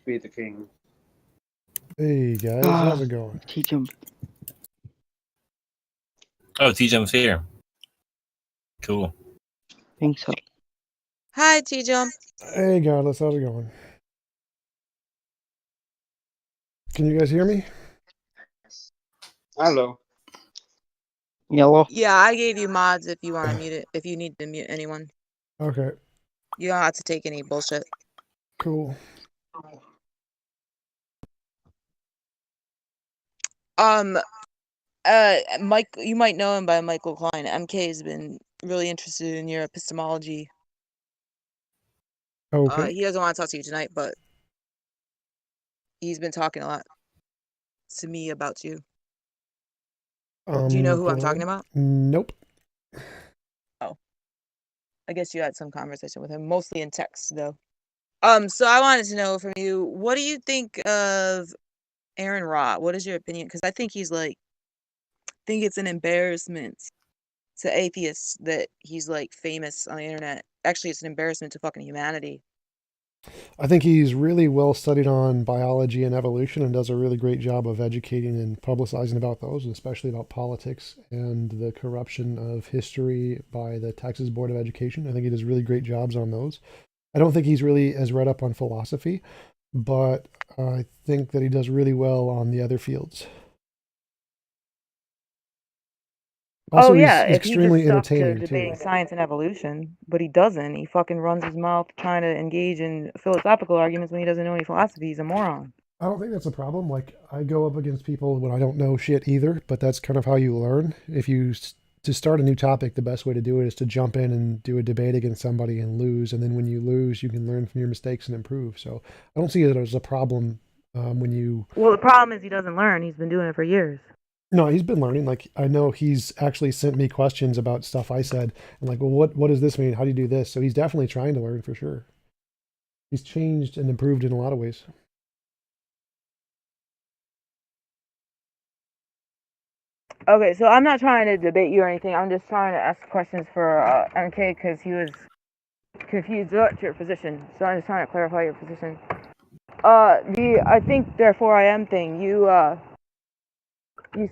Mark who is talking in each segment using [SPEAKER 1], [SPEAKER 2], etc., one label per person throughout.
[SPEAKER 1] Be the king.
[SPEAKER 2] Hey guys, how's it going?
[SPEAKER 3] TJump.
[SPEAKER 4] Oh, TJump's here. Cool.
[SPEAKER 3] Think so.
[SPEAKER 5] Hi, TJump.
[SPEAKER 2] Hey Godless, how's it going? Can you guys hear me?
[SPEAKER 1] Hello.
[SPEAKER 3] Yellow.
[SPEAKER 5] Yeah, I gave you mods if you want to mute it. If you need to mute anyone,
[SPEAKER 2] Okay,
[SPEAKER 5] you don't have to take any bullshit.
[SPEAKER 2] cool.
[SPEAKER 5] Mike, you might know him by Michael Klein. MK has been really interested in your epistemology.
[SPEAKER 2] Okay.
[SPEAKER 5] He doesn't want to talk to you tonight, but he's been talking a lot to me about you. Do you know who I'm talking about?
[SPEAKER 2] Nope.
[SPEAKER 5] Oh, I guess you had some conversation with him, mostly in text though. So I wanted to know from you, what do you think of Aaron Ra? What is your opinion? Because I think he's like, think it's an embarrassment to atheists that he's like famous on the internet. Actually, it's an embarrassment to fucking humanity.
[SPEAKER 2] I think he's really well studied on biology and evolution and does a really great job of educating and publicizing about those, and especially about politics and the corruption of history by the Texas Board of Education. I think he does really great jobs on those. I don't think he's really as read up on philosophy, but I think that he does really well on the other fields. Also, he's extremely entertaining
[SPEAKER 5] debating
[SPEAKER 2] too.
[SPEAKER 5] science and evolution, but he doesn't. He fucking runs his mouth trying to engage in philosophical arguments when he doesn't know any philosophy. He's a moron.
[SPEAKER 2] I don't think that's a problem. Like, I go up against people when I don't know shit either, but that's kind of how you learn. If you to start a new topic, the best way to do it is to jump in and do a debate against somebody and lose, and then when you lose, you can learn from your mistakes and improve. So I don't see it as a problem when you.
[SPEAKER 5] Well, the problem is he doesn't learn. He's been doing it for years.
[SPEAKER 2] No, he's been learning. Like, I know he's actually sent me questions about stuff I said, and like, well, what does this mean? How do you do this? So he's definitely trying to learn for sure. He's changed and improved in a lot of ways.
[SPEAKER 5] Okay, so I'm not trying to debate you or anything. I'm just trying to ask questions for MK because he was confused about your position. So I'm just trying to clarify your position. I think therefore I am thing. You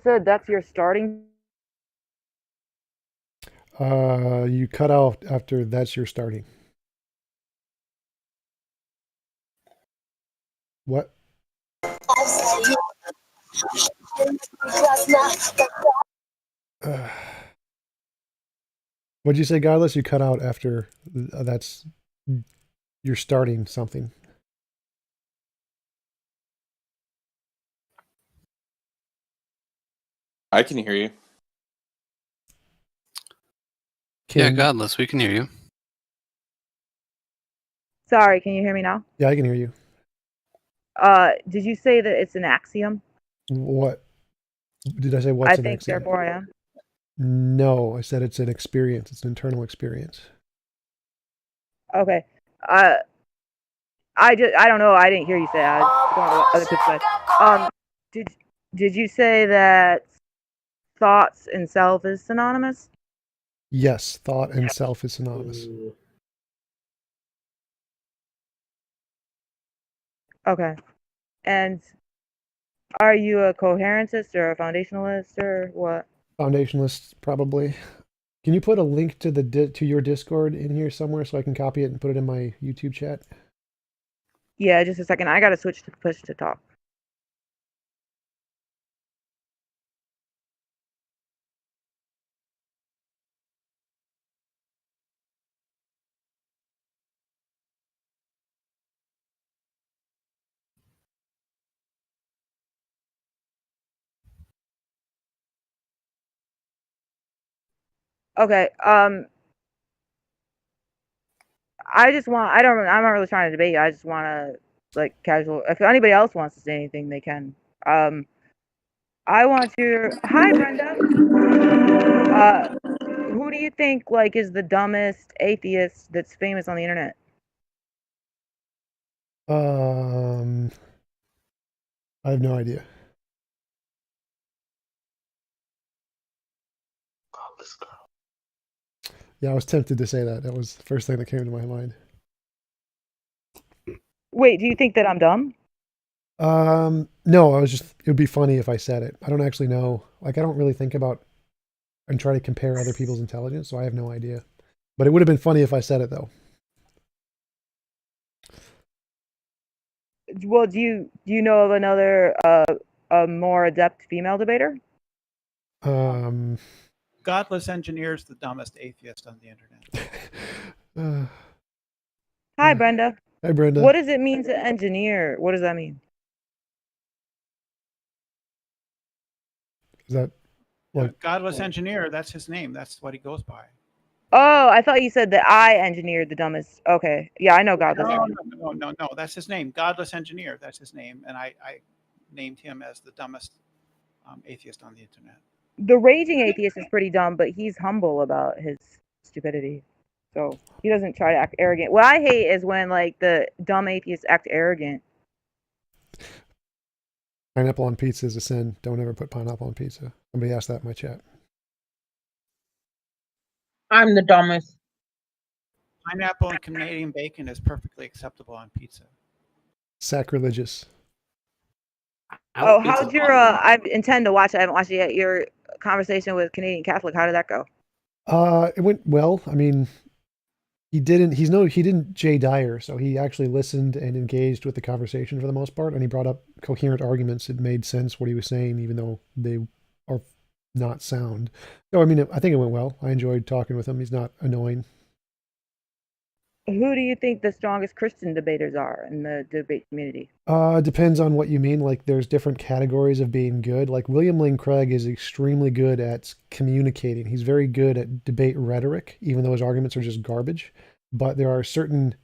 [SPEAKER 5] said that's your starting.
[SPEAKER 2] You cut out after that's your starting. What? What'd you say, Godless? You cut out after that's you're starting something.
[SPEAKER 6] I can hear you.
[SPEAKER 7] Yeah, Godless, we can hear you.
[SPEAKER 5] Sorry, can you hear me now?
[SPEAKER 2] Yeah, I can hear you.
[SPEAKER 5] Did you say that it's an axiom?
[SPEAKER 2] What? Did I say what's an
[SPEAKER 5] think
[SPEAKER 2] axiom?
[SPEAKER 5] therefore I am.
[SPEAKER 2] No, I said it's an experience. It's an internal experience.
[SPEAKER 5] Okay. I don't know. I didn't hear you say that. I don't know what other people said. Did you say that thoughts and self is synonymous?
[SPEAKER 2] Yes, thought and self is synonymous.
[SPEAKER 5] Okay. And are you a coherentist or a foundationalist or what?
[SPEAKER 2] Foundationalist, probably. Can you put a link to to your Discord in here somewhere so I can copy it and put it in my YouTube chat?
[SPEAKER 5] Yeah, just a second. I gotta switch to push to talk. Okay. I'm not really trying to debate you. I just want to like casual. If anybody else wants to say anything, they can. I want to. Hi, Brenda. Who do you think like is the dumbest atheist that's famous on the internet?
[SPEAKER 2] I have no idea. Yeah, I was tempted to say that. That was the first thing that came to my mind.
[SPEAKER 5] Wait, do you think that I'm dumb?
[SPEAKER 2] No, it would be funny if I said it. I don't actually know. Like, I don't really think about and try to compare other people's intelligence, so I have no idea. But it would have been funny if I said it, though.
[SPEAKER 5] Well, do you know of another a more adept female debater?
[SPEAKER 2] Um,
[SPEAKER 1] Godless engineer is the dumbest atheist on the internet.
[SPEAKER 5] Hi, Brenda.
[SPEAKER 2] Hi, Brenda.
[SPEAKER 5] What does it mean to engineer? What does that mean?
[SPEAKER 2] Is that like
[SPEAKER 1] Godless engineer, that's his name. That's what he goes by.
[SPEAKER 5] Oh, I thought you said that I engineered the dumbest. Okay, yeah, I know Godless.
[SPEAKER 1] No. That's his name. Godless engineer. That's his name, and I named him as the dumbest atheist on the internet.
[SPEAKER 5] The raging atheist is pretty dumb, but he's humble about his stupidity. So he doesn't try to act arrogant. What I hate is when like the dumb atheists act arrogant.
[SPEAKER 2] pineapple on pizza is a sin? Don't ever put pineapple on pizza. Somebody asked that in my chat.
[SPEAKER 6] I'm the dumbest.
[SPEAKER 1] Pineapple and Canadian bacon is perfectly acceptable on pizza.
[SPEAKER 2] Sacrilegious.
[SPEAKER 5] Oh, how's your? I intend to watch it. I haven't watched it yet. Your conversation with Canadian Catholic. How did that go?
[SPEAKER 2] It went well. I mean, he didn't Jay Dyer, so he actually listened and engaged with the conversation for the most part, and he brought up coherent arguments. It made sense what he was saying, even though they are not sound. So, I mean, I think it went well. I enjoyed talking with him. He's not annoying.
[SPEAKER 5] Who do you think the strongest Christian debaters are in the debate community?
[SPEAKER 2] Depends on what you mean. Like, there's different categories of being good. Like, William Lane Craig is extremely good at communicating. He's very good at debate rhetoric, even though his arguments are just garbage. But there are certain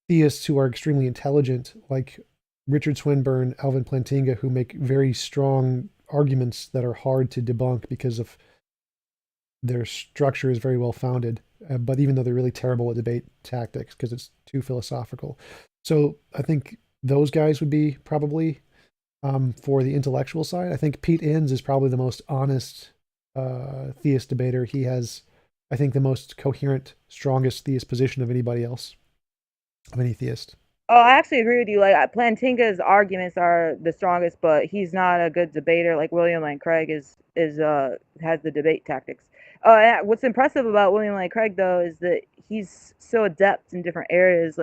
[SPEAKER 2] theists who are extremely intelligent, like Richard Swinburne, Alvin Plantinga, who make very strong arguments that are hard to debunk because of their structure is very well founded. But even though they're really terrible at debate tactics because it's too philosophical. So I think those guys would be probably for the intellectual side. I think Pete Enns is probably the most honest theist debater. He has, I think, the most coherent, strongest theist position of anybody else, of any theist.
[SPEAKER 5] Oh, I actually agree with you. Like Plantinga's arguments are the strongest, but he's not a good debater. Like William Lane Craig has the debate tactics. What's impressive about William Lane Craig though is that he's so adept in different areas,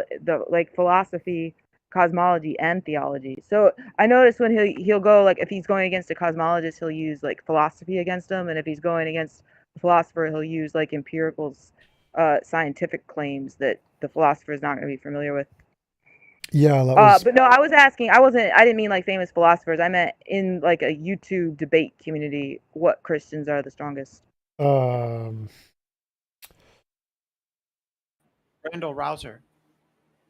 [SPEAKER 5] like philosophy, cosmology, and theology. So I noticed when he'll go like if he's going against a cosmologist, he'll use like philosophy against him, and if he's going against a philosopher, he'll use like empirical, scientific claims that the philosopher is not going to be familiar with.
[SPEAKER 2] Yeah, that was.
[SPEAKER 5] But no, I was asking. I didn't mean like famous philosophers. I meant in like a YouTube debate community. What Christians are the strongest?
[SPEAKER 2] Randall
[SPEAKER 1] Rouser.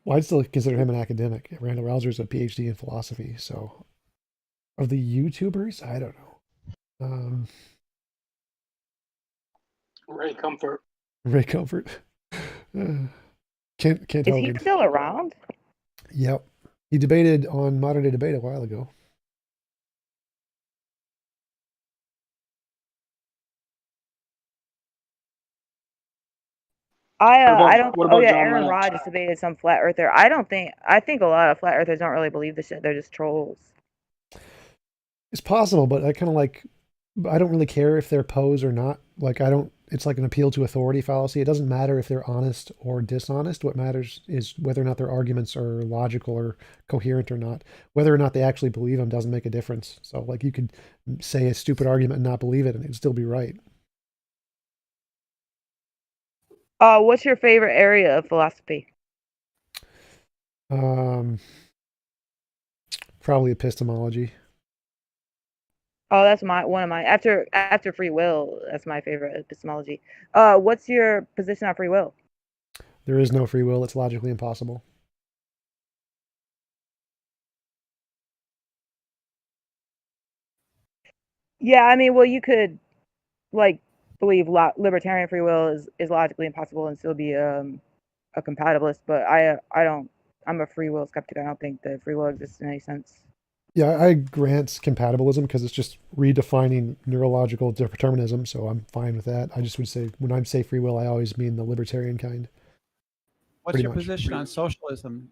[SPEAKER 2] Well, I'd still consider him an academic. Randall Rouser's a PhD in philosophy. So, of the YouTubers, I don't know.
[SPEAKER 8] Ray Comfort.
[SPEAKER 2] Ray Comfort. Can't
[SPEAKER 5] Is
[SPEAKER 2] tell.
[SPEAKER 5] he still around?
[SPEAKER 2] Yep. He debated on Modern Day Debate a while ago.
[SPEAKER 5] I don't.
[SPEAKER 8] What
[SPEAKER 5] Oh
[SPEAKER 8] about
[SPEAKER 5] yeah,
[SPEAKER 8] John
[SPEAKER 5] Aaron
[SPEAKER 8] Lennon?
[SPEAKER 5] Rod just debated some flat earther. I think a lot of flat earthers don't really believe this shit. They're just trolls.
[SPEAKER 2] It's possible, but I kind of like. I don't really care if they're pose or not. Like it's like an appeal to authority fallacy. It doesn't matter if they're honest or dishonest. What matters is whether or not their arguments are logical or coherent or not. Whether or not they actually believe them doesn't make a difference. So like you could say a stupid argument and not believe it and it'd still be right.
[SPEAKER 5] What's your favorite area of philosophy?
[SPEAKER 2] Probably epistemology.
[SPEAKER 5] Oh, that's one of my after free will. That's my favorite epistemology. What's your position on free will?
[SPEAKER 2] There is no free will. It's logically impossible.
[SPEAKER 5] Yeah, I mean, well, you could like believe libertarian free will is logically impossible and still be a compatibilist, but I don't. I'm a free will skeptic. I don't think that free will exists in any sense.
[SPEAKER 2] Yeah, I grant compatibilism because it's just redefining neurological determinism, so I'm fine with that. I just would say when I say free will, I always mean the libertarian kind.
[SPEAKER 1] What's your position on socialism,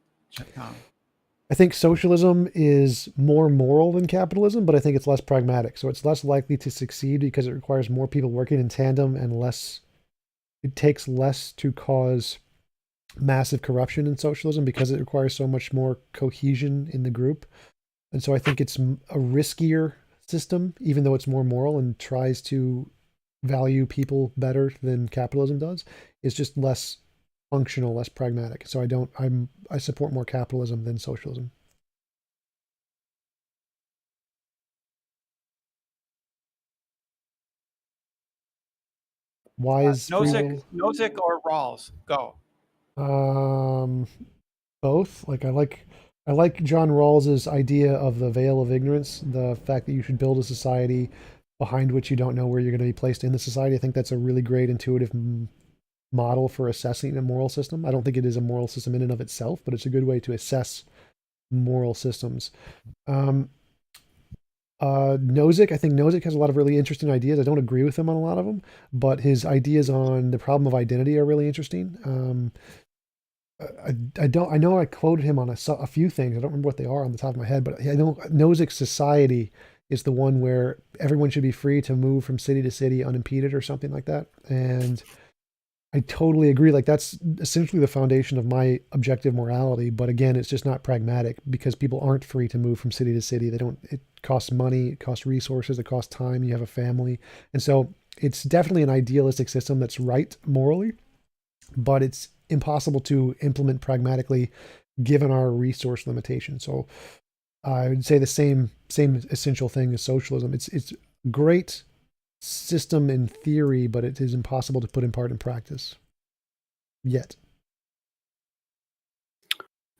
[SPEAKER 2] I think socialism is more moral than capitalism, but I think it's less pragmatic. So it's less likely to succeed because it requires more people working in tandem and it takes less to cause massive corruption in socialism because it requires so much more cohesion in the group. And so I think it's a riskier system, even though it's more moral and tries to value people better than capitalism does. It's just less functional, less pragmatic. So I support more capitalism than socialism. Why is free will?
[SPEAKER 1] Nozick or Rawls? Go.
[SPEAKER 2] Both. Like I like John Rawls's idea of the veil of ignorance, the fact that you should build a society behind which you don't know where you're going to be placed in the society. I think that's a really great intuitive model for assessing a moral system. I don't think it is a moral system in and of itself, but it's a good way to assess moral systems. Nozick, I think Nozick has a lot of really interesting ideas. I don't agree with him on a lot of them, but his ideas on the problem of identity are really interesting. I know I quoted him on a few things. I don't remember what they are on the top of my head, but I know Nozick's society is the one where everyone should be free to move from city to city unimpeded or something like that. And I totally agree. Like that's essentially the foundation of my objective morality. But again, it's just not pragmatic because people aren't free to move from city to city. It costs money, it costs resources, it costs time. You have a family. And so it's definitely an idealistic system that's right morally, but it's impossible to implement pragmatically given our resource limitations. So I would say the same essential thing as socialism. It's a great system in theory, but it is impossible to put in part in practice yet.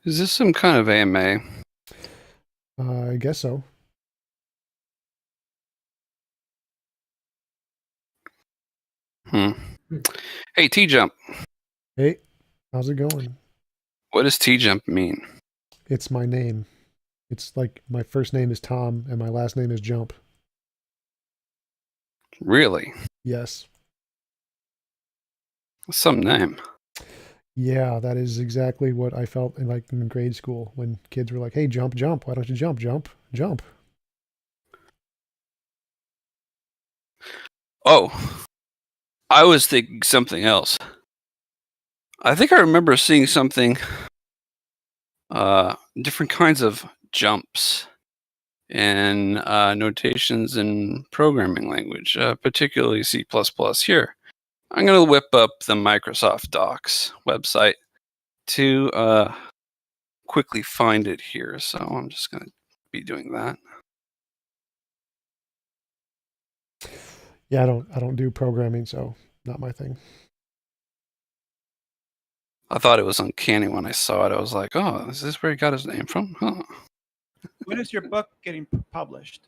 [SPEAKER 7] Is this some kind of AMA?
[SPEAKER 2] I guess so.
[SPEAKER 7] Hey, TJump.
[SPEAKER 2] Hey, how's it going?
[SPEAKER 7] What does TJump mean?
[SPEAKER 2] It's my name. It's like my first name is Tom and my last name is Jump.
[SPEAKER 7] Really?
[SPEAKER 2] Yes.
[SPEAKER 7] Some name.
[SPEAKER 2] Yeah, that is exactly what I felt in grade school when kids were like, "Hey, jump, jump. Why don't you jump, jump, jump?"
[SPEAKER 7] Oh, I was thinking something else. I think I remember seeing something, different kinds of jumps and notations in programming language, particularly C++ here. I'm going to whip up the Microsoft Docs website to quickly find it here. So I'm just going to be doing that.
[SPEAKER 2] Yeah, I don't do programming, so not my thing.
[SPEAKER 7] I thought it was uncanny when I saw it. I was like, oh, is this where he got his name from? Huh.
[SPEAKER 1] When is your book getting published?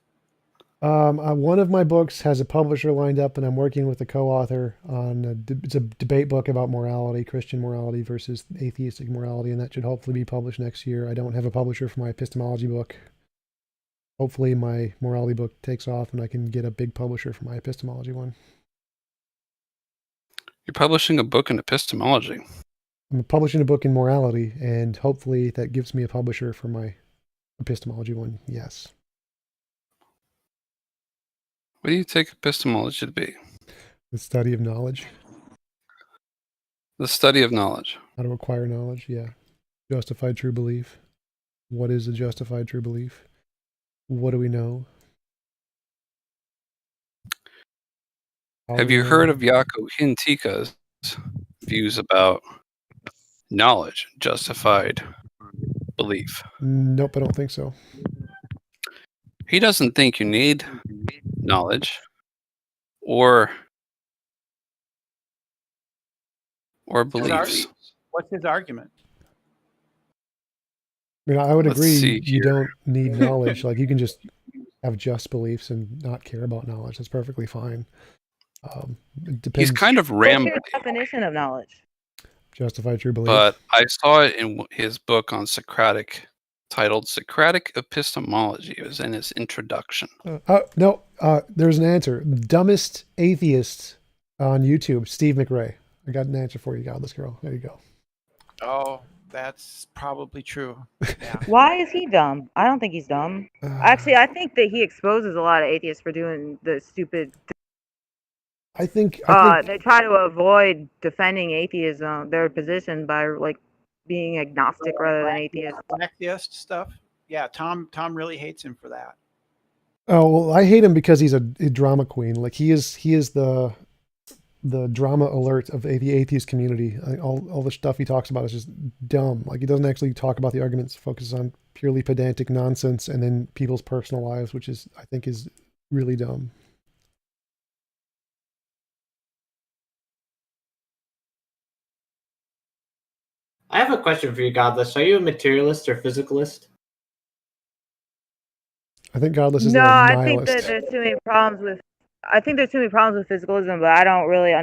[SPEAKER 2] One of my books has a publisher lined up, and I'm working with a co-author on it's a debate book about morality, Christian morality versus atheistic morality, and that should hopefully be published next year. I don't have a publisher for my epistemology book. Hopefully my morality book takes off and I can get a big publisher for my epistemology one.
[SPEAKER 7] You're publishing a book in epistemology.
[SPEAKER 2] I'm publishing a book in morality, and hopefully that gives me a publisher for my epistemology one. Yes.
[SPEAKER 7] What do you take epistemology to be?
[SPEAKER 2] The study of knowledge.
[SPEAKER 7] The study of knowledge.
[SPEAKER 2] How to acquire knowledge. Yeah. Justified true belief. What is a justified true belief? What do we know?
[SPEAKER 7] Have you heard of Jaakko Hintika's views about knowledge, justified belief?
[SPEAKER 2] Nope, I don't think so.
[SPEAKER 7] He doesn't think you need knowledge or beliefs.
[SPEAKER 1] What's his argument?
[SPEAKER 2] I mean, I would
[SPEAKER 7] Let's
[SPEAKER 2] agree
[SPEAKER 7] see
[SPEAKER 2] you
[SPEAKER 7] here.
[SPEAKER 2] don't need knowledge. Like you can just have just beliefs and not care about knowledge. That's perfectly fine. It depends.
[SPEAKER 7] He's kind of
[SPEAKER 5] What's
[SPEAKER 7] rambling,
[SPEAKER 5] your definition of knowledge?
[SPEAKER 2] Justified true belief.
[SPEAKER 7] but I saw it in his book on Socratic, titled Socratic Epistemology. It was in his introduction.
[SPEAKER 2] No, there's an answer. Dumbest atheist on YouTube, Steve McRae. I got an answer for you, Godless Girl. There you go.
[SPEAKER 1] Oh, That's probably true. Yeah.
[SPEAKER 5] Why is he dumb? I don't think he's dumb. Actually, I think that he exposes a lot of atheists for doing the stupid.
[SPEAKER 2] I think
[SPEAKER 5] They try to avoid defending atheism, their position, by like being agnostic rather than atheist.
[SPEAKER 1] Blacktheist stuff. Yeah, Tom really hates him for that.
[SPEAKER 2] oh well, I hate him because he's a drama queen. Like he is the drama alert of the atheist community. All the stuff he talks about is just dumb. Like he doesn't actually talk about the arguments, focuses on purely pedantic nonsense and then people's personal lives, which is I think is really dumb.
[SPEAKER 8] I have a question for you, Godless. Are you a materialist or physicalist?
[SPEAKER 2] I think Godless is
[SPEAKER 5] No,
[SPEAKER 2] a
[SPEAKER 5] I
[SPEAKER 2] nihilist.
[SPEAKER 5] think that there's too many problems with. I think there's too many problems with physicalism, but I don't really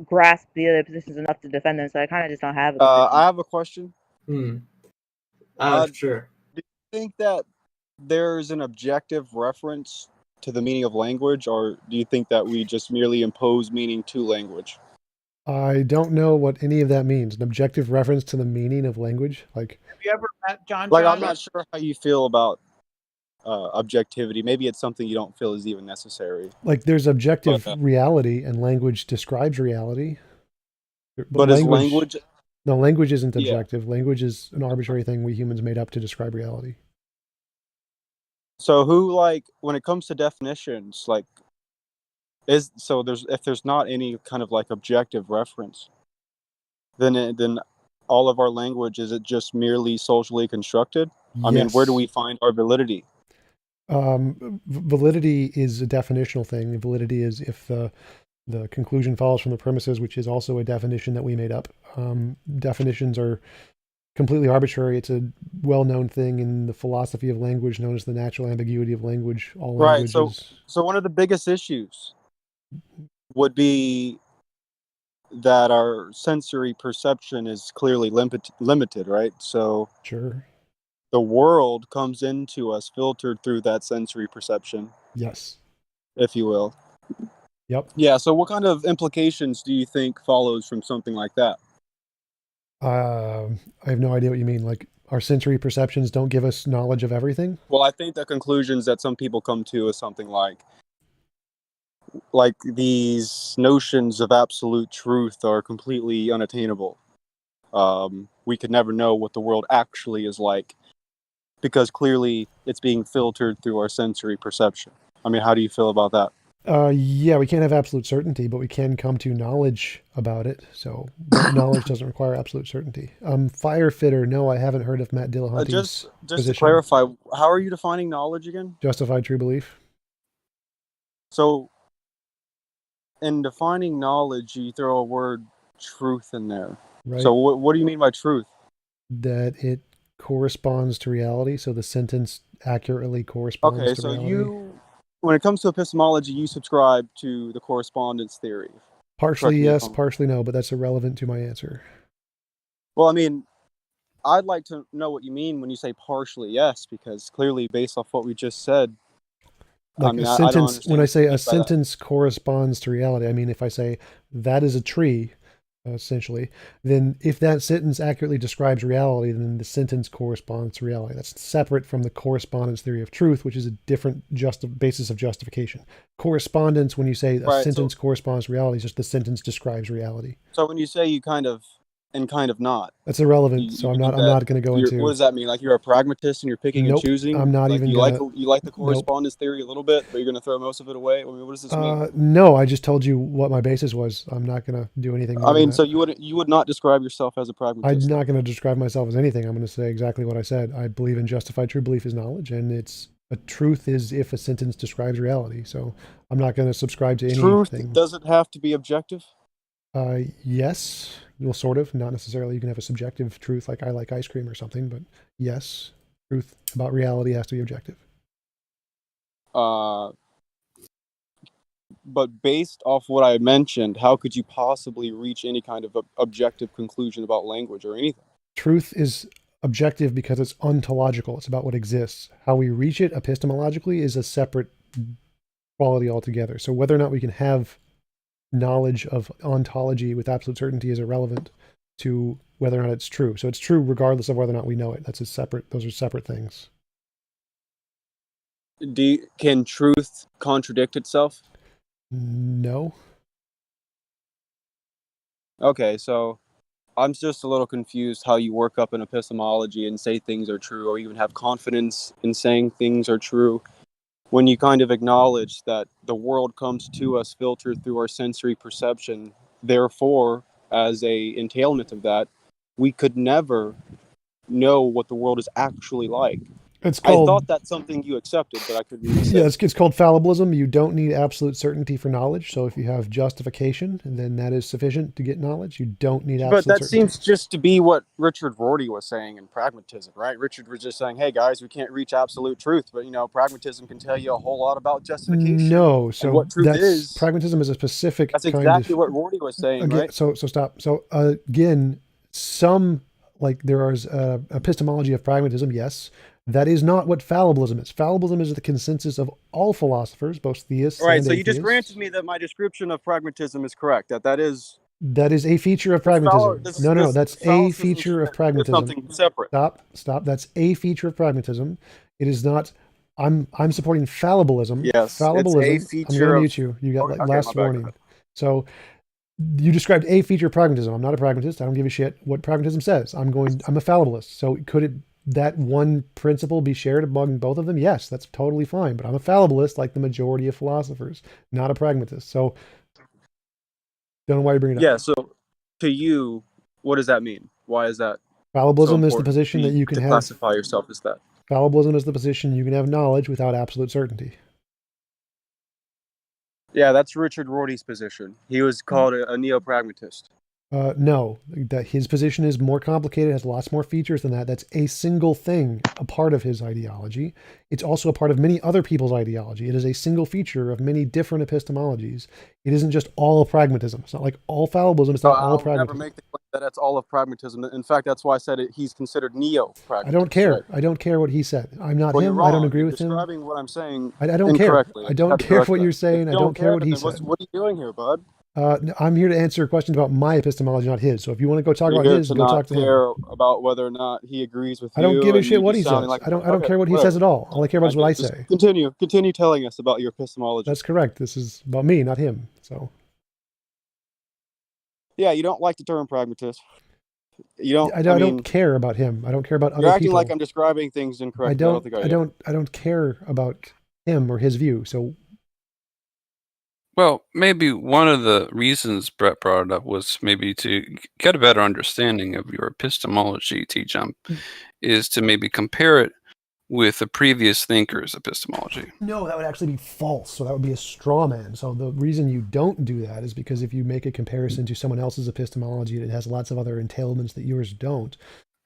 [SPEAKER 5] grasp the other positions enough to defend them, so I kind of just don't have a position.
[SPEAKER 9] I have a question.
[SPEAKER 8] Sure.
[SPEAKER 9] Do you think that there's an objective reference to the meaning of language, or do you think that we just merely impose meaning to language?
[SPEAKER 2] I don't know what any of that means. An objective reference to the meaning of language? Like,
[SPEAKER 1] Have you ever met John?
[SPEAKER 9] Like,
[SPEAKER 1] John?
[SPEAKER 9] I'm not sure how you feel about objectivity. Maybe it's something you don't feel is even necessary.
[SPEAKER 2] like there's objective reality, and language describes reality.
[SPEAKER 9] But is language...
[SPEAKER 2] No, language isn't
[SPEAKER 9] Yeah.
[SPEAKER 2] objective. Language is an arbitrary thing we humans made up to describe reality.
[SPEAKER 9] So who, like, when it comes to definitions, like, if there's not any kind of like objective reference, then all of our language, is it just merely socially constructed? I mean, where do we find our validity?
[SPEAKER 2] Validity is a definitional thing. Validity is if the conclusion follows from the premises, which is also a definition that we made up. Definitions are completely arbitrary. It's a well-known thing in the philosophy of language known as the natural ambiguity of language. All
[SPEAKER 9] Right.
[SPEAKER 2] languages.
[SPEAKER 9] So one of the biggest issues would be that our sensory perception is clearly limited, right? So
[SPEAKER 2] Sure.
[SPEAKER 9] the world comes into us filtered through that sensory perception.
[SPEAKER 2] Yes.
[SPEAKER 9] If you will.
[SPEAKER 2] Yep.
[SPEAKER 9] Yeah, so what kind of implications do you think follows from something like that?
[SPEAKER 2] I have no idea what you mean. Like our sensory perceptions don't give us knowledge of everything?
[SPEAKER 9] Well, I think the conclusions that some people come to is something like these notions of absolute truth are completely unattainable. We could never know what the world actually is like because clearly it's being filtered through our sensory perception. I mean, how do you feel about that?
[SPEAKER 2] Yeah, we can't have absolute certainty, but we can come to knowledge about it. So knowledge doesn't require absolute certainty. Firefitter, no, I haven't heard of Matt Dillahunty's
[SPEAKER 9] Just
[SPEAKER 2] position.
[SPEAKER 9] to clarify, how are you defining knowledge again?
[SPEAKER 2] Justified true belief.
[SPEAKER 9] So, in defining knowledge, you throw a word truth in there.
[SPEAKER 2] Right.
[SPEAKER 9] So what do you mean by truth?
[SPEAKER 2] That it corresponds to reality, so the sentence accurately corresponds to reality.
[SPEAKER 9] When it comes to epistemology, you subscribe to the correspondence theory.
[SPEAKER 2] Partially yes, partially no, but that's irrelevant to my answer.
[SPEAKER 9] Well, I mean, I'd like to know what you mean when you say partially yes, because clearly, based off what we just said,
[SPEAKER 2] like
[SPEAKER 9] I mean,
[SPEAKER 2] a sentence, when I say a
[SPEAKER 9] that.
[SPEAKER 2] sentence corresponds to reality, I mean, if I say that is a tree, essentially, then if that sentence accurately describes reality, then the sentence corresponds to reality. That's separate from the correspondence theory of truth, which is a different basis of justification. Correspondence, when you say a sentence corresponds to reality, is just the sentence describes reality.
[SPEAKER 9] So when you say you kind of and kind of not,
[SPEAKER 2] that's irrelevant. So I'm not going to go into.
[SPEAKER 9] What does that mean? Like you're a pragmatist and you're picking and choosing?
[SPEAKER 2] I'm not
[SPEAKER 9] like
[SPEAKER 2] even.
[SPEAKER 9] You like the correspondence theory a little bit, but you're going to throw most of it away. I mean, what does this mean?
[SPEAKER 2] No, I just told you what my basis was. I'm not going to do anything.
[SPEAKER 9] I mean, so you would not describe yourself as a pragmatist.
[SPEAKER 2] I'm not going to describe myself as anything. I'm going to say exactly what I said. I believe in justified true belief is knowledge, and it's a truth is if a sentence describes reality. So I'm not going to subscribe to anything.
[SPEAKER 9] Truth doesn't have to be objective.
[SPEAKER 2] Yes, well, sort of. Not necessarily. You can have a subjective truth, like I like ice cream or something. But yes, truth about reality has to be objective.
[SPEAKER 9] But based off what I mentioned, how could you possibly reach any kind of objective conclusion about language or anything?
[SPEAKER 2] Truth is objective because it's ontological. It's about what exists. How we reach it epistemologically is a separate quality altogether. So whether or not we can have knowledge of ontology with absolute certainty is irrelevant. to whether or not it's true. So it's true regardless of whether or not we know it. Those are separate things.
[SPEAKER 9] Can truth contradict itself?
[SPEAKER 2] No.
[SPEAKER 9] Okay, so I'm just a little confused how you work up an epistemology and say things are true, or even have confidence in saying things are true, when you kind of acknowledge that the world comes to us filtered through our sensory perception. Therefore, as a entailment of that, we could never know what the world is actually like.
[SPEAKER 2] It's
[SPEAKER 9] I
[SPEAKER 2] called,
[SPEAKER 9] thought that's something you accepted, but I couldn't really say.
[SPEAKER 2] yeah, it's called fallibilism. You don't need absolute certainty for knowledge. So if you have justification, then that is sufficient to get knowledge. You don't need absolute
[SPEAKER 9] But that
[SPEAKER 2] certainty.
[SPEAKER 9] seems just to be what Richard Rorty was saying in pragmatism, right? Richard was just saying, hey guys, we can't reach absolute truth, but pragmatism can tell you a whole lot about justification.
[SPEAKER 2] No, so
[SPEAKER 9] what truth is.
[SPEAKER 2] pragmatism is a specific
[SPEAKER 9] That's
[SPEAKER 2] kind
[SPEAKER 9] exactly
[SPEAKER 2] of,
[SPEAKER 9] what Rorty was saying,
[SPEAKER 2] again,
[SPEAKER 9] right?
[SPEAKER 2] So stop. So again, there is epistemology of pragmatism, yes. That is not what fallibilism is. Fallibilism is the consensus of all philosophers, both theists
[SPEAKER 9] All right,
[SPEAKER 2] and
[SPEAKER 9] so you just
[SPEAKER 2] atheists.
[SPEAKER 9] granted me that my description of pragmatism is correct. That is
[SPEAKER 2] a feature of pragmatism. No, that's a feature of pragmatism.
[SPEAKER 9] Something separate.
[SPEAKER 2] Stop. That's a feature of pragmatism. It is not. I'm supporting fallibilism.
[SPEAKER 9] Yes,
[SPEAKER 2] fallibilism.
[SPEAKER 9] it's a feature.
[SPEAKER 2] I'm going to mute you. You got
[SPEAKER 9] Okay,
[SPEAKER 2] last
[SPEAKER 9] my bad.
[SPEAKER 2] warning. So you described a feature of pragmatism. I'm not a pragmatist. I don't give a shit what pragmatism says. I'm a fallibilist. So could that one principle be shared among both of them? Yes, that's totally fine. But I'm a fallibilist like the majority of philosophers, not a pragmatist. So don't know why you bring it up.
[SPEAKER 9] Yeah, so to you, what does that mean? Why is that?
[SPEAKER 2] Fallibilism is the
[SPEAKER 9] important
[SPEAKER 2] position
[SPEAKER 9] to
[SPEAKER 2] that you can have.
[SPEAKER 9] classify yourself as that.
[SPEAKER 2] Fallibilism is the position you can have knowledge without absolute certainty.
[SPEAKER 9] Yeah, that's Richard Rorty's position. He was called a neo-pragmatist.
[SPEAKER 2] No, that his position is more complicated, has lots more features than that. That's a single thing, a part of his ideology. It's also a part of many other people's ideology. It is a single feature of many different epistemologies. It isn't just all pragmatism. It's not like all fallibilism. It's not all
[SPEAKER 9] I'll
[SPEAKER 2] pragmatism.
[SPEAKER 9] never make the claim that that's all of pragmatism. In fact, that's why I said he's considered neo-pragmatist.
[SPEAKER 2] I don't care.
[SPEAKER 9] Right?
[SPEAKER 2] I don't care what he said. I'm not
[SPEAKER 9] Well, you're
[SPEAKER 2] him.
[SPEAKER 9] wrong.
[SPEAKER 2] I don't agree
[SPEAKER 9] You're
[SPEAKER 2] with him.
[SPEAKER 9] describing what I'm saying
[SPEAKER 2] I don't care.
[SPEAKER 9] incorrectly.
[SPEAKER 2] I don't care what you're saying. I don't care what he
[SPEAKER 9] then
[SPEAKER 2] said.
[SPEAKER 9] What are you doing here, bud?
[SPEAKER 2] I'm here to answer questions about my epistemology, not his. So if you want to go talk
[SPEAKER 9] You're
[SPEAKER 2] about
[SPEAKER 9] here
[SPEAKER 2] his,
[SPEAKER 9] to
[SPEAKER 2] go
[SPEAKER 9] not
[SPEAKER 2] talk to him.
[SPEAKER 9] care about whether or not he agrees with you.
[SPEAKER 2] I don't give a
[SPEAKER 9] and
[SPEAKER 2] shit
[SPEAKER 9] you
[SPEAKER 2] what he
[SPEAKER 9] just
[SPEAKER 2] says.
[SPEAKER 9] sounding like-
[SPEAKER 2] I don't
[SPEAKER 9] Okay,
[SPEAKER 2] care what he
[SPEAKER 9] whatever.
[SPEAKER 2] says at all. All I care about is what I
[SPEAKER 9] Just
[SPEAKER 2] say.
[SPEAKER 9] Continue telling us about your epistemology.
[SPEAKER 2] That's correct. This is about me, not him. So
[SPEAKER 9] Yeah, you don't like the term pragmatist. You don't.
[SPEAKER 2] I don't care about him. I don't care about other
[SPEAKER 9] You're acting
[SPEAKER 2] people.
[SPEAKER 9] like I'm describing things incorrectly.
[SPEAKER 2] I don't care about him or his view. So
[SPEAKER 7] Well, maybe one of the reasons Brett brought it up was maybe to get a better understanding of your epistemology, TJump, is to maybe compare it with the previous thinker's epistemology.
[SPEAKER 2] no, that would actually be false. So that would be a straw man. So the reason you don't do that is because if you make a comparison to someone else's epistemology, it has lots of other entailments that yours don't.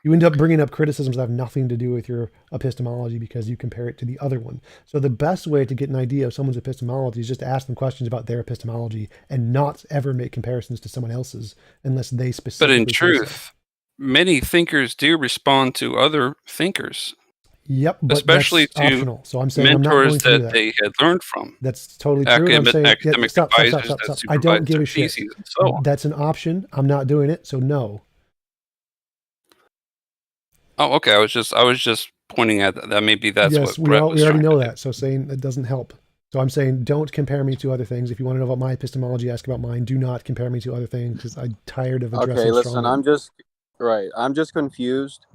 [SPEAKER 2] You end up bringing up criticisms that have nothing to do with your epistemology because you compare it to the other one. So the best way to get an idea of someone's epistemology is just to ask them questions about their epistemology and not ever make comparisons to someone else's unless they specifically.
[SPEAKER 7] But in truth, many thinkers do respond to other thinkers.
[SPEAKER 2] Yep, but
[SPEAKER 7] especially
[SPEAKER 2] that's
[SPEAKER 7] to
[SPEAKER 2] optional. So I'm saying I'm not going
[SPEAKER 7] mentors
[SPEAKER 2] to do
[SPEAKER 7] that
[SPEAKER 2] that.
[SPEAKER 7] they had learned from.
[SPEAKER 2] That's totally true. I'm saying,
[SPEAKER 7] academic
[SPEAKER 2] stop.
[SPEAKER 7] advisors that
[SPEAKER 2] I don't
[SPEAKER 7] supervise
[SPEAKER 2] give
[SPEAKER 7] their
[SPEAKER 2] a shit.
[SPEAKER 7] theses and so on.
[SPEAKER 2] That's an option. I'm not doing it. So no.
[SPEAKER 7] Oh, okay. I was just pointing at that. Maybe that's
[SPEAKER 2] yes,
[SPEAKER 7] what Brett was
[SPEAKER 2] we already
[SPEAKER 7] trying
[SPEAKER 2] know
[SPEAKER 7] to
[SPEAKER 2] that. So saying that doesn't help. So I'm saying don't compare me to other things. If you want to know about my epistemology, ask about mine. Do not compare me to other things because I'm tired of addressing.
[SPEAKER 9] Okay, listen.
[SPEAKER 2] strongmen.
[SPEAKER 9] I'm just confused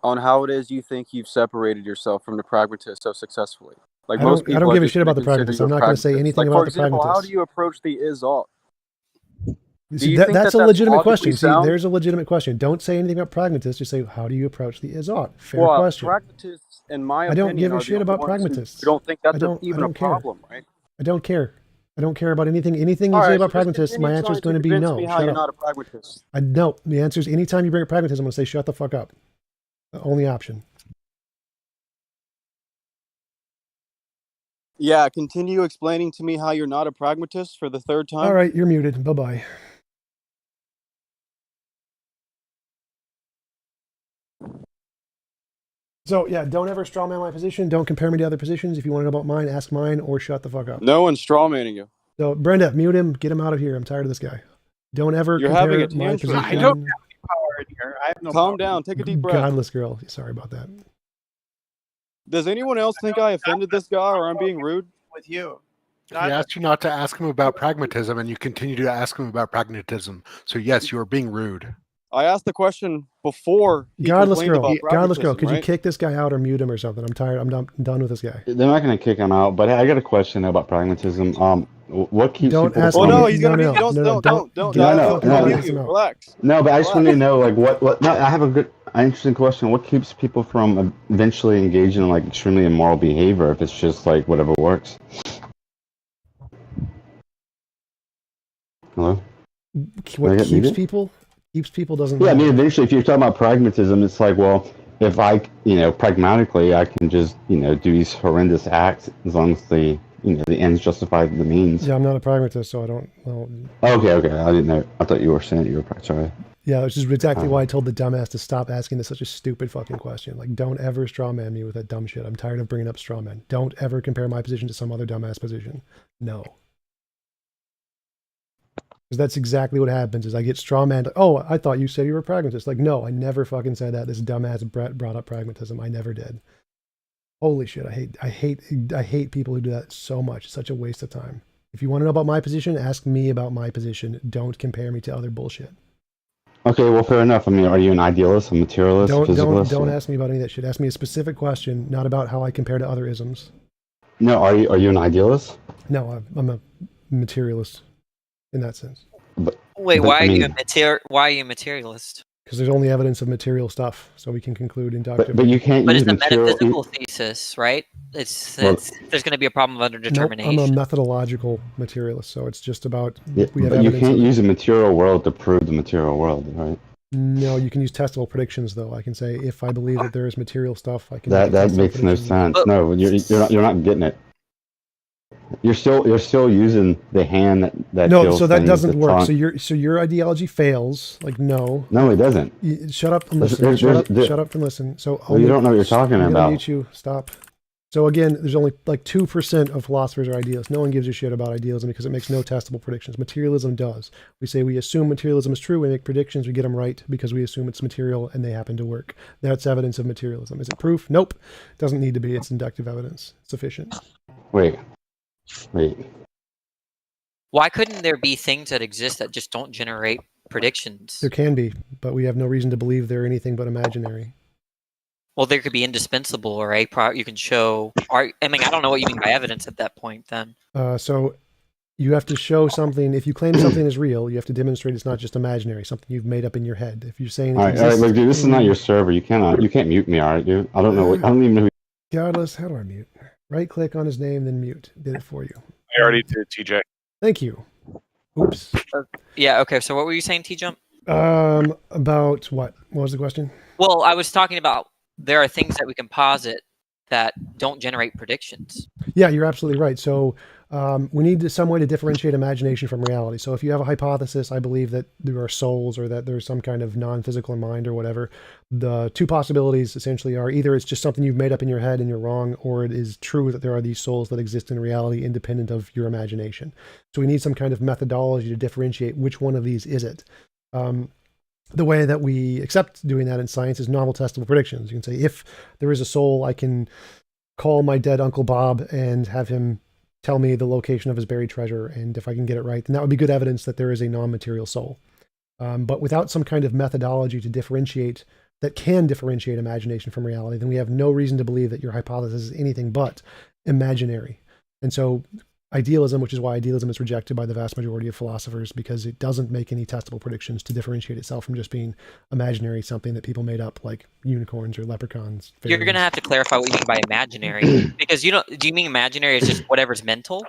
[SPEAKER 9] on how it is you think you've separated yourself from the pragmatist so successfully. Like most people,
[SPEAKER 2] I don't give a
[SPEAKER 9] just
[SPEAKER 2] shit about the
[SPEAKER 9] consider
[SPEAKER 2] pragmatist.
[SPEAKER 9] you
[SPEAKER 2] I'm
[SPEAKER 9] a
[SPEAKER 2] not going to say
[SPEAKER 9] pragmatist.
[SPEAKER 2] anything
[SPEAKER 9] Like,
[SPEAKER 2] about
[SPEAKER 9] for
[SPEAKER 2] the
[SPEAKER 9] example,
[SPEAKER 2] pragmatist.
[SPEAKER 9] how do you approach the is-ought?
[SPEAKER 2] See,
[SPEAKER 9] you think
[SPEAKER 2] that's a
[SPEAKER 9] that's
[SPEAKER 2] legitimate
[SPEAKER 9] logically
[SPEAKER 2] question. See,
[SPEAKER 9] sound?
[SPEAKER 2] there's a legitimate question. Don't say anything about pragmatists. Just say, how do you approach the is-ought? Fair
[SPEAKER 9] Well,
[SPEAKER 2] question.
[SPEAKER 9] pragmatists, in my
[SPEAKER 2] I
[SPEAKER 9] opinion,
[SPEAKER 2] don't give a
[SPEAKER 9] are the
[SPEAKER 2] shit
[SPEAKER 9] only
[SPEAKER 2] about
[SPEAKER 9] ones who
[SPEAKER 2] pragmatists.
[SPEAKER 9] don't think that's
[SPEAKER 2] I don't
[SPEAKER 9] even
[SPEAKER 2] care.
[SPEAKER 9] a problem, right?
[SPEAKER 2] I don't care. I don't care about anything. Anything you
[SPEAKER 9] All
[SPEAKER 2] say
[SPEAKER 9] right,
[SPEAKER 2] about
[SPEAKER 9] so just
[SPEAKER 2] pragmatists,
[SPEAKER 9] continue
[SPEAKER 2] my answer is
[SPEAKER 9] trying
[SPEAKER 2] going to be
[SPEAKER 9] convince
[SPEAKER 2] no.
[SPEAKER 9] me how
[SPEAKER 2] Shut
[SPEAKER 9] you're
[SPEAKER 2] up.
[SPEAKER 9] not a pragmatist.
[SPEAKER 2] No. The answer is anytime you bring up pragmatism, I'm going to say shut the fuck up. The only option.
[SPEAKER 9] Yeah, continue explaining to me how you're not a pragmatist for the third time.
[SPEAKER 2] All right, you're muted. Bye-bye. So, yeah, don't ever strawman my position. Don't compare me to other positions. If you want to know about mine, ask mine or shut the fuck up.
[SPEAKER 9] No one's strawmanning you.
[SPEAKER 2] So, Brenda, mute him. Get him out of here. I'm tired of this guy. Don't ever
[SPEAKER 9] You're having
[SPEAKER 2] compare
[SPEAKER 9] a
[SPEAKER 2] my
[SPEAKER 9] tantrum.
[SPEAKER 1] I
[SPEAKER 2] position.
[SPEAKER 1] don't have any power in here. I have no
[SPEAKER 9] Calm
[SPEAKER 1] power.
[SPEAKER 9] down. Take a deep breath.
[SPEAKER 2] Godless girl. Sorry about that.
[SPEAKER 9] Does anyone else think I offended this guy or I'm being rude?
[SPEAKER 1] With you.
[SPEAKER 10] He asked you not to ask him about pragmatism, and you continue to ask him about pragmatism. So yes, you are being rude.
[SPEAKER 9] I asked the question before he
[SPEAKER 2] Godless
[SPEAKER 9] complained
[SPEAKER 2] girl.
[SPEAKER 9] about
[SPEAKER 2] Godless girl.
[SPEAKER 9] pragmatism,
[SPEAKER 2] Could you
[SPEAKER 9] right?
[SPEAKER 2] kick this guy out or mute him or something? I'm tired. I'm done with this guy.
[SPEAKER 11] They're not going to kick him out, but I got a question about pragmatism. What keeps
[SPEAKER 2] Don't
[SPEAKER 11] people
[SPEAKER 2] ask
[SPEAKER 11] from...
[SPEAKER 2] me.
[SPEAKER 9] Oh no, he's gonna
[SPEAKER 2] No,
[SPEAKER 9] be.
[SPEAKER 2] no,
[SPEAKER 9] Don't.
[SPEAKER 2] no,
[SPEAKER 11] no,
[SPEAKER 9] Mute you. Relax.
[SPEAKER 11] No, but I just want to
[SPEAKER 9] Relax.
[SPEAKER 11] know, like, what? No, I have a good, interesting question. What keeps people from eventually engaging in like extremely immoral behavior if it's just like whatever works? Hello.
[SPEAKER 2] What keeps people? Keeps people doesn't.
[SPEAKER 11] Yeah, I
[SPEAKER 2] matter.
[SPEAKER 11] mean, eventually, if you're talking about pragmatism, it's like, well, if I, pragmatically, I can just, do these horrendous acts as long as the ends justify the means.
[SPEAKER 2] Yeah, I'm not a pragmatist, so I don't. Well,
[SPEAKER 11] Okay, I didn't know. I thought you were saying that you were sorry.
[SPEAKER 2] yeah, which is exactly why I told the dumbass to stop asking this such a stupid fucking question. Like, don't ever strawman me with that dumb shit. I'm tired of bringing up strawmen. Don't ever compare my position to some other dumbass position. No. Because that's exactly what happens is I get strawmanned. Oh, I thought you said you were a pragmatist. Like, no, I never fucking said that. This dumbass brought up pragmatism. I never did. Holy shit, I hate people who do that so much. It's such a waste of time. If you want to know about my position, ask me about my position. Don't compare me to other bullshit.
[SPEAKER 11] Okay, well, fair enough. I mean, are you an idealist, a materialist, physicalist?
[SPEAKER 2] Don't ask me about any of that shit. Ask me a specific question, not about how I compare to other isms.
[SPEAKER 11] No, are you an idealist?
[SPEAKER 2] No, I'm a materialist in that sense.
[SPEAKER 12] Wait, why are you a materialist?
[SPEAKER 2] Because there's only evidence of material stuff, so we can conclude inductively.
[SPEAKER 11] But you can't
[SPEAKER 12] But
[SPEAKER 11] use
[SPEAKER 12] it's a
[SPEAKER 11] material...
[SPEAKER 12] metaphysical thesis, right? It's there's going to be a problem of underdetermination.
[SPEAKER 2] Nope, I'm a methodological materialist, so it's just about
[SPEAKER 11] Yeah,
[SPEAKER 2] we have
[SPEAKER 11] but you
[SPEAKER 2] evidence.
[SPEAKER 11] can't use the material world to prove the material world, right?
[SPEAKER 2] No, you can use testable predictions, though. I can say if I believe that there is material stuff, I can.
[SPEAKER 11] That makes no sense. No, you're not getting it. You're still using the hand that
[SPEAKER 2] no,
[SPEAKER 11] kills
[SPEAKER 2] so that
[SPEAKER 11] things,
[SPEAKER 2] doesn't
[SPEAKER 11] the
[SPEAKER 2] work.
[SPEAKER 11] trunk.
[SPEAKER 2] So your ideology fails. Like no.
[SPEAKER 11] No, it doesn't.
[SPEAKER 2] Shut up and listen. Shut up and listen. So
[SPEAKER 11] well, you don't know what you're talking about.
[SPEAKER 2] Mute you. Stop. So again, there's only like 2% of philosophers are idealists. No one gives a shit about idealism because it makes no testable predictions. Materialism does. We say we assume materialism is true. We make predictions. We get them right because we assume it's material and they happen to work. That's evidence of materialism. Is it proof? Nope. Doesn't need to be. It's inductive evidence. Sufficient.
[SPEAKER 11] Wait.
[SPEAKER 12] Why couldn't there be things that exist that just don't generate predictions?
[SPEAKER 2] There can be, but we have no reason to believe they're anything but imaginary.
[SPEAKER 12] Well, there could be indispensable, right? You can show. I mean, I don't know what you mean by evidence at that point. Then.
[SPEAKER 2] So you have to show something. If you claim something is real, you have to demonstrate it's not just imaginary, something you've made up in your head. If you're saying,
[SPEAKER 11] all right, look, dude, this is not your server. You can't mute me, all right, dude. I don't even know.
[SPEAKER 2] Godless, how do I mute? Right click on his name, then mute. Did it for you.
[SPEAKER 13] I already did, TJ.
[SPEAKER 2] Thank you. Oops.
[SPEAKER 12] Yeah. Okay. So what were you saying, TJump?
[SPEAKER 2] About what? What was the question?
[SPEAKER 12] Well, I was talking about there are things that we can posit that don't generate predictions.
[SPEAKER 2] Yeah, you're absolutely right. So we need some way to differentiate imagination from reality. So if you have a hypothesis, I believe that there are souls or that there's some kind of non-physical mind or whatever, the two possibilities essentially are either it's just something you've made up in your head and you're wrong, or it is true that there are these souls that exist in reality independent of your imagination. So we need some kind of methodology to differentiate which one of these is it. The way that we accept doing that in science is novel testable predictions. You can say, if there is a soul, I can call my dead Uncle Bob and have him tell me the location of his buried treasure. And if I can get it right, then that would be good evidence that there is a non-material soul. But without some kind of methodology to differentiate, that can differentiate imagination from reality, then we have no reason to believe that your hypothesis is anything but imaginary. And so idealism, which is why idealism is rejected by the vast majority of philosophers, because it doesn't make any testable predictions to differentiate itself from just being imaginary, something that people made up, like unicorns or leprechauns.
[SPEAKER 12] You're going to have to clarify what you mean by imaginary, because do you mean imaginary is just whatever's mental?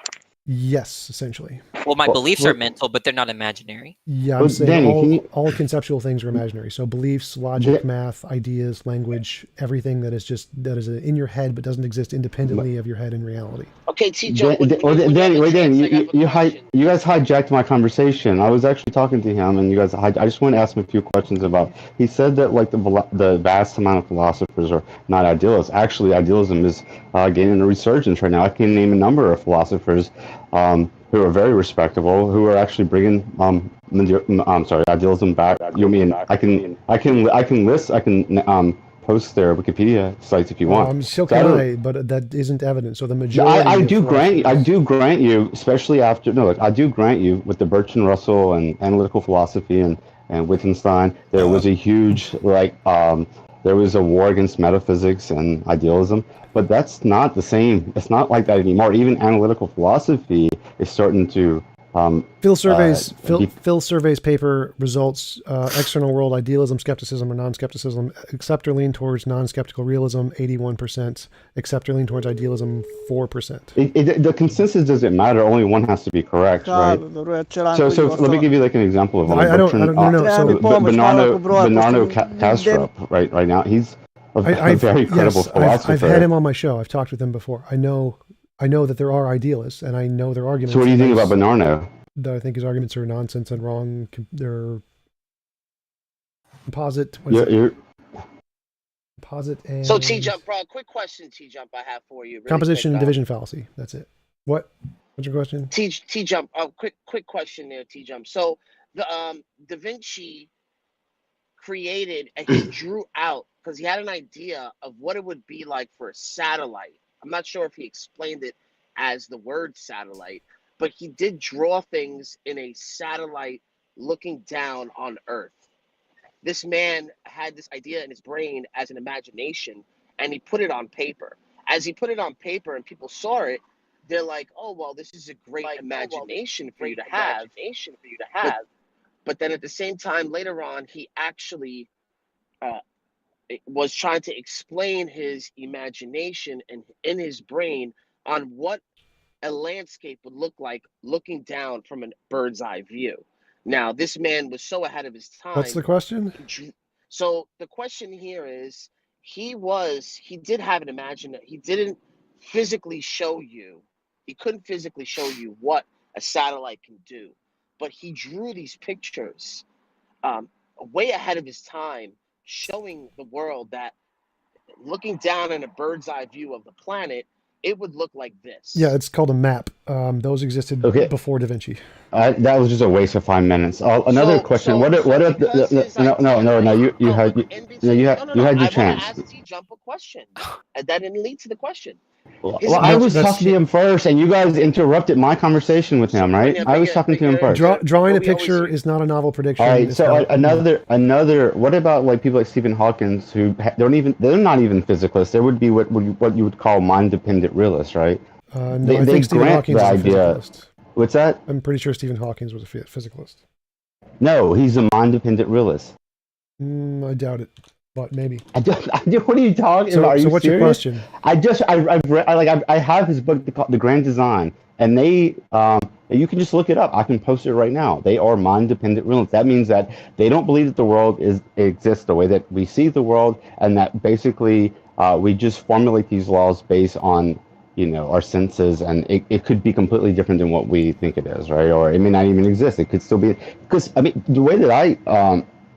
[SPEAKER 2] Yes, essentially.
[SPEAKER 12] Well, my beliefs are mental, but they're not imaginary.
[SPEAKER 2] Yeah, I'm saying all conceptual things are imaginary. So beliefs, logic, math, ideas, language, everything that is in your head but doesn't exist independently of your head in reality.
[SPEAKER 11] Okay, Danny, you guys hijacked my conversation. I was actually talking to him, and I just want to ask him a few questions about. He said that like the vast amount of philosophers are not idealists. Actually, idealism is gaining a resurgence right now. I can name a number of philosophers who are very respectable, who are actually bringing I'm sorry, idealism back. You mean I can post their Wikipedia sites if you want.
[SPEAKER 2] So
[SPEAKER 11] So I
[SPEAKER 2] can
[SPEAKER 11] don't-
[SPEAKER 2] I, but that isn't evident. So the majority.
[SPEAKER 11] I
[SPEAKER 2] of
[SPEAKER 11] do
[SPEAKER 2] philosophers-
[SPEAKER 11] grant you, especially after I do grant you with the Bertrand Russell and analytical philosophy and Wittgenstein, there was a huge there was a war against metaphysics and idealism, but that's not the same. It's not like that anymore. Even analytical philosophy is starting to
[SPEAKER 2] Phil Survey's paper results: external world idealism, skepticism, or non-skepticism. Accept or lean towards non-skeptical realism, 81%. Accept or lean towards idealism, 4%.
[SPEAKER 11] The consensus doesn't matter. Only one has to be correct, right? So let me give you like an example of one. Bernardo Kastrup, right now he's a very credible philosopher.
[SPEAKER 2] I've had him on my show. I've talked with him before. I know that there are idealists, and I know their arguments.
[SPEAKER 11] So what do you think about Bernardo?
[SPEAKER 2] That I think his arguments are nonsense and wrong. They're composite. Composite and
[SPEAKER 13] So TJump, bro, quick question, TJump, I have for you. Really
[SPEAKER 2] composition
[SPEAKER 13] quick,
[SPEAKER 2] and division fallacy. That's it. What's your question?
[SPEAKER 13] TJump, quick question there, TJump. So the Da Vinci created and he drew out because he had an idea of what it would be like for a satellite. I'm not sure if he explained it as the word satellite, but he did draw things in a satellite looking down on Earth. This man had this idea in his brain as an imagination, and he put it on paper. As he put it on paper and people saw it, they're like, oh, well, this is a great imagination for you to have. But then at the same time, later on, he actually was trying to explain his imagination and in his brain on what a landscape would look like looking down from a bird's eye view. Now, this man was so ahead of his time.
[SPEAKER 2] What's the question?
[SPEAKER 13] So the question here is, he did have an imagination. He didn't physically show you. He couldn't physically show you what a satellite can do, but he drew these pictures way ahead of his time, showing the world that looking down in a bird's eye view of the planet, it would look like this.
[SPEAKER 2] Yeah, it's called a map. Those existed before Da Vinci.
[SPEAKER 11] That was just a waste of 5 minutes. Another question. You had your chance.
[SPEAKER 13] I asked T-Jump a question, and that didn't lead to the question.
[SPEAKER 11] Well, I was talking to him first, and you guys interrupted my conversation with him, right? I was talking to him first.
[SPEAKER 2] Drawing a picture is not a novel prediction.
[SPEAKER 11] All right. So another. What about like people like Stephen Hawkins, who they're not even physicalists. They would be what you would call mind-dependent realists, right?
[SPEAKER 2] No, I think Stephen Hawkins is a physicalist.
[SPEAKER 11] What's that?
[SPEAKER 2] I'm pretty sure Stephen Hawkins was a physicalist.
[SPEAKER 11] No, he's a mind-dependent realist.
[SPEAKER 2] I doubt it, but maybe.
[SPEAKER 11] What are you talking about? Are you
[SPEAKER 2] what's
[SPEAKER 11] serious?
[SPEAKER 2] your question?
[SPEAKER 11] I have his book, The Grand Design, and they you can just look it up. I can post it right now. They are mind-dependent realists. That means that they don't believe that the world exists the way that we see the world, and that basically we just formulate these laws based on our senses, and it could be completely different than what we think it is, right? Or it may not even exist. It could still be, because I mean, the way that I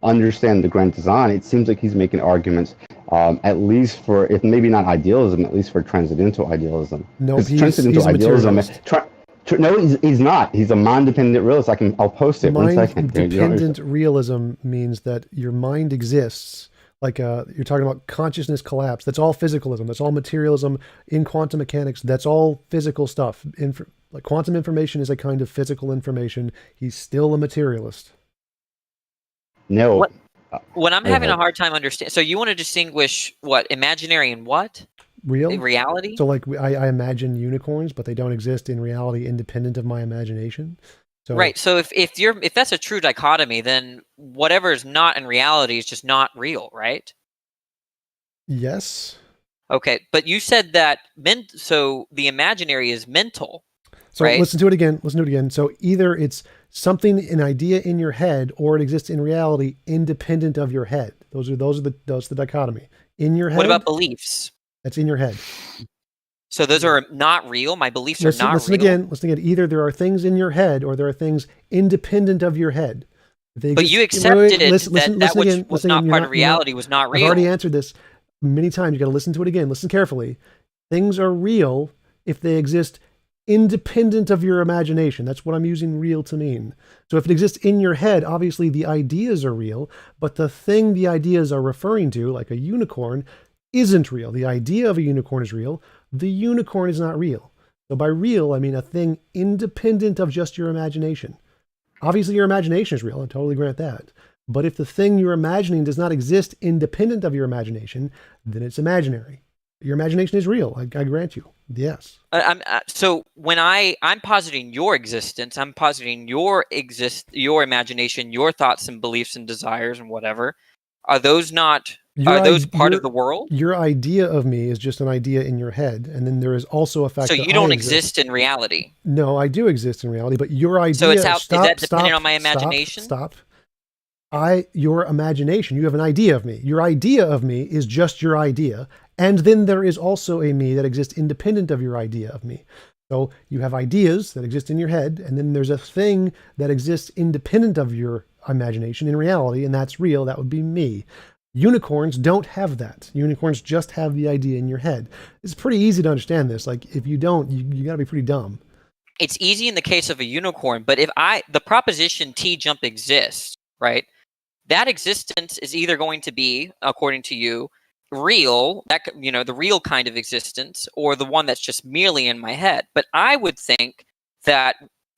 [SPEAKER 11] understand the Grand Design, it seems like he's making arguments, at least for, if maybe not idealism, at least for transcendental idealism.
[SPEAKER 2] No, he's
[SPEAKER 11] transcendental
[SPEAKER 2] a
[SPEAKER 11] idealism.
[SPEAKER 2] materialist.
[SPEAKER 11] No, he's not. He's a mind-dependent realist. I'll post it. 1 second.
[SPEAKER 2] Mind-dependent realism means that your mind exists. Like you're talking about consciousness collapse. That's all physicalism. That's all materialism. In quantum mechanics, that's all physical stuff. Like quantum information is a kind of physical information. He's still a materialist.
[SPEAKER 11] No.
[SPEAKER 12] When I'm having a hard time understanding, so you want to distinguish what imaginary and what?
[SPEAKER 2] Real?
[SPEAKER 12] Reality?
[SPEAKER 2] So like I imagine unicorns, but they don't exist in reality, independent of my imagination. So,
[SPEAKER 12] right. So if that's a true dichotomy, then whatever is not in reality is just not real, right?
[SPEAKER 2] Yes.
[SPEAKER 12] Okay, but you said that so the imaginary is mental.
[SPEAKER 2] So
[SPEAKER 12] right?
[SPEAKER 2] Listen to it again. So either it's something, an idea in your head, or it exists in reality, independent of your head. That's the dichotomy. In your head.
[SPEAKER 12] What about beliefs?
[SPEAKER 2] That's in your head.
[SPEAKER 12] So those are not real? My beliefs are not
[SPEAKER 2] real? Listen again. Either there are things in your head or there are things independent of your head.
[SPEAKER 12] But you accepted that which was not part of reality was not real.
[SPEAKER 2] I've already answered this many times. You got to listen to it again. Listen carefully. Things are real if they exist independent of your imagination. That's what I'm using real to mean. So if it exists in your head, obviously the ideas are real, but the thing the ideas are referring to, like a unicorn, isn't real. The idea of a unicorn is real. The unicorn is not real. So by real, I mean a thing independent of just your imagination. Obviously your imagination is real. I totally grant that. But if the thing you're imagining does not exist independent of your imagination, then it's imaginary. Your imagination is real. I grant you. Yes.
[SPEAKER 12] So when I'm positing your existence, I'm positing your imagination, your thoughts and beliefs and desires and whatever. Are those not? Are those part of the world?
[SPEAKER 2] Your idea of me is just an idea in your head, and then there is also a fact.
[SPEAKER 12] So
[SPEAKER 2] that
[SPEAKER 12] you don't exist in reality.
[SPEAKER 2] No, I do exist in reality, but your idea.
[SPEAKER 12] So it's out. Is that dependent on my imagination?
[SPEAKER 2] Stop. Your imagination. You have an idea of me. Your idea of me is just your idea. And then there is also a me that exists independent of your idea of me. So you have ideas that exist in your head, and then there's a thing that exists independent of your imagination in reality, and that's real. That would be me. Unicorns don't have that. Unicorns just have the idea in your head. It's pretty easy to understand this. Like, if you don't, you got to be pretty dumb.
[SPEAKER 12] It's easy in the case of a unicorn, but if the proposition TJump exists, right? That existence is either going to be, according to you, real, the real kind of existence, or the one that's just merely in my head. But I would think that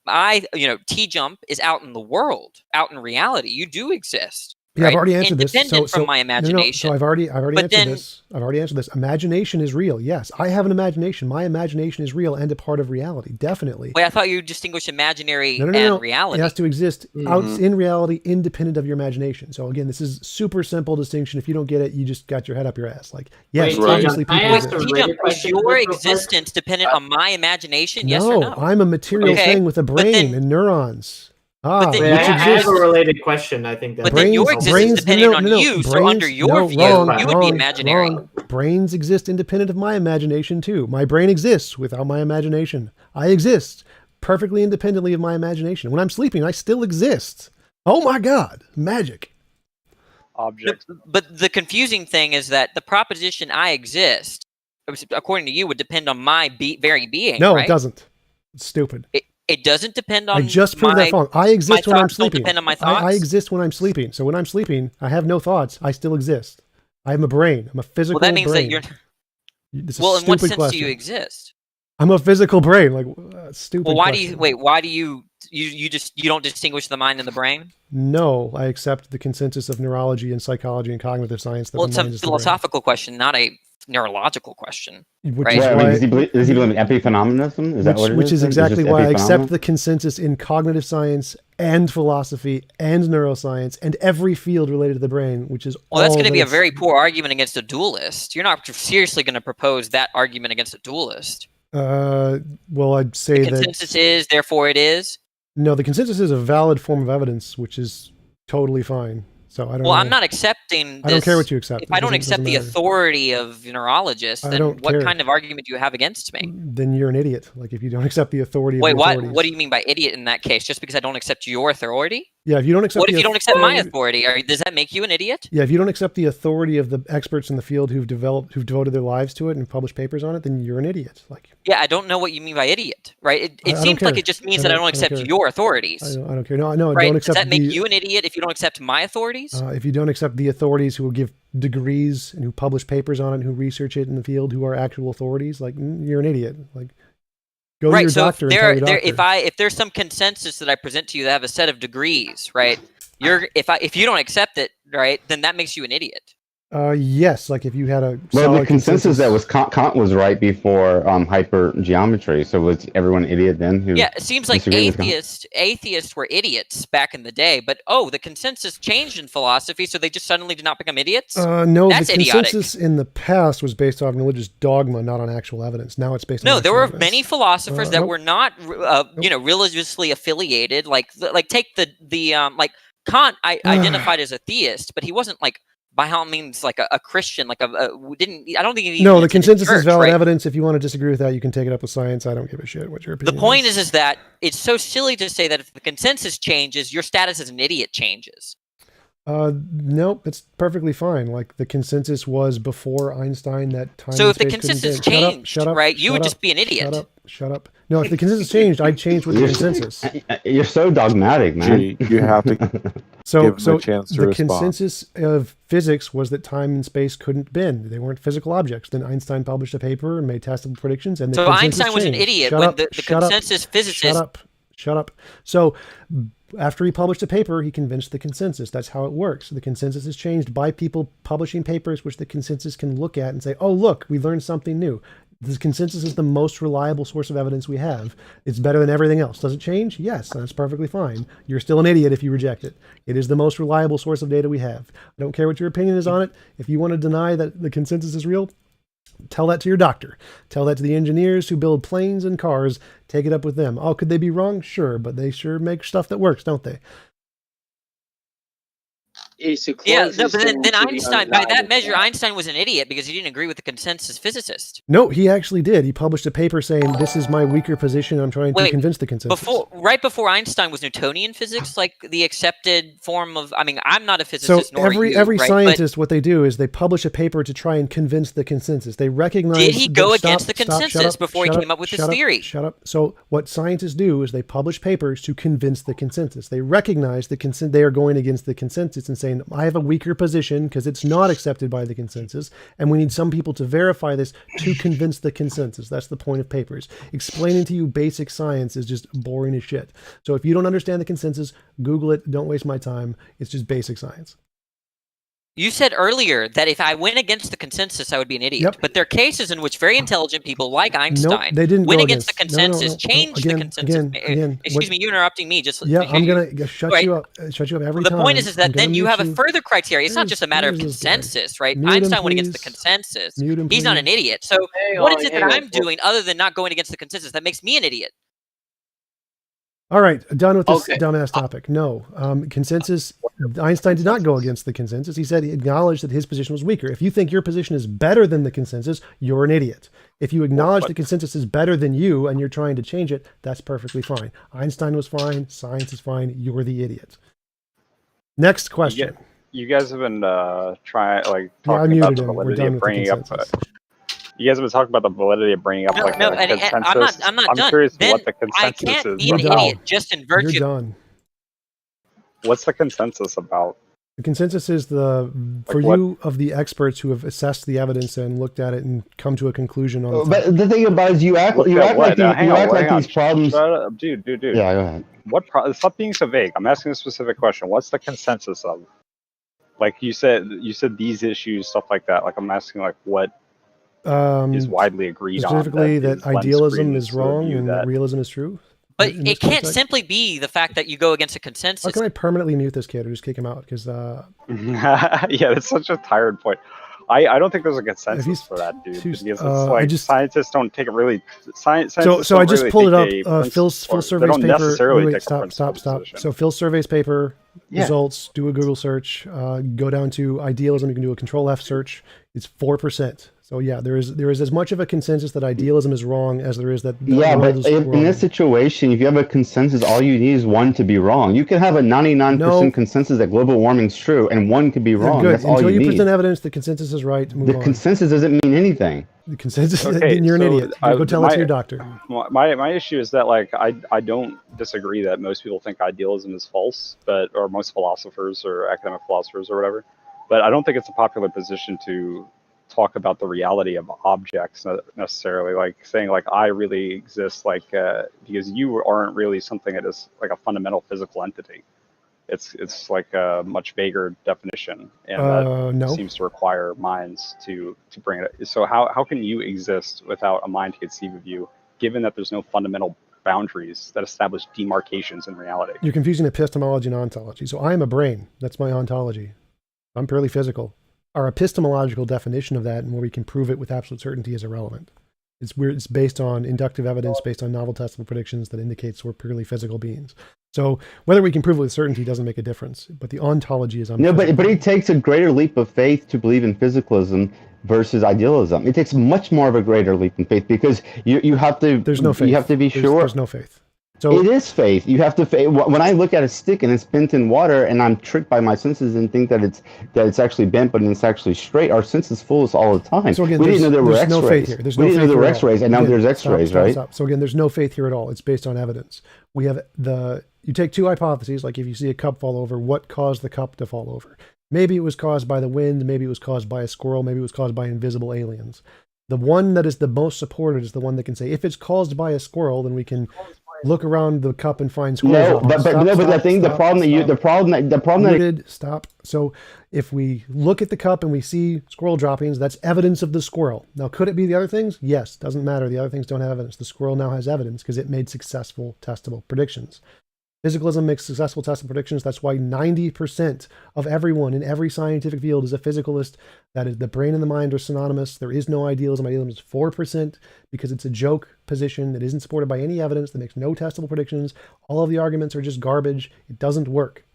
[SPEAKER 12] TJump is out in the world, out in reality. You do exist.
[SPEAKER 2] Yeah,
[SPEAKER 12] right?
[SPEAKER 2] I've already answered this.
[SPEAKER 12] Independent from my imagination.
[SPEAKER 2] So I've already answered this. I've already answered this. Imagination is real. Yes, I have an imagination. My imagination is real and a part of reality. Definitely.
[SPEAKER 12] Wait, I thought you distinguished imaginary and reality.
[SPEAKER 2] It has to exist out in reality, independent of your imagination. So again, this is super simple distinction. If you don't get it, you just got your head up your ass. Like, yes, obviously people exist.
[SPEAKER 12] Is your existence dependent on my imagination? Yes or no?
[SPEAKER 2] I'm a material thing with a brain and neurons.
[SPEAKER 8] I have a related question. I think that.
[SPEAKER 12] But then your existence depending on you, so under your view, you would be imaginary.
[SPEAKER 2] Brains exist independent of my imagination too. My brain exists without my imagination. I exist perfectly independently of my imagination. When I'm sleeping, I still exist. Oh my God, magic.
[SPEAKER 14] Object.
[SPEAKER 12] But the confusing thing is that the proposition I exist, according to you, would depend on my very being.
[SPEAKER 2] No,
[SPEAKER 12] right?
[SPEAKER 2] It doesn't. It's stupid.
[SPEAKER 12] It doesn't depend on.
[SPEAKER 2] I just proved that wrong. I exist when I'm sleeping.
[SPEAKER 12] Depend on my thoughts?
[SPEAKER 2] I exist when I'm sleeping. So when I'm sleeping, I have no thoughts. I still exist. I have a brain. I'm a physical brain.
[SPEAKER 12] Well, that means that you're. Well, in what sense do you exist?
[SPEAKER 2] I'm a physical brain. Like, stupid.
[SPEAKER 12] Well, why
[SPEAKER 2] question.
[SPEAKER 12] do you wait? Why do you don't distinguish the mind and the brain?
[SPEAKER 2] No, I accept the consensus of neurology and psychology and cognitive science. That
[SPEAKER 12] well, it's a philosophical question, not a neurological question.
[SPEAKER 2] Right?
[SPEAKER 11] Does he believe in epiphenomenism? Is that what it is?
[SPEAKER 2] Which is exactly why I accept the consensus in cognitive science and philosophy and neuroscience and every field related to the brain, which is
[SPEAKER 12] well, that's going to be a very poor argument against a dualist. You're not seriously going to propose that argument against a dualist.
[SPEAKER 2] Well, I'd say
[SPEAKER 12] the consensus is, therefore it is.
[SPEAKER 2] No, the consensus is a valid form of evidence, which is totally fine. So I don't.
[SPEAKER 12] Well, I'm not accepting.
[SPEAKER 2] I don't care what you accept.
[SPEAKER 12] If I don't accept the authority of neurologists, then what kind of argument do you have against me?
[SPEAKER 2] Then you're an idiot. Like if you don't accept the authority.
[SPEAKER 12] Wait,
[SPEAKER 2] of the authorities.
[SPEAKER 12] What do you mean by idiot in that case? Just because I don't accept your authority?
[SPEAKER 2] Yeah, if you don't accept.
[SPEAKER 12] What if you don't accept my authority? Does that make you an idiot?
[SPEAKER 2] Yeah, if you don't accept the authority of the experts in the field who've devoted their lives to it and published papers on it, then you're an idiot. Like.
[SPEAKER 12] Yeah, I don't know what you mean by idiot, right? It seems like it just means that I don't accept your authorities.
[SPEAKER 2] I don't care. No,
[SPEAKER 12] right?
[SPEAKER 2] don't accept.
[SPEAKER 12] Does that make you an idiot if you don't accept my authorities?
[SPEAKER 2] If you don't accept the authorities who will give degrees and who publish papers on it, and who research it in the field, who are actual authorities, like you're an idiot. Like. Go to your doctor and tell your doctor.
[SPEAKER 12] If there's some consensus that I present to you that have a set of degrees, right? If you don't accept it, right, then that makes you an idiot.
[SPEAKER 2] Yes, like if you had a
[SPEAKER 11] the consensus that was Kant was right before hypergeometry. So was everyone an idiot then?
[SPEAKER 12] Yeah, it seems like atheists were idiots back in the day, but the consensus changed in philosophy, so they just suddenly did not become idiots.
[SPEAKER 2] No,
[SPEAKER 12] that's
[SPEAKER 2] the consensus in the past was based on religious dogma, not on actual evidence. Now it's based on.
[SPEAKER 12] No, there were
[SPEAKER 2] evidence.
[SPEAKER 12] many philosophers that were not, religiously affiliated. Like take the Kant identified as a theist, but he wasn't like. By all means, like a Christian, like I don't think he
[SPEAKER 2] the consensus is valid evidence. If you want to disagree with that, you can take it up with science. I don't give a shit what your opinion
[SPEAKER 12] is. The point is that it's so silly to say that if the consensus changes, your status as an idiot changes.
[SPEAKER 2] Nope, it's perfectly fine. Like the consensus was before Einstein that time
[SPEAKER 12] So
[SPEAKER 2] and
[SPEAKER 12] if the
[SPEAKER 2] space couldn't
[SPEAKER 12] consensus
[SPEAKER 2] bend.
[SPEAKER 12] changed, right, you would just be an idiot.
[SPEAKER 2] Shut up. No, if the consensus changed, I'd change with the consensus.
[SPEAKER 11] You're so dogmatic, man.
[SPEAKER 15] Gee, you have to
[SPEAKER 2] So,
[SPEAKER 15] give them a chance to
[SPEAKER 2] the
[SPEAKER 15] respond.
[SPEAKER 2] consensus of physics was that time and space couldn't bend. They weren't physical objects. Then Einstein published a paper and made testable predictions. And the
[SPEAKER 12] So
[SPEAKER 2] consensus
[SPEAKER 12] Einstein was an
[SPEAKER 2] changed.
[SPEAKER 12] idiot
[SPEAKER 2] Shut
[SPEAKER 12] when
[SPEAKER 2] up,
[SPEAKER 12] the
[SPEAKER 2] shut up,
[SPEAKER 12] consensus physicist.
[SPEAKER 2] Shut up. So after he published a paper, he convinced the consensus. That's how it works. The consensus is changed by people publishing papers, which the consensus can look at and say, oh, look, we learned something new. The consensus is the most reliable source of evidence we have. It's better than everything else. Does it change? Yes, that's perfectly fine. You're still an idiot if you reject it. It is the most reliable source of data we have. I don't care what your opinion is on it. If you want to deny that the consensus is real, tell that to your doctor. Tell that to the engineers who build planes and cars. Take it up with them. Oh, could they be wrong? Sure, but they sure make stuff that works, don't they?
[SPEAKER 12] Yeah, no, but then Einstein, by that measure, Einstein was an idiot because he didn't agree with the consensus physicist.
[SPEAKER 2] No, he actually did. He published a paper saying, this is my weaker position. I'm trying to convince the consensus.
[SPEAKER 12] Right before Einstein was Newtonian physics, like the accepted form of, I mean, I'm not a physicist,
[SPEAKER 2] So
[SPEAKER 12] nor are you,
[SPEAKER 2] every
[SPEAKER 12] right?
[SPEAKER 2] scientist, what they do is they publish a paper to try and convince the consensus. They recognize.
[SPEAKER 12] Did he go against the
[SPEAKER 2] shut
[SPEAKER 12] consensus
[SPEAKER 2] up,
[SPEAKER 12] before he
[SPEAKER 2] shut
[SPEAKER 12] came up with his
[SPEAKER 2] shut
[SPEAKER 12] theory?
[SPEAKER 2] Shut up. So what scientists do is they publish papers to convince the consensus. They recognize the they are going against the consensus and saying, I have a weaker position because it's not accepted by the consensus, and we need some people to verify this to convince the consensus. That's the point of papers. Explaining to you basic science is just boring as shit. So if you don't understand the consensus, Google it. Don't waste my time. It's just basic science.
[SPEAKER 12] You said earlier that if I went against the consensus, I would be an idiot.
[SPEAKER 2] Yep.
[SPEAKER 12] But there are cases in which very intelligent people like Einstein
[SPEAKER 2] they didn't
[SPEAKER 12] went
[SPEAKER 2] go
[SPEAKER 12] against the
[SPEAKER 2] against. No, no,
[SPEAKER 12] consensus,
[SPEAKER 2] no, no.
[SPEAKER 12] changed the consensus. Excuse me, you're interrupting me. Just
[SPEAKER 2] Yeah, I'm gonna shut you up. Shut you up every time.
[SPEAKER 12] The point is that then you have a
[SPEAKER 2] mute
[SPEAKER 12] further criteria. It's not just a matter of
[SPEAKER 2] where's this guy?
[SPEAKER 12] consensus, right?
[SPEAKER 2] Mute him,
[SPEAKER 12] Einstein went against the
[SPEAKER 2] please.
[SPEAKER 12] consensus.
[SPEAKER 2] Mute him,
[SPEAKER 12] He's not an
[SPEAKER 2] please.
[SPEAKER 12] idiot. So what is it that I'm doing other than not going against the consensus that makes me an idiot?
[SPEAKER 2] All right, done with this dumbass topic. No, consensus. Einstein did not go against the consensus. He said he acknowledged that his position was weaker. If you think your position is better than the consensus, you're an idiot. If you acknowledge the consensus is better than you and you're trying to change it, that's perfectly fine. Einstein was fine. Science is fine. You're the idiot. Next question.
[SPEAKER 14] You guys have been trying, like,
[SPEAKER 2] Yeah, I
[SPEAKER 14] talking about
[SPEAKER 2] muted
[SPEAKER 14] the
[SPEAKER 2] him. We're
[SPEAKER 14] validity
[SPEAKER 2] done
[SPEAKER 14] of
[SPEAKER 2] with the
[SPEAKER 14] bringing up.
[SPEAKER 2] consensus.
[SPEAKER 14] You guys have been talking about the validity of bringing up like a consensus.
[SPEAKER 12] I'm not done.
[SPEAKER 14] Curious
[SPEAKER 12] Then
[SPEAKER 14] what the
[SPEAKER 12] I
[SPEAKER 14] consensus
[SPEAKER 12] can't
[SPEAKER 14] is.
[SPEAKER 12] be an
[SPEAKER 14] about.
[SPEAKER 12] idiot just in virtue.
[SPEAKER 2] You're done.
[SPEAKER 14] What's the consensus about?
[SPEAKER 2] The consensus is for
[SPEAKER 14] what?
[SPEAKER 2] you of the experts who have assessed the evidence and looked at it and come to a conclusion on it.
[SPEAKER 11] But the thing about it is you act like these problems.
[SPEAKER 14] Shut up, dude.
[SPEAKER 11] Yeah, go ahead.
[SPEAKER 14] Stop being so vague. I'm asking a specific question. What's the consensus of? Like you said these issues, stuff like that. Like I'm asking, like what is widely agreed on.
[SPEAKER 2] Specifically, that idealism is wrong and that realism is true.
[SPEAKER 12] But it can't simply be the fact that you go against a consensus.
[SPEAKER 2] How can I permanently mute this kid or just kick him out? Because
[SPEAKER 14] yeah, that's such a tired point. I don't think there's a consensus for that, dude. Because it's like scientists don't take it really.
[SPEAKER 2] So I just pulled it up. Phil Survey's paper.
[SPEAKER 14] Necessarily
[SPEAKER 2] wait, stop. So Phil Survey's paper results. Do a Google search. Go down to idealism. You can do a Control F search. It's 4%. So yeah, there is as much of a consensus that idealism is wrong as there is that.
[SPEAKER 11] Yeah, but in this situation, if you have a consensus, all you need is one to be wrong. You can have a 99% consensus that global warming is true, and one could be wrong. That's all
[SPEAKER 2] Until
[SPEAKER 11] you need.
[SPEAKER 2] present evidence, the consensus is right. Move
[SPEAKER 11] The
[SPEAKER 2] on.
[SPEAKER 11] consensus doesn't mean anything.
[SPEAKER 2] The consensus, then you're an idiot. Go tell that to your doctor.
[SPEAKER 14] My issue is that like I don't disagree that most people think idealism is false, or most philosophers or academic philosophers or whatever. But I don't think it's a popular position to talk about the reality of objects necessarily, like saying like I really exist, like because you aren't really something that is like a fundamental physical entity. It's like a much vaguer definition, and that seems to require minds to bring it. So how can you exist without a mind to conceive of you, given that there's no fundamental boundaries that establish demarcations in reality?
[SPEAKER 2] You're confusing epistemology and ontology. So I am a brain. That's my ontology. I'm purely physical. Our epistemological definition of that and where we can prove it with absolute certainty is irrelevant. It's based on inductive evidence, based on novel testable predictions that indicates we're purely physical beings. So whether we can prove it with certainty doesn't make a difference. But the ontology is
[SPEAKER 11] No, but it takes a greater leap of faith to believe in physicalism versus idealism. It takes much more of a greater leap in faith because you have to.
[SPEAKER 2] There's no faith.
[SPEAKER 11] You have to be sure.
[SPEAKER 2] There's no faith. So
[SPEAKER 11] it is faith. You have to faith. When I look at a stick and it's bent in water, and I'm tricked by my senses and think that it's actually bent, but it's actually straight. Our senses fool us all the time.
[SPEAKER 2] So again,
[SPEAKER 11] we didn't know there were
[SPEAKER 2] there's no faith
[SPEAKER 11] X-rays.
[SPEAKER 2] here. There's
[SPEAKER 11] We
[SPEAKER 2] no
[SPEAKER 11] didn't know
[SPEAKER 2] faith
[SPEAKER 11] there were
[SPEAKER 2] here at all.
[SPEAKER 11] X-rays, and now
[SPEAKER 2] Again,
[SPEAKER 11] there's X-rays, right?
[SPEAKER 2] Stop. So again, there's no faith here at all. It's based on evidence. We have you take two hypotheses, like if you see a cup fall over, what caused the cup to fall over? Maybe it was caused by the wind, maybe it was caused by a squirrel, maybe it was caused by invisible aliens. The one that is the most supported is the one that can say, if it's caused by a squirrel, then we can look around the cup and find squirrels.
[SPEAKER 11] No, but the problem.
[SPEAKER 2] Stop. So if we look at the cup and we see squirrel droppings, that's evidence of the squirrel. Now, could it be the other things? Yes. Doesn't matter. The other things don't have evidence. The squirrel now has evidence because it made successful testable predictions. Physicalism makes successful testable predictions. That's why 90% of everyone in every scientific field is a physicalist. That is, the brain and the mind are synonymous. There is no idealism. Idealism is 4% because it's a joke position that isn't supported by any evidence, that makes no testable predictions. All of the arguments are just garbage. It doesn't work.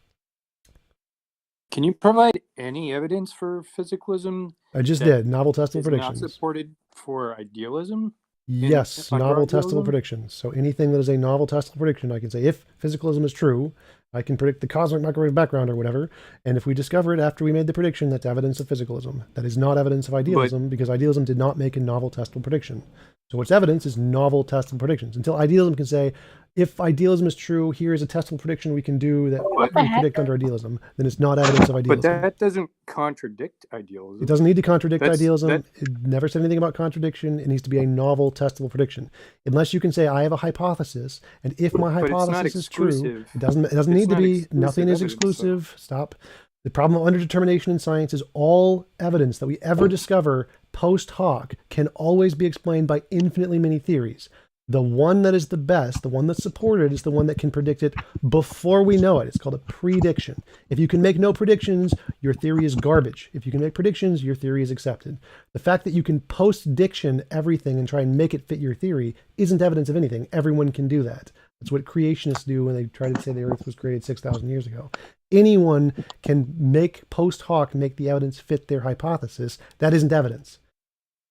[SPEAKER 15] Can you provide any evidence for physicalism?
[SPEAKER 2] I just did. Novel testable predictions.
[SPEAKER 15] Not supported for idealism?
[SPEAKER 2] Yes, novel testable predictions. So anything that is a novel testable prediction, I can say, if physicalism is true, I can predict the cosmic microwave background or whatever. And if we discover it after we made the prediction, that's evidence of physicalism. That is not evidence of idealism because idealism did not make a novel testable prediction. So what's evidence is novel testable predictions. Until idealism can say, if idealism is true, here is a testable prediction we can do that we predict under idealism, then it's not evidence of idealism.
[SPEAKER 15] But that doesn't contradict idealism.
[SPEAKER 2] It doesn't need to contradict idealism. It never said anything about contradiction. It needs to be a novel testable prediction. Unless you can say, I have a hypothesis, and if my hypothesis is true, it doesn't need to be, nothing is exclusive. Stop. The problem of underdetermination in science is all evidence that we ever discover post hoc can always be explained by infinitely many theories. The one that is the best, the one that's supported, is the one that can predict it before we know it. It's called a prediction. If you can make no predictions, your theory is garbage. If you can make predictions, your theory is accepted. The fact that you can post-diction everything and try and make it fit your theory isn't evidence of anything. Everyone can do that. That's what creationists do when they try to say the Earth was created 6,000 years ago. Anyone can make post hoc, make the evidence fit their hypothesis. That isn't evidence.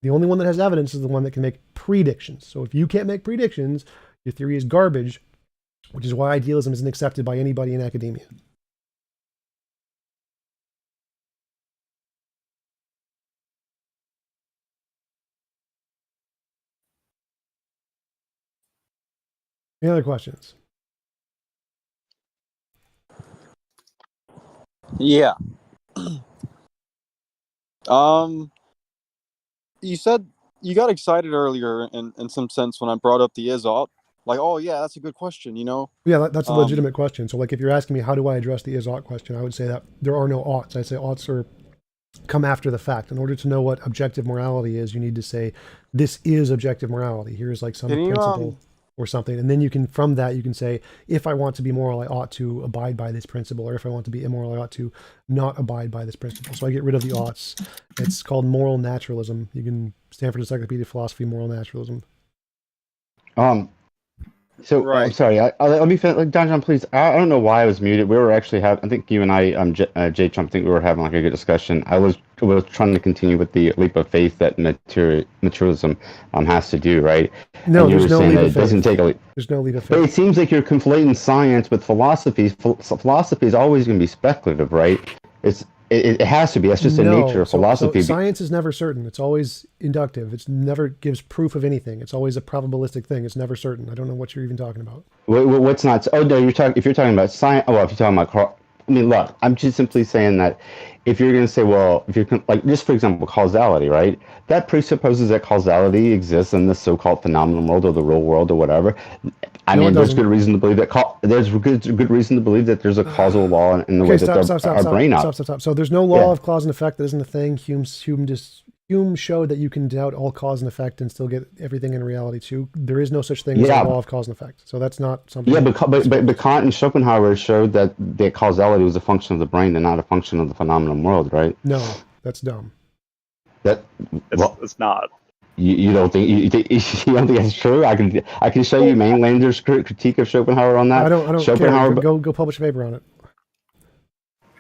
[SPEAKER 2] The only one that has evidence is the one that can make predictions. So if you can't make predictions, your theory is garbage, which is why idealism isn't accepted by anybody in academia. Any other questions?
[SPEAKER 9] Yeah. You said you got excited earlier in some sense when I brought up the is-ought. Like, oh yeah, that's a good question, you know?
[SPEAKER 2] Yeah, that's a legitimate question. So like if you're asking me how do I address the is-ought question, I would say that there are no oughts. I say oughts are come after the fact. In order to know what objective morality is, you need to say, this is objective morality. Here's like some principle or something. And then you can, from that, you can say, if I want to be moral, I ought to abide by this principle. Or if I want to be immoral, I ought to not abide by this principle. So I get rid of the oughts. It's called moral naturalism. You can, Stanford Encyclopedia of Philosophy, moral naturalism.
[SPEAKER 11] So right. I'm sorry. Let me finish. Like, John, please. I don't know why I was muted. We were actually having. I think you and I, J-Chump, I think we were having like a good discussion. I was trying to continue with the leap of faith that materialism has to do, right?
[SPEAKER 2] No,
[SPEAKER 11] and you
[SPEAKER 2] there's
[SPEAKER 11] were
[SPEAKER 2] no
[SPEAKER 11] saying
[SPEAKER 2] leap
[SPEAKER 11] that
[SPEAKER 2] of
[SPEAKER 11] it
[SPEAKER 2] faith.
[SPEAKER 11] doesn't take a leap.
[SPEAKER 2] There's no leap of faith.
[SPEAKER 11] But it seems like you're conflating science with philosophy. Philosophy is always going to be speculative, right? It has to be. That's just the nature of philosophy.
[SPEAKER 2] So science is never certain. It's always inductive. It's never gives proof of anything. It's always a probabilistic thing. It's never certain. I don't know what you're even talking about.
[SPEAKER 11] What's not? Oh no, you're talking. If you're talking about science, well, if you're talking about, I mean, look, I'm just simply saying that if you're going to say, well, if you're like, just for example, causality, right? That presupposes that causality exists in the so-called phenomenal world or the real world or whatever. I mean, there's good reason to believe that there's good reason to believe that there's a causal law in the way that our brain operates.
[SPEAKER 2] Stop. So there's no law of cause and effect. That isn't a thing. Hume showed that you can doubt all cause and effect and still get everything in reality too. There is no such thing as a law of cause and effect. So that's not something.
[SPEAKER 11] Yeah, but Kant and Schopenhauer showed that the causality was a function of the brain and not a function of the phenomenal world, right?
[SPEAKER 2] No, that's dumb.
[SPEAKER 14] It's not.
[SPEAKER 11] You don't think you don't think that's true? I can show you Mainlander's critique of Schopenhauer on that.
[SPEAKER 2] I don't
[SPEAKER 11] Schopenhauer,
[SPEAKER 2] care. Go publish a paper on it.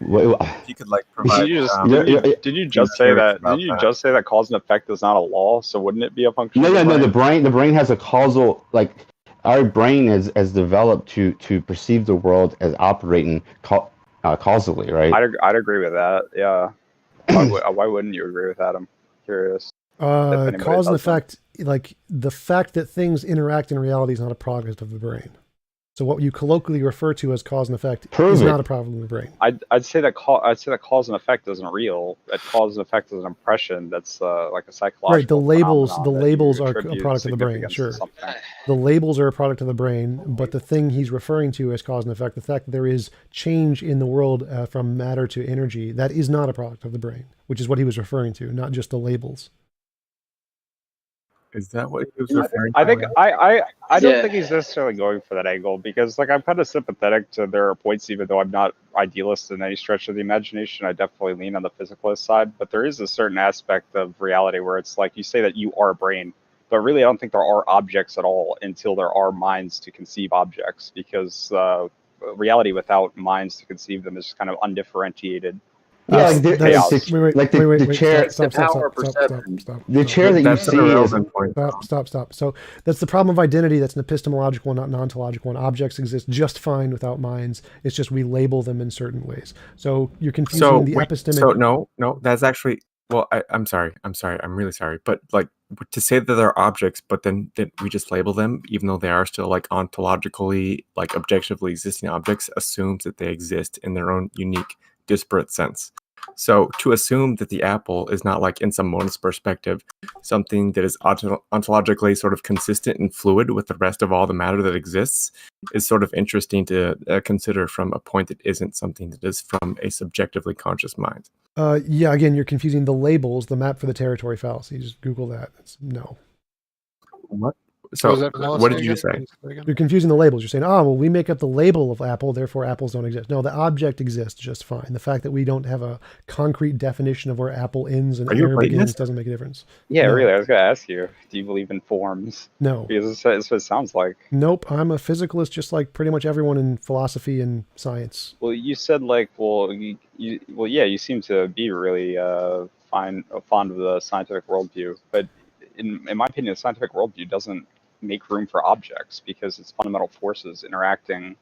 [SPEAKER 14] If you could like provide. Did you just say that? Did you just say that cause and effect is not a law? So wouldn't it be a function?
[SPEAKER 11] No. The brain has a causal our brain has developed to perceive the world as operating causally, right?
[SPEAKER 14] I'd agree with that. Yeah. Why wouldn't you agree with that? I'm curious.
[SPEAKER 2] Cause and effect, like the fact that things interact in reality is not a product of the brain. So what you colloquially refer to as cause and effect is not a problem in the brain.
[SPEAKER 14] I'd say that cause and effect isn't real. That cause and effect is an impression that's like a psychological.
[SPEAKER 2] Right. The labels are a
[SPEAKER 14] attribute
[SPEAKER 2] product of the brain.
[SPEAKER 14] significance to
[SPEAKER 2] Sure.
[SPEAKER 14] something.
[SPEAKER 2] The labels are a product of the brain, but the thing he's referring to as cause and effect, the fact that there is change in the world from matter to energy, that is not a product of the brain, which is what he was referring to, not just the labels.
[SPEAKER 16] Is that what he was referring to?
[SPEAKER 14] I think I don't think he's necessarily going for that angle, because like I'm kind of sympathetic to their points, even though I'm not idealist in any stretch of the imagination. I definitely lean on the physicalist side, but there is a certain aspect of reality where it's like you say that you are a brain, but really I don't think there are objects at all until there are minds to conceive objects, because reality without minds to conceive them is kind of undifferentiated.
[SPEAKER 11] Yeah,
[SPEAKER 2] The
[SPEAKER 11] chair.
[SPEAKER 2] Stop.
[SPEAKER 11] The chair that you see is
[SPEAKER 2] Stop. So that's the problem of identity. That's an epistemological, not an ontological one. Objects exist just fine without minds. It's just we label them in certain ways. So you're confusing the epistemic.
[SPEAKER 16] So no, that's actually, well, I'm sorry. I'm really sorry. But like to say that they're objects, but then that we just label them, even though they are still like ontologically, like objectively existing objects, assumes that they exist in their own unique, disparate sense. So to assume that the apple is not, like in some monist perspective, something that is ontologically sort of consistent and fluid with the rest of all the matter that exists is sort of interesting to consider from a point that isn't something that is from a subjectively conscious mind.
[SPEAKER 2] Yeah, again, you're confusing the labels, the map for the territory fallacy. Just Google that. No.
[SPEAKER 16] What? So what did you say?
[SPEAKER 2] You're confusing the labels. You're saying, oh, well, we make up the label of apple, therefore apples don't exist. No, the object exists just fine. The fact that we don't have a concrete definition of where apple ends and air begins doesn't make a difference.
[SPEAKER 14] Yeah,
[SPEAKER 2] No.
[SPEAKER 14] really. I was going to ask you, do you believe in forms?
[SPEAKER 2] No.
[SPEAKER 14] Because that's what it sounds like.
[SPEAKER 2] Nope. I'm a physicalist, just like pretty much everyone in philosophy and science.
[SPEAKER 14] Well, you said like, you seem to be really fond of the scientific worldview, but in my opinion, the scientific worldview doesn't make room for objects because it's fundamental forces interacting,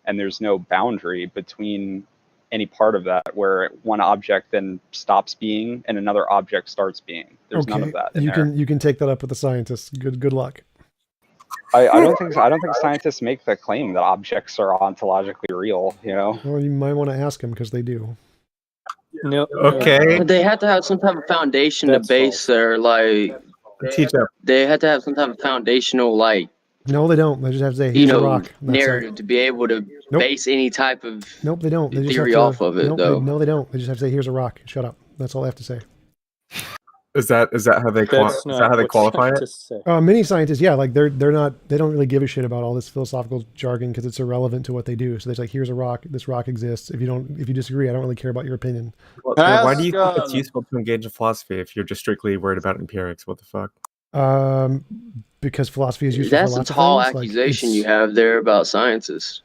[SPEAKER 14] and there's no boundary between any part of that where one object then stops being and another object starts being. There's none of that in there.
[SPEAKER 2] You can take that up with the scientists. Good luck.
[SPEAKER 14] I don't think scientists make the claim that objects are ontologically real. You know.
[SPEAKER 2] Well, you might want to ask them because they do.
[SPEAKER 14] No.
[SPEAKER 16] Okay.
[SPEAKER 17] But they have to have some type of foundation to base their like. They had to have some type of foundational like.
[SPEAKER 2] No, they don't. They just have to say, "Here's a rock." That's
[SPEAKER 17] narrative to be able to base any type of.
[SPEAKER 2] Nope, they don't. They just
[SPEAKER 17] theory
[SPEAKER 2] have to,
[SPEAKER 17] off of it,
[SPEAKER 2] nope,
[SPEAKER 17] though.
[SPEAKER 2] No, they don't. They just have to say, "Here's a rock." Shut up. That's all they have to say.
[SPEAKER 16] Is that how they qualify it?
[SPEAKER 2] Many scientists, yeah, like they don't really give a shit about all this philosophical jargon because it's irrelevant to what they do. So they're like, "Here's a rock. This rock exists. If you disagree, I don't really care about your opinion."
[SPEAKER 16] Well, why do you think it's useful to engage in philosophy if you're just strictly worried about empirics? What the fuck?
[SPEAKER 2] Because philosophy is useful.
[SPEAKER 17] That's
[SPEAKER 2] for
[SPEAKER 17] a
[SPEAKER 2] lots
[SPEAKER 17] tall
[SPEAKER 2] of things.
[SPEAKER 17] accusation you have there about scientists.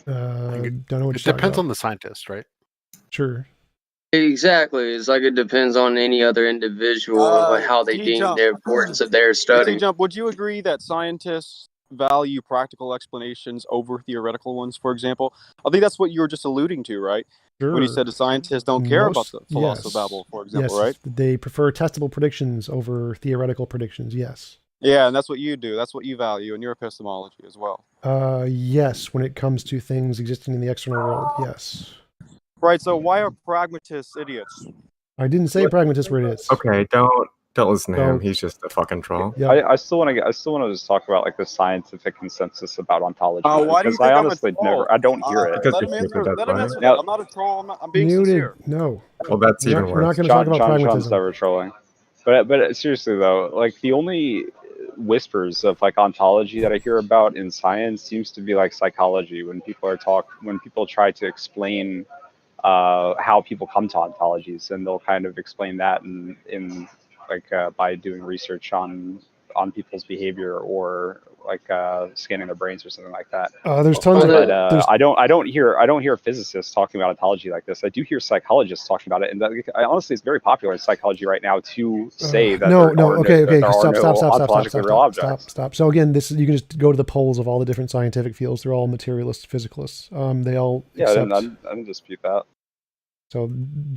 [SPEAKER 2] Don't know what
[SPEAKER 10] It
[SPEAKER 2] you're talking
[SPEAKER 10] depends
[SPEAKER 2] about.
[SPEAKER 10] on the scientist, right?
[SPEAKER 2] Sure.
[SPEAKER 17] Exactly. It's like it depends on any other individual and how they deem the importance of their study.
[SPEAKER 9] TJump, would you agree that scientists value practical explanations over theoretical ones, for example? I think that's what you were just alluding to, right?
[SPEAKER 2] Sure.
[SPEAKER 9] When you said the scientists don't care about the
[SPEAKER 2] Yes.
[SPEAKER 9] philosophy babble, for example,
[SPEAKER 2] Yes.
[SPEAKER 9] right?
[SPEAKER 2] They prefer testable predictions over theoretical predictions. Yes.
[SPEAKER 9] Yeah, and that's what you do. That's what you value in your epistemology as well.
[SPEAKER 2] Yes. When it comes to things existing in the external world, yes.
[SPEAKER 9] Right. So why are pragmatists idiots?
[SPEAKER 2] I didn't say pragmatist where it is.
[SPEAKER 16] Okay, don't listen to him.
[SPEAKER 2] So-
[SPEAKER 16] He's just a fucking troll.
[SPEAKER 2] Yeah.
[SPEAKER 14] I still want to just talk about like the scientific consensus about ontology,
[SPEAKER 9] Why do you
[SPEAKER 14] because
[SPEAKER 9] think
[SPEAKER 14] I
[SPEAKER 9] I'm a
[SPEAKER 14] honestly
[SPEAKER 9] troll?
[SPEAKER 14] I don't hear it.
[SPEAKER 16] Because
[SPEAKER 9] Let
[SPEAKER 16] you're
[SPEAKER 9] him answer.
[SPEAKER 16] stupid,
[SPEAKER 9] Let
[SPEAKER 16] that's
[SPEAKER 9] him
[SPEAKER 16] why.
[SPEAKER 9] answer
[SPEAKER 14] Now-
[SPEAKER 9] that. I'm not a troll. I'm being
[SPEAKER 2] Muted.
[SPEAKER 9] sincere.
[SPEAKER 2] No.
[SPEAKER 16] Well, that's
[SPEAKER 2] We're
[SPEAKER 16] even
[SPEAKER 2] not- we're not
[SPEAKER 16] worse.
[SPEAKER 2] gonna talk about
[SPEAKER 14] John's
[SPEAKER 2] pragmatism.
[SPEAKER 14] never trolling, but seriously though, like the only whispers of like ontology that I hear about in science seems to be like psychology. When people try to explain how people come to ontologies, and they'll kind of explain that in by doing research on people's behavior or scanning their brains or something like that.
[SPEAKER 2] There's tons of.
[SPEAKER 14] But
[SPEAKER 2] There's,
[SPEAKER 14] I don't hear physicists talking about ontology like this. I do hear psychologists talking about it, and honestly, it's very popular in psychology right now to say that
[SPEAKER 2] no,
[SPEAKER 14] there are
[SPEAKER 2] okay,
[SPEAKER 14] there are
[SPEAKER 2] stop,
[SPEAKER 14] no ontologically real objects.
[SPEAKER 2] stop. So again, this you can just go to the polls of all the different scientific fields. They're all materialists, physicalists. They all accept.
[SPEAKER 14] I didn't dispute that.
[SPEAKER 2] So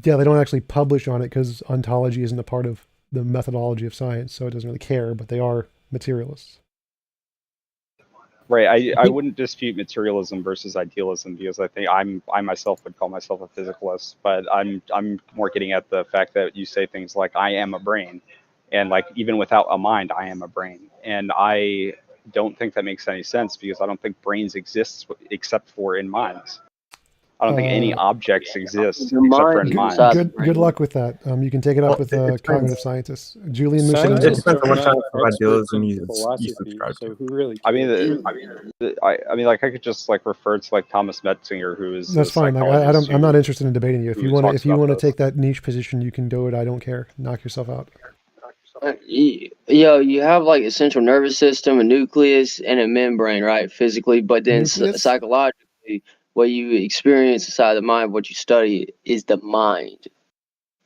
[SPEAKER 2] yeah, they don't actually publish on it because ontology isn't a part of the methodology of science, so it doesn't really care. But they are materialists.
[SPEAKER 14] Right. I wouldn't dispute materialism versus idealism because I think I myself would call myself a physicalist, but I'm more getting at the fact that you say things like I am a brain, and like even without a mind, I am a brain, and I don't think that makes any sense because I don't think brains exist except for in minds. I don't think any objects exist except for in minds.
[SPEAKER 2] Good luck with that. You can take it up with cognitive scientists. Julian Mussolini.
[SPEAKER 16] It depends on what type of idealism you subscribe to.
[SPEAKER 9] Who really?
[SPEAKER 14] I mean, I mean, like I could just like refer to like Thomas Metzinger, who is
[SPEAKER 2] that's fine. Like, I'm not interested in debating you. If you want to take that niche position, you can do it. I don't care. Knock yourself out.
[SPEAKER 17] You have like a central nervous system, a nucleus, and a membrane, right? Physically, but then psychologically, what you experience inside the mind, what you study, is the mind.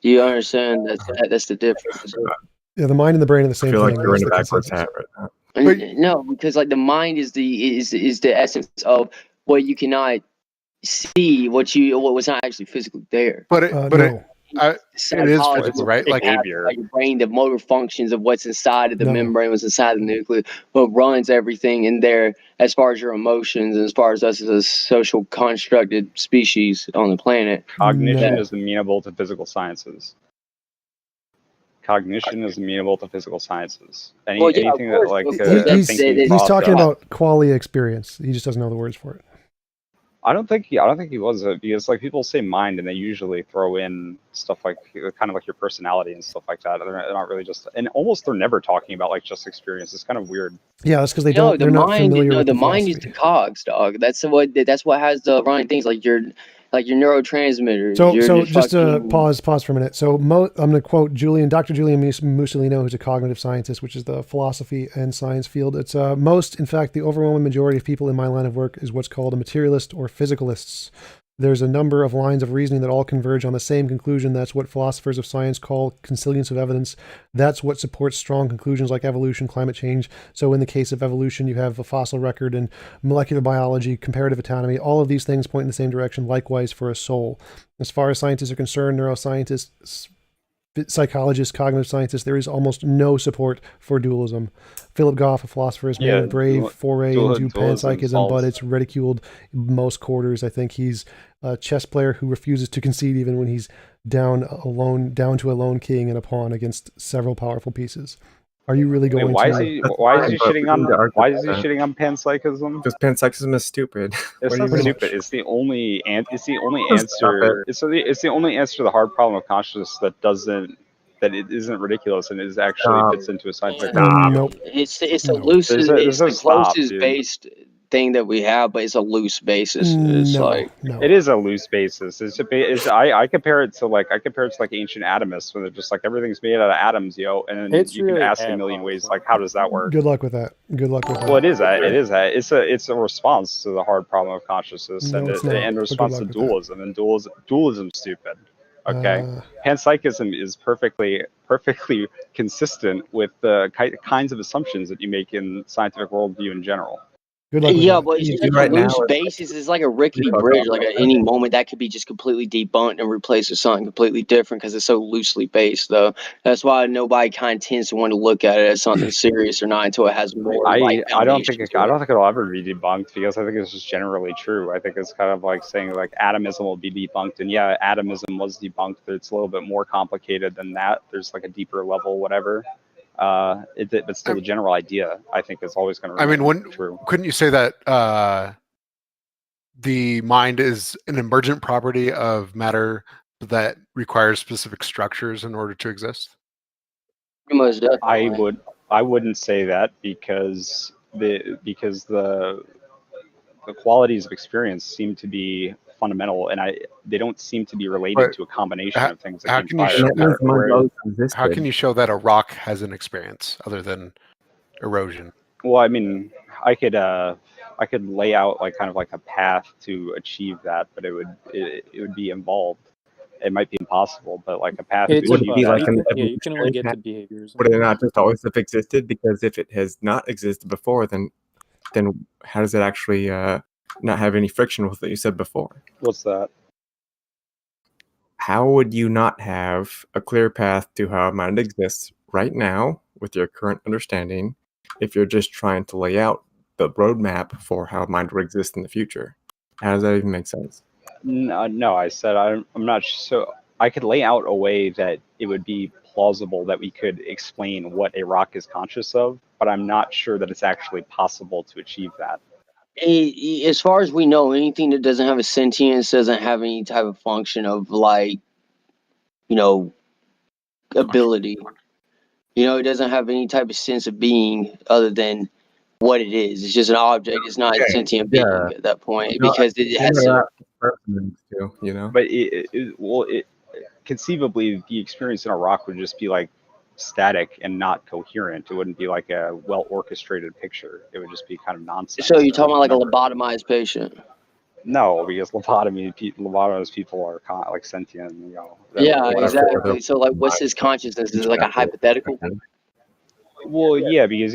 [SPEAKER 17] Do you understand? That's the difference.
[SPEAKER 2] Yeah, the mind and the brain are the same thing.
[SPEAKER 16] I feel like you're in a backwards hat right now.
[SPEAKER 17] No, because like the mind is the essence of what you cannot see, what was not actually physically there.
[SPEAKER 10] But it is physical, right? Like
[SPEAKER 17] your brain, the motor functions of what's inside of the membrane, what's inside the nucleus, what runs everything in there as far as your emotions and as far as us as a social constructed species on the planet.
[SPEAKER 14] Cognition is amenable to physical sciences. Cognition is amenable to physical sciences. Anything that like
[SPEAKER 2] he's talking about qualia experience. He just doesn't know the words for it.
[SPEAKER 14] I don't think he was because like people say mind and they usually throw in stuff like kind of like your personality and stuff like that. They're not really just, and almost they're never talking about like just experience. It's kind of weird.
[SPEAKER 2] Yeah, that's because they're not familiar with
[SPEAKER 17] the mind is the cogs, dog. That's what has the running things like your neurotransmitters.
[SPEAKER 2] So just pause for a minute. So I'm going to quote Dr. Julian Mussolino, who's a cognitive scientist, which is the philosophy and science field. It's in fact, the overwhelming majority of people in my line of work is what's called a materialist or physicalists. There's a number of lines of reasoning that all converge on the same conclusion. That's what philosophers of science call consilience of evidence. That's what supports strong conclusions like evolution, climate change. So in the case of evolution, you have a fossil record and molecular biology, comparative autonomy. All of these things point in the same direction. Likewise for a soul. As far as scientists are concerned, neuroscientists, psychologists, cognitive scientists, there is almost no support for dualism. Philip Goff, a philosopher, has made a brave foray into panpsychism, but it's ridiculed in most quarters. I think he's a chess player who refuses to concede even when he's down to a lone king and a pawn against several powerful pieces. Are you really going
[SPEAKER 14] why is he shitting on panpsychism?
[SPEAKER 16] Because panpsychism is stupid.
[SPEAKER 14] It's not stupid. It's the only answer. It's the only answer to the hard problem of consciousness that it isn't ridiculous and it actually fits into a scientific.
[SPEAKER 2] Nope.
[SPEAKER 17] It's a loose. It's the closest based thing that we have, but it's a loose basis.
[SPEAKER 14] It is a loose basis. I compare it to like ancient atomists when they're just like everything's made out of atoms, and then you can ask a million ways like how does that work?
[SPEAKER 2] Good luck with that.
[SPEAKER 14] Well, it is that. It's a response to the hard problem of consciousness and a response to dualism, and dualism's stupid. Okay, panpsychism is perfectly consistent with the kinds of assumptions that you make in scientific worldview in general.
[SPEAKER 17] But it's just a loose basis. It's like a rickety bridge. Like at any moment, that could be just completely debunked and replaced with something completely different because it's so loosely based. Though that's why nobody kind of tends to want to look at it as something serious or not until it has more.
[SPEAKER 14] I don't think it'll ever be debunked because I think it's just generally true. I think it's kind of like saying like atomism will be debunked, and yeah, atomism was debunked, but it's a little bit more complicated than that. There's like a deeper level, whatever. But still, the general idea I think is always going to remain true.
[SPEAKER 10] Couldn't you say that the mind is an emergent property of matter that requires specific structures in order to exist?
[SPEAKER 14] I wouldn't say that because the qualities of experience seem to be fundamental, and they don't seem to be related to a combination of things.
[SPEAKER 10] How can you show that a rock has an experience other than erosion?
[SPEAKER 14] Well, I mean, I could lay out like kind of like a path to achieve that, but it would be involved. It might be impossible, but like a path to
[SPEAKER 16] Would it
[SPEAKER 14] achieve
[SPEAKER 16] be
[SPEAKER 14] that.
[SPEAKER 16] like an
[SPEAKER 15] Yeah, you can only
[SPEAKER 16] evolutionary
[SPEAKER 15] get
[SPEAKER 16] path?
[SPEAKER 15] to behaviors.
[SPEAKER 16] Would it not just always have existed? Because if it has not existed before, then how does it actually not have any friction with what you said before?
[SPEAKER 14] What's that?
[SPEAKER 16] How would you not have a clear path to how mind exists right now with your current understanding if you're just trying to lay out the roadmap for how mind will exist in the future? How does that even make sense?
[SPEAKER 14] No, I said I'm not so I could lay out a way that it would be plausible that we could explain what a rock is conscious of, but I'm not sure that it's actually possible to achieve that.
[SPEAKER 17] As far as we know, anything that doesn't have a sentience doesn't have any type of function of like, you know, ability. You know, it doesn't have any type of sense of being other than what it is. It's just an object. It's not a
[SPEAKER 16] Okay,
[SPEAKER 17] sentient being
[SPEAKER 16] yeah.
[SPEAKER 17] at that point
[SPEAKER 16] No,
[SPEAKER 17] because it
[SPEAKER 16] I
[SPEAKER 17] has
[SPEAKER 16] know
[SPEAKER 17] a.
[SPEAKER 16] that person too, you know?
[SPEAKER 14] But conceivably the experience in a rock would just be like static and not coherent. It wouldn't be like a well orchestrated picture. It would just be kind of nonsense.
[SPEAKER 17] So you're talking about like a
[SPEAKER 14] Never-
[SPEAKER 17] lobotomized patient.
[SPEAKER 14] No, because lobotomized people are like sentient, you know.
[SPEAKER 17] Yeah,
[SPEAKER 14] whatever.
[SPEAKER 17] exactly. So like, what's his consciousness? Is it like a hypothetical?
[SPEAKER 14] Well, yeah, because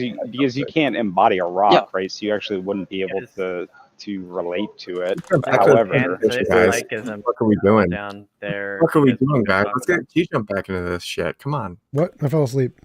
[SPEAKER 14] you can't embody a rock,
[SPEAKER 17] Yeah.
[SPEAKER 14] right? So you actually wouldn't be able to relate to it.
[SPEAKER 16] Back to the
[SPEAKER 14] However,
[SPEAKER 16] conversation, guys. What are we doing? What are we doing, guys? Let's get TJump back into this shit. Come on.
[SPEAKER 2] What? I fell asleep.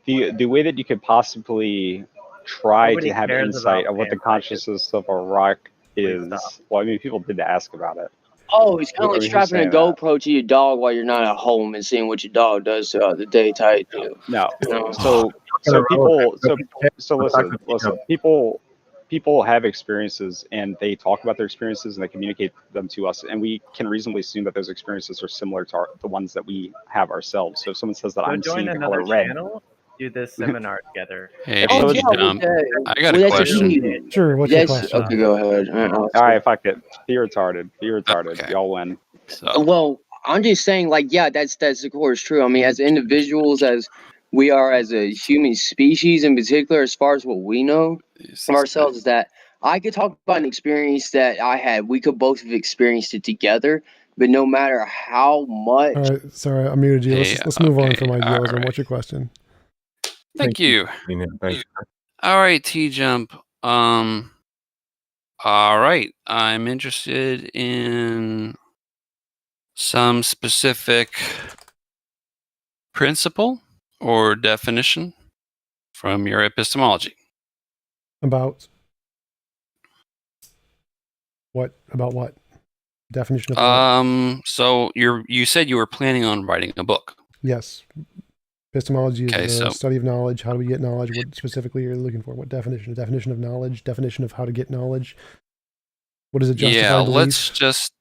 [SPEAKER 14] the way that you could possibly try
[SPEAKER 18] Nobody
[SPEAKER 14] to have
[SPEAKER 18] cares
[SPEAKER 14] insight
[SPEAKER 18] about
[SPEAKER 14] of what the
[SPEAKER 18] pancakes.
[SPEAKER 14] consciousness of a rock is, well, I mean, people did ask about it.
[SPEAKER 17] Oh, it's kind of
[SPEAKER 14] What
[SPEAKER 17] like
[SPEAKER 14] were you
[SPEAKER 17] strapping a
[SPEAKER 14] saying
[SPEAKER 17] GoPro to your dog while you're not at home and seeing what your dog does throughout the day type deal.
[SPEAKER 14] No.
[SPEAKER 17] No.
[SPEAKER 14] So listen. People have experiences and they talk about their experiences and they communicate them to us, and we can reasonably assume that those experiences are similar to the ones that we have ourselves. So if someone says that
[SPEAKER 18] Go
[SPEAKER 14] I'm
[SPEAKER 18] join
[SPEAKER 14] seeing the
[SPEAKER 18] another
[SPEAKER 14] color red,
[SPEAKER 18] channel. Do this seminar together.
[SPEAKER 4] Hey,
[SPEAKER 17] Oh,
[SPEAKER 14] so
[SPEAKER 17] yeah,
[SPEAKER 4] I got a
[SPEAKER 17] that's
[SPEAKER 4] question.
[SPEAKER 17] key.
[SPEAKER 2] Sure, what's your
[SPEAKER 17] Yes.
[SPEAKER 2] question?
[SPEAKER 17] Okay, go ahead.
[SPEAKER 14] all right, fuck it. Be retarded. Y'all win.
[SPEAKER 17] Well, I'm just saying, like, yeah, that's of course true. I mean, as individuals, as we are as a human species in particular, as far as what we know of ourselves, is that I could talk about an experience that I had. We could both have experienced it together, but no matter how much.
[SPEAKER 2] All right, sorry, I muted you. Let's move on from idealism. What's your question?
[SPEAKER 4] Thank you. All right, TJump. All right. I'm interested in some specific principle or definition from your epistemology.
[SPEAKER 2] About what? About what? Definition of what?
[SPEAKER 4] So you said you were planning on writing a book.
[SPEAKER 2] Yes. Epistemology is
[SPEAKER 4] Okay,
[SPEAKER 2] the
[SPEAKER 4] so-
[SPEAKER 2] study of knowledge. How do we get knowledge? What specifically you're looking for? What definition? A definition of knowledge? Definition of how to get knowledge? What is it justify
[SPEAKER 4] Yeah,
[SPEAKER 2] belief?
[SPEAKER 4] let's just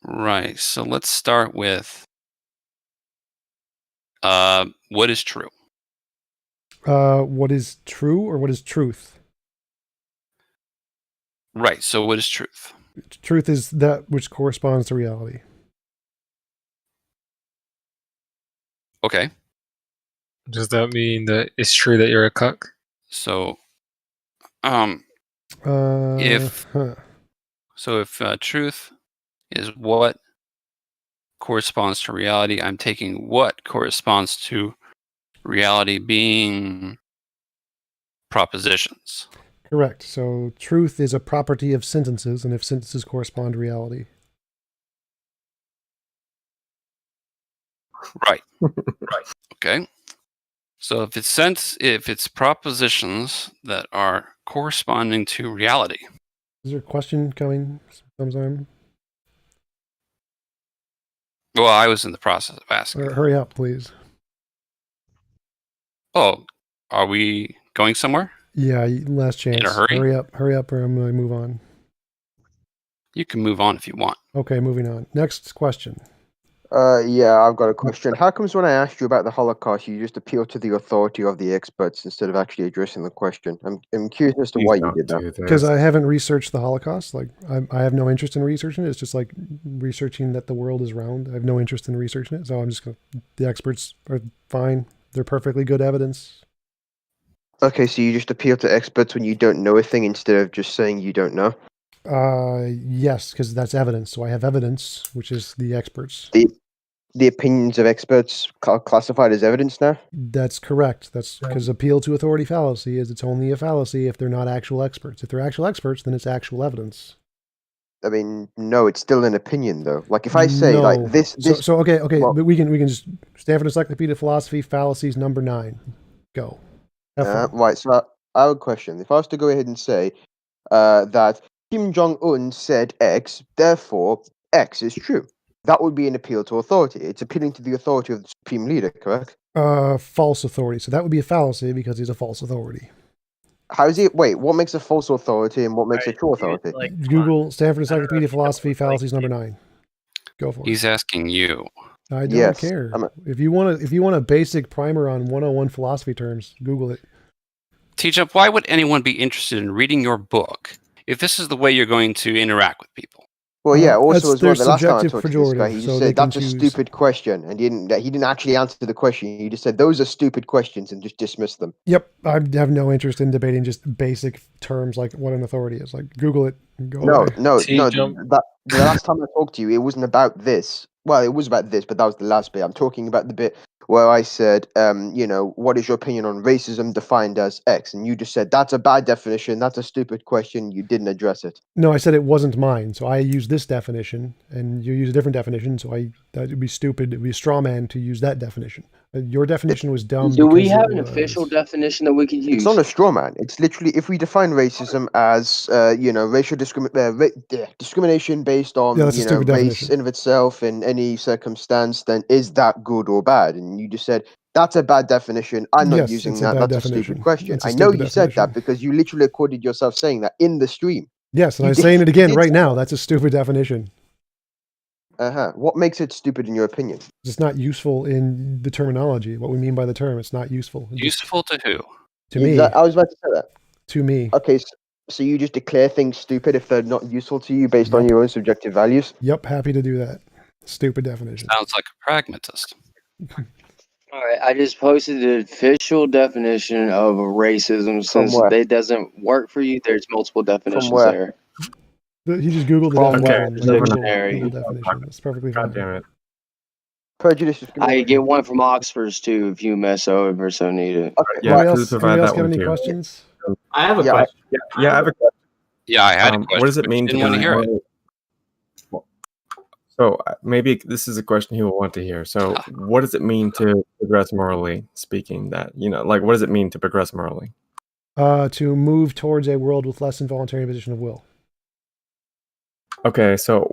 [SPEAKER 4] right. So let's start with what is true?
[SPEAKER 2] What is true or what is truth?
[SPEAKER 4] Right. So what is truth?
[SPEAKER 2] Truth is that which corresponds to reality.
[SPEAKER 4] Okay.
[SPEAKER 19] Does that mean that it's true that you're a cuck?
[SPEAKER 4] So
[SPEAKER 2] Huh.
[SPEAKER 4] if truth is what corresponds to reality, I'm taking what corresponds to reality being propositions.
[SPEAKER 2] Correct. So truth is a property of sentences, and if sentences correspond to reality.
[SPEAKER 4] Right. Right. Okay. So if it's propositions that are corresponding to reality.
[SPEAKER 2] Is there a question coming sometime?
[SPEAKER 4] Well, I was in the process of asking.
[SPEAKER 2] Hurry up, please.
[SPEAKER 4] Oh, are we going somewhere?
[SPEAKER 2] Yeah, last chance.
[SPEAKER 4] In a hurry?
[SPEAKER 2] Hurry up, or I'm going to move on.
[SPEAKER 4] You can move on if you want.
[SPEAKER 2] Okay, moving on. Next question.
[SPEAKER 20] Yeah, I've got a question. How comes when I asked you about the Holocaust, you just appeal to the authority of the experts instead of actually addressing the question? I'm curious as to why you did that.
[SPEAKER 2] Because I haven't researched the Holocaust. Like, I have no interest in researching it. It's just like researching that the world is round. I have no interest in researching it. So I'm just going to, the experts are fine. They're perfectly good evidence.
[SPEAKER 20] Okay, so you just appeal to experts when you don't know a thing instead of just saying you don't know?
[SPEAKER 2] Yes, because that's evidence. So I have evidence, which is the experts.
[SPEAKER 20] The opinions of experts classified as evidence now?
[SPEAKER 2] That's correct. That's because appeal to authority fallacy is it's only a fallacy if they're not actual experts. If they're actual experts, then it's actual evidence.
[SPEAKER 20] I mean, no, it's still an opinion though. Like if I say like
[SPEAKER 2] No.
[SPEAKER 20] this,
[SPEAKER 2] So okay,
[SPEAKER 20] well,
[SPEAKER 2] but we can just Stanford Encyclopedia of Philosophy fallacies number 9. Go. Have fun.
[SPEAKER 20] right. So I have a question. If I was to go ahead and say that Kim Jong Un said X, therefore X is true, that would be an appeal to authority. It's appealing to the authority of the supreme leader, correct?
[SPEAKER 2] False authority. So that would be a fallacy because he's a false authority.
[SPEAKER 20] How is it? Wait, what makes a false authority and what makes a true authority?
[SPEAKER 2] Google Stanford Encyclopedia of Philosophy fallacies number 9. Go for it.
[SPEAKER 4] He's asking you.
[SPEAKER 2] I don't care. If you want a basic primer on 101 philosophy terms, Google it.
[SPEAKER 4] TJump, why would anyone be interested in reading your book if this is the way you're going to interact with people?
[SPEAKER 20] Well, yeah. Also, as well, the last time I
[SPEAKER 2] subjective
[SPEAKER 20] talked to this guy, he just said that's a stupid question, and he didn't actually answer the question. He just said those are stupid questions and just dismissed them.
[SPEAKER 2] Yep, I have no interest in debating just basic terms like what an authority is. Like Google it. And go away.
[SPEAKER 20] No. The last time I talked to you, it wasn't about this. Well, it was about this, but that was the last bit. I'm talking about the bit where I said, what is your opinion on racism defined as X? And you just said that's a bad definition. That's a stupid question. You didn't address it.
[SPEAKER 2] No, I said it wasn't mine. So I used this definition, and you use a different definition. So that would be stupid. It would be a straw man to use that definition. Your definition was dumb.
[SPEAKER 17] Do we have an official definition that we could use?
[SPEAKER 20] It's not a straw man. It's literally if we define racism as racial discrimination based on race
[SPEAKER 2] definition.
[SPEAKER 20] in of itself in any circumstance, then is that good or bad? And you just said that's a bad definition. I'm not using that. That's a stupid question. I know you said that because you literally recorded yourself saying that in the stream.
[SPEAKER 2] Yes, and I'm saying it again right now. That's a stupid definition.
[SPEAKER 20] What makes it stupid in your opinion?
[SPEAKER 2] It's not useful in the terminology. What we mean by the term, it's not useful.
[SPEAKER 4] Useful to who?
[SPEAKER 2] To me.
[SPEAKER 20] I was about to say that.
[SPEAKER 2] To me.
[SPEAKER 20] Okay, so you just declare things stupid if they're not useful to you based on your own subjective values?
[SPEAKER 2] Yep, happy to do that. Stupid definition.
[SPEAKER 4] Sounds like a pragmatist.
[SPEAKER 17] All right, I just posted the official definition of racism. Since it doesn't work for you, there's multiple definitions there.
[SPEAKER 2] He just Googled the
[SPEAKER 17] Dictionary.
[SPEAKER 2] definition. It's perfectly fine.
[SPEAKER 14] God damn it.
[SPEAKER 20] Prejudice.
[SPEAKER 17] I could get one from Oxford's too if you mess over so need it.
[SPEAKER 20] Okay.
[SPEAKER 14] Yeah,
[SPEAKER 2] Anybody else got any questions?
[SPEAKER 8] I have a question.
[SPEAKER 14] Yeah, I have a question.
[SPEAKER 4] Yeah, I had a question.
[SPEAKER 14] What does it mean to
[SPEAKER 4] didn't want to hear it?
[SPEAKER 14] So maybe this is a question he will want to hear. So what does it mean to progress morally speaking? That, what does it mean to progress morally?
[SPEAKER 2] To move towards a world with less involuntary imposition of will.
[SPEAKER 14] Okay, so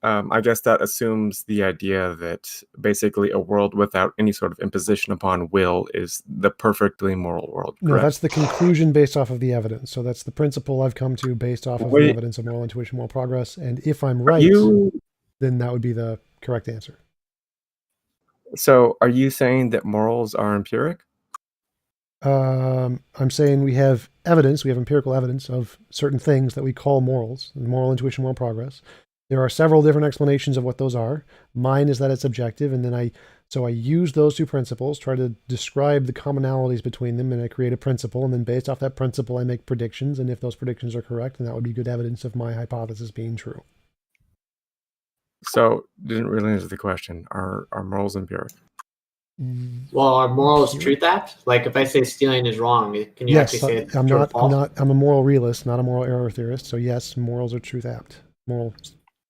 [SPEAKER 14] I guess that assumes the idea that basically a world without any sort of imposition upon will is the perfectly moral world.
[SPEAKER 2] No, that's the conclusion based off of the evidence. So that's the principle I've come to based off of the evidence of moral intuition, moral progress. And if I'm right, then that would be the correct answer.
[SPEAKER 14] So are you saying that morals are empiric?
[SPEAKER 2] I'm saying we have evidence, we have empirical evidence of certain things that we call morals, moral intuition, moral progress. There are several different explanations of what those are. Mine is that it's objective, and then I use those two principles, try to describe the commonalities between them, and I create a principle, and then based off that principle, I make predictions, and if those predictions are correct, then that would be good evidence of my hypothesis being true.
[SPEAKER 14] So, didn't really answer the question. Are morals empiric?
[SPEAKER 8] Well, are morals truth apt? Like if I say stealing is wrong, can you actually say it's
[SPEAKER 2] I'm
[SPEAKER 8] true or
[SPEAKER 2] not.
[SPEAKER 8] false?
[SPEAKER 2] I'm a moral realist, not a moral error theorist. So yes, morals are truth apt. Moral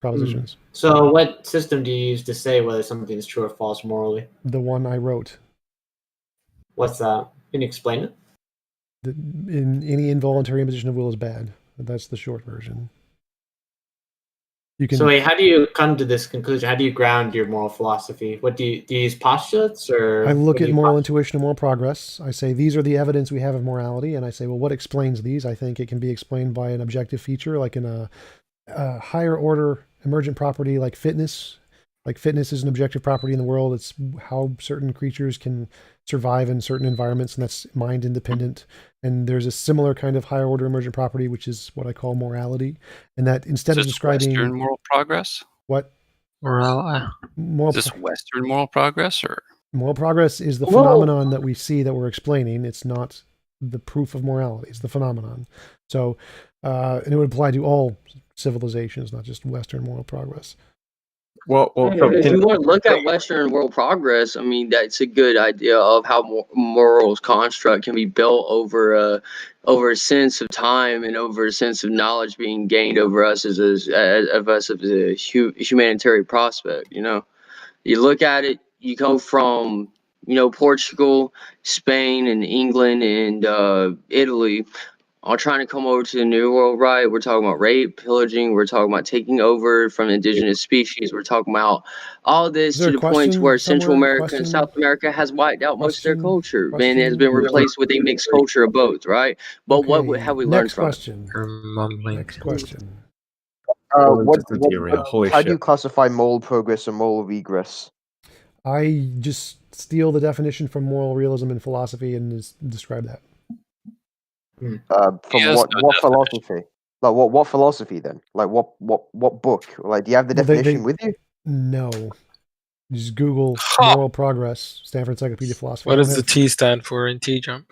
[SPEAKER 2] propositions.
[SPEAKER 8] So what system do you use to say whether something is true or false morally?
[SPEAKER 2] The one I wrote.
[SPEAKER 8] What's that? Can you explain it?
[SPEAKER 2] In any involuntary imposition of will is bad. That's the short version. You can.
[SPEAKER 8] So wait, how do you come to this conclusion? How do you ground your moral philosophy? What do you use postulates or?
[SPEAKER 2] I look at moral intuition and moral progress. I say these are the evidence we have of morality, and I say, well, what explains these? I think it can be explained by an objective feature, like in a higher order emergent property, like fitness. Like fitness is an objective property in the world. It's how certain creatures can survive in certain environments, and that's mind independent. And there's a similar kind of higher order emergent property, which is what I call morality. And that instead of describing
[SPEAKER 4] Western moral progress,
[SPEAKER 2] what
[SPEAKER 4] is this Western moral progress or
[SPEAKER 2] Moral progress is the
[SPEAKER 17] Whoa.
[SPEAKER 2] phenomenon that we see that we're explaining. It's not the proof of morality. It's the phenomenon. So, and it would apply to all civilizations, not just Western moral progress.
[SPEAKER 16] Well,
[SPEAKER 17] If you want to look at Western world progress, I mean, that's a good idea of how morals construct can be built over a sense of time and over a sense of knowledge being gained over us as a humanitarian prospect. You know, you look at it, you go from Portugal, Spain, and England and Italy. All trying to come over to the New World, right? We're talking about rape, pillaging. We're talking about taking over from indigenous species. We're talking about all this to the point to where Central America and South America has wiped out most of their culture, and it has been replaced with a mixed culture of both, right? But what have we learned from it?
[SPEAKER 2] Next question.
[SPEAKER 20] How do you classify moral progress and moral regress?
[SPEAKER 2] I just steal the definition from moral realism and philosophy and just describe that.
[SPEAKER 20] From what philosophy? Like what philosophy then? Like what book? Like do you have the definition with you?
[SPEAKER 2] No. Just Google moral progress, Stanford Encyclopedia of Philosophy.
[SPEAKER 19] What does the T stand for in TJump?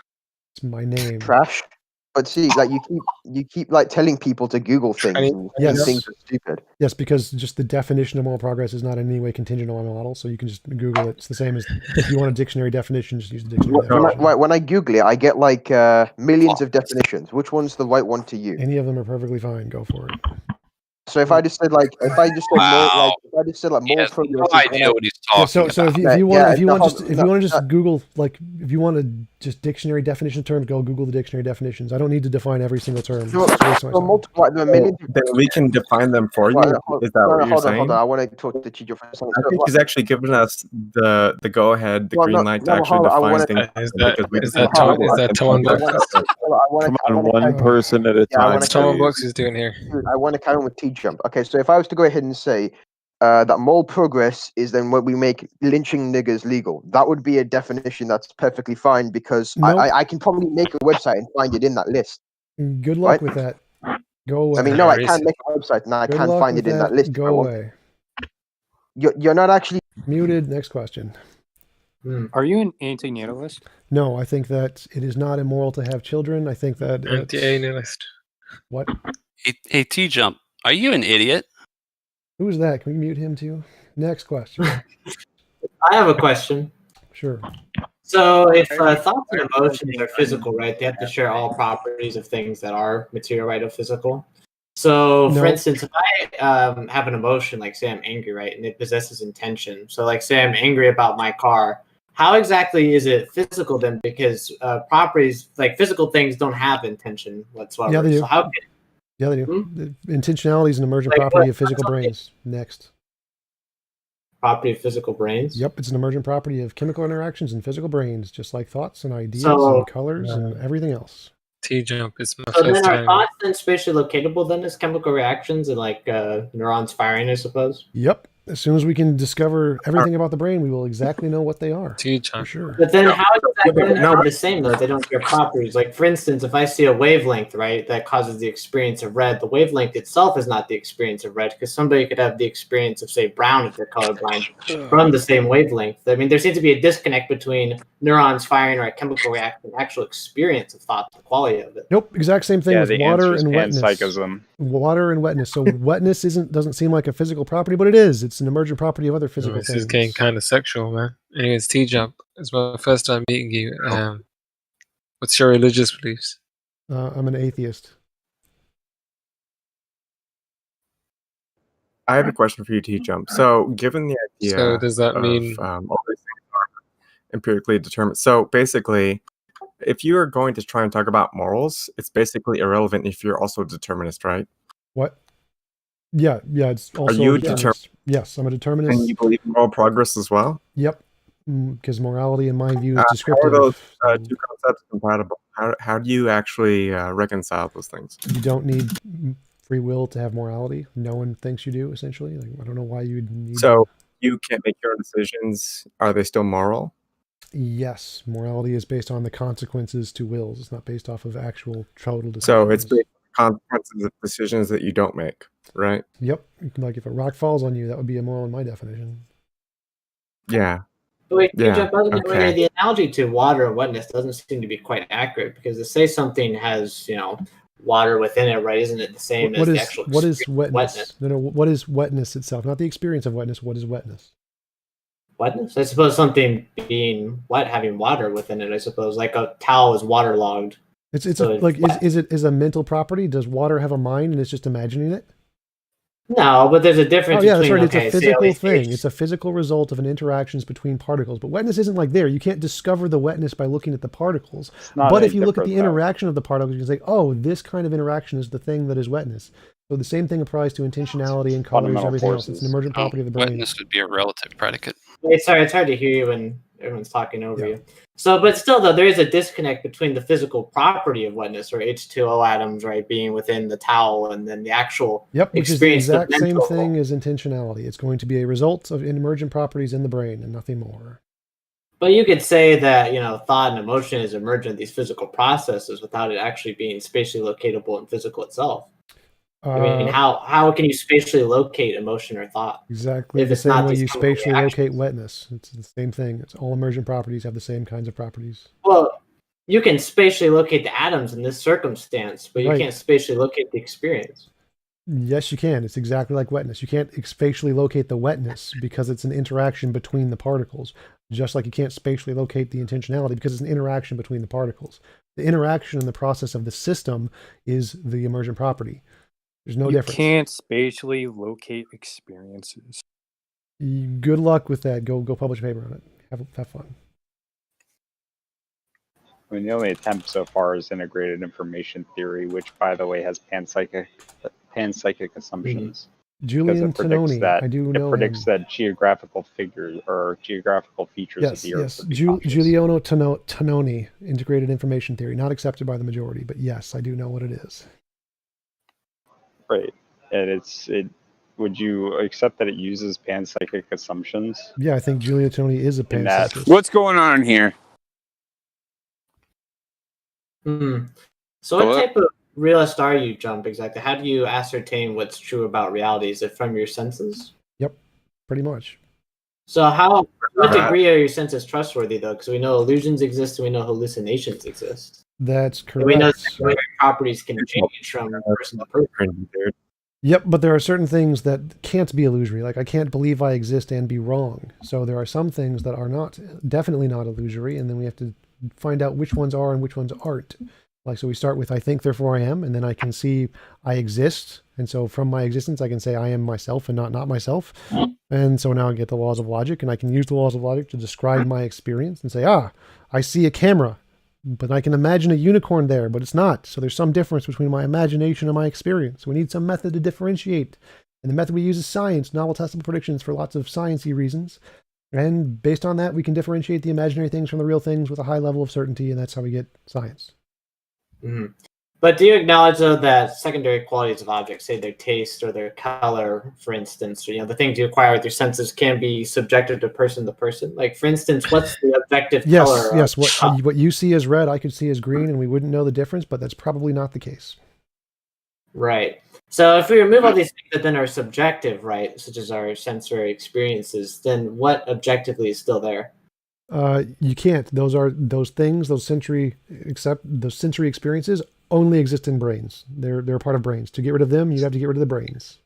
[SPEAKER 2] It's my name.
[SPEAKER 20] Trash. But see, like you keep like telling people to Google things and
[SPEAKER 2] Yes.
[SPEAKER 20] things are stupid.
[SPEAKER 2] Yes, because just the definition of moral progress is not in any way contingent on my model, so you can just Google it. It's the same as if you want a dictionary definition, just use the dictionary definition.
[SPEAKER 20] When I Google it, I get like millions of definitions. Which one's the right one to use?
[SPEAKER 2] Any of them are perfectly fine. Go for it.
[SPEAKER 20] So if I just said moral progress,
[SPEAKER 4] no idea what he's talking
[SPEAKER 2] So
[SPEAKER 4] about.
[SPEAKER 2] if you want to just Google, like if you want to just dictionary definition terms, go Google the dictionary definitions. I don't need to define every single term.
[SPEAKER 20] Multiply the millions.
[SPEAKER 16] Then we can define them for you. Is that what you're saying?
[SPEAKER 20] Hold on. I want to talk to Chijo for a second.
[SPEAKER 16] I think he's actually given us the go ahead, the green light to actually define things.
[SPEAKER 19] Is that Towan
[SPEAKER 21] Come on, one person at a time.
[SPEAKER 19] What's Towan Bucks is doing here?
[SPEAKER 20] I want to carry on with TJump. Okay, so if I was to go ahead and say that moral progress is then when we make lynching niggers legal, that would be a definition that's perfectly fine because I can probably make a website and find it in that list.
[SPEAKER 2] Good luck with that. Go away.
[SPEAKER 20] I mean, no, I can't make a website and I can't find it in that list.
[SPEAKER 2] Go away.
[SPEAKER 20] You're not actually
[SPEAKER 2] muted. Next question.
[SPEAKER 15] Are you an anti-natalist?
[SPEAKER 2] No, I think that it is not immoral to have children. I think that
[SPEAKER 19] anti-analist.
[SPEAKER 2] What?
[SPEAKER 4] Hey, TJump, are you an idiot?
[SPEAKER 2] Who is that? Can we mute him too? Next question.
[SPEAKER 8] I have a question.
[SPEAKER 2] Sure.
[SPEAKER 8] So if thoughts and emotions are physical, right, they have to share all properties of things that are material, right, or physical. So, for instance, if I have an emotion, like say I'm angry, right, and it possesses intention. So, like say I'm angry about my car, how exactly is it physical then? Because properties, like physical things, don't have intention whatsoever.
[SPEAKER 2] Yeah, they do.
[SPEAKER 8] So how can
[SPEAKER 2] Yeah, they do. Intentionality is an emergent property of physical brains. Next.
[SPEAKER 8] Property of physical brains?
[SPEAKER 2] Yep, it's an emergent property of chemical interactions in physical brains, just like thoughts and ideas
[SPEAKER 8] So,
[SPEAKER 2] and colors and everything else.
[SPEAKER 19] TJump is my
[SPEAKER 8] So then
[SPEAKER 19] first
[SPEAKER 8] are
[SPEAKER 19] time.
[SPEAKER 8] thoughts then spatially locatable then as chemical reactions and like neurons firing, I suppose?
[SPEAKER 2] Yep. As soon as we can discover everything about the brain, we will exactly know what they are.
[SPEAKER 19] TJump.
[SPEAKER 2] For sure.
[SPEAKER 8] But then how is that not the same though? They don't share properties. Like for instance, if I see a wavelength, right, that causes the experience of red, the wavelength itself is not the experience of red because somebody could have the experience of say brown if they're colorblind from the same wavelength. I mean, there seems to be a disconnect between neurons firing or a chemical reaction and actual experience of thought, the quality of it.
[SPEAKER 2] Nope, exact same thing
[SPEAKER 14] Yeah,
[SPEAKER 2] with
[SPEAKER 14] the
[SPEAKER 2] water
[SPEAKER 14] answer is
[SPEAKER 2] and wetness.
[SPEAKER 14] panpsychism.
[SPEAKER 2] Water and wetness. So wetness doesn't seem like a physical property, but it is. It's an emergent property of other physical
[SPEAKER 19] This
[SPEAKER 2] things.
[SPEAKER 19] is getting kind of sexual, man. Anyways, TJump, it's my first time meeting you. What's your religious beliefs?
[SPEAKER 2] I'm an atheist.
[SPEAKER 16] I have a question for you, TJump. So, given the idea,
[SPEAKER 19] So does that
[SPEAKER 16] of,
[SPEAKER 19] mean-
[SPEAKER 16] all these things are empirically determined? So, basically, if you are going to try and talk about morals, it's basically irrelevant if you're also a determinist, right?
[SPEAKER 2] What? Yeah, it's also
[SPEAKER 16] you
[SPEAKER 2] a
[SPEAKER 16] a
[SPEAKER 2] determinist. Yes, I'm a determinist.
[SPEAKER 16] And you believe in moral progress as well?
[SPEAKER 2] Yep, because morality, in my view, is
[SPEAKER 16] How are
[SPEAKER 2] descriptive.
[SPEAKER 16] those two concepts compatible? How do you actually reconcile those things?
[SPEAKER 2] You don't need free will to have morality. No one thinks you do, essentially. Like, I don't know why you'd need...
[SPEAKER 16] So, you can't make your own decisions. Are they still moral?
[SPEAKER 2] Yes, morality is based on the consequences to wills. It's not based off of actual total decisions.
[SPEAKER 16] So, it's based on consequences of decisions that you don't make, right?
[SPEAKER 2] Yep. Like if a rock falls on you, that would be immoral in my definition.
[SPEAKER 16] Yeah.
[SPEAKER 8] Wait,
[SPEAKER 16] Yeah, okay.
[SPEAKER 8] the analogy to water and wetness doesn't seem to be quite accurate, because to say something has, water within it, right, isn't it the same as the actual
[SPEAKER 2] what is
[SPEAKER 8] experience of
[SPEAKER 2] wetness? No, what is wetness itself? Not the experience of wetness. What is wetness?
[SPEAKER 8] Wetness? I suppose something being wet, having water within it, I suppose. Like a towel is waterlogged.
[SPEAKER 2] It's
[SPEAKER 8] so
[SPEAKER 2] like
[SPEAKER 8] wet.
[SPEAKER 2] is it a mental property? Does water have a mind and it's just imagining it?
[SPEAKER 8] No, but there's a difference
[SPEAKER 2] Oh yeah, that's
[SPEAKER 8] between,
[SPEAKER 2] right. It's
[SPEAKER 8] okay,
[SPEAKER 2] a
[SPEAKER 8] say
[SPEAKER 2] physical
[SPEAKER 8] LECH.
[SPEAKER 2] thing. It's a physical result of an interactions between particles. But wetness isn't like there. You can't discover the wetness by looking at the particles.
[SPEAKER 14] not
[SPEAKER 2] But
[SPEAKER 14] any
[SPEAKER 2] if you look at the
[SPEAKER 14] different, though.
[SPEAKER 2] interaction of the particles, you can say, oh, this kind of interaction is the thing that is wetness. So the same thing applies to intentionality and colors,
[SPEAKER 14] Fundamental
[SPEAKER 2] everything else. It's an
[SPEAKER 14] forces.
[SPEAKER 2] emergent property of the brain.
[SPEAKER 4] Wetness would be a relative predicate.
[SPEAKER 8] Wait, sorry, it's hard to hear you when everyone's talking over you. So, but still, though, there is a disconnect between the physical property of wetness, or H2O atoms, right, being within the towel, and then the actual
[SPEAKER 2] Yep, which is the
[SPEAKER 8] experience of
[SPEAKER 2] exact same
[SPEAKER 8] mental.
[SPEAKER 2] thing as intentionality. It's going to be a result of emergent properties in the brain and nothing more.
[SPEAKER 8] But you could say that, thought and emotion is emergent, these physical processes, without it actually being spatially locatable and physical itself. I mean, how can you spatially locate emotion or thought?
[SPEAKER 2] Exactly
[SPEAKER 8] if
[SPEAKER 2] the
[SPEAKER 8] it's
[SPEAKER 2] same
[SPEAKER 8] not
[SPEAKER 2] way
[SPEAKER 8] these
[SPEAKER 2] you
[SPEAKER 8] chemical
[SPEAKER 2] spatially
[SPEAKER 8] reactions?
[SPEAKER 2] locate wetness. It's the same thing. It's all emergent properties have the same kinds of properties.
[SPEAKER 8] Well, you can spatially locate the atoms in this circumstance, but you
[SPEAKER 2] Right.
[SPEAKER 8] can't spatially locate the experience.
[SPEAKER 2] Yes, you can. It's exactly like wetness. You can't spatially locate the wetness because it's an interaction between the particles, just like you can't spatially locate the intentionality because it's an interaction between the particles. The interaction in the process of the system is the emergent property. There's no difference.
[SPEAKER 15] You can't spatially locate experiences.
[SPEAKER 2] Good luck with that. Go publish a paper on it. Have fun.
[SPEAKER 14] I mean, the only attempt so far is integrated information theory, which, by the way, has panpsychic assumptions.
[SPEAKER 2] Julian
[SPEAKER 14] Because it predicts
[SPEAKER 2] Tononi,
[SPEAKER 14] that
[SPEAKER 2] I do
[SPEAKER 14] it
[SPEAKER 2] know
[SPEAKER 14] predicts
[SPEAKER 2] him.
[SPEAKER 14] that geographical figures or geographical features of
[SPEAKER 2] Yes,
[SPEAKER 14] the Earth
[SPEAKER 2] yes.
[SPEAKER 14] would be conscious.
[SPEAKER 2] Giuliano Tononi, integrated information theory, not accepted by the majority, but yes, I do know what it is.
[SPEAKER 14] Right, and would you accept that it uses panpsychic assumptions?
[SPEAKER 2] Yeah, I think Giuliano Tononi is a
[SPEAKER 14] In that-
[SPEAKER 2] panpsychist.
[SPEAKER 3] What's going on here?
[SPEAKER 8] So what type of realist are you, Jump, exactly? How do you ascertain what's true about reality? Is it from your senses?
[SPEAKER 2] Yep, pretty much.
[SPEAKER 8] So to what degree are your senses trustworthy, though? Because we know illusions exist and we know hallucinations exist.
[SPEAKER 2] That's
[SPEAKER 8] And we know
[SPEAKER 2] correct.
[SPEAKER 8] secondary properties can change from person to person.
[SPEAKER 2] Yep, but there are certain things that can't be illusory. Like I can't believe I exist and be wrong. So there are some things that are definitely not illusory, and then we have to find out which ones are and which ones aren't. Like, so we start with I think, therefore I am, and then I can see I exist. And so from my existence, I can say I am myself and not myself. And so now I get the laws of logic, and I can use the laws of logic to describe my experience and say, I see a camera, but I can imagine a unicorn there, but it's not. So there's some difference between my imagination and my experience. We need some method to differentiate. And the method we use is science, novel testable predictions for lots of sciencey reasons. And based on that, we can differentiate the imaginary things from the real things with a high level of certainty, and that's how we get science.
[SPEAKER 8] Mm-hmm. But do you acknowledge, though, that secondary qualities of objects, say their taste or their color, for instance, or the things you acquire with your senses, can be subjective to person? Like, for instance, what's the objective color?
[SPEAKER 2] Yes. What you see as red, I could see as green, and we wouldn't know the difference, but that's probably not the case.
[SPEAKER 8] Right. So if we remove all these things that then are subjective, right, such as our sensory experiences, then what objectively is still there?
[SPEAKER 2] You can't. Those sensory experiences only exist in brains. They're a part of brains. To get rid of them, you have to get rid of the brains.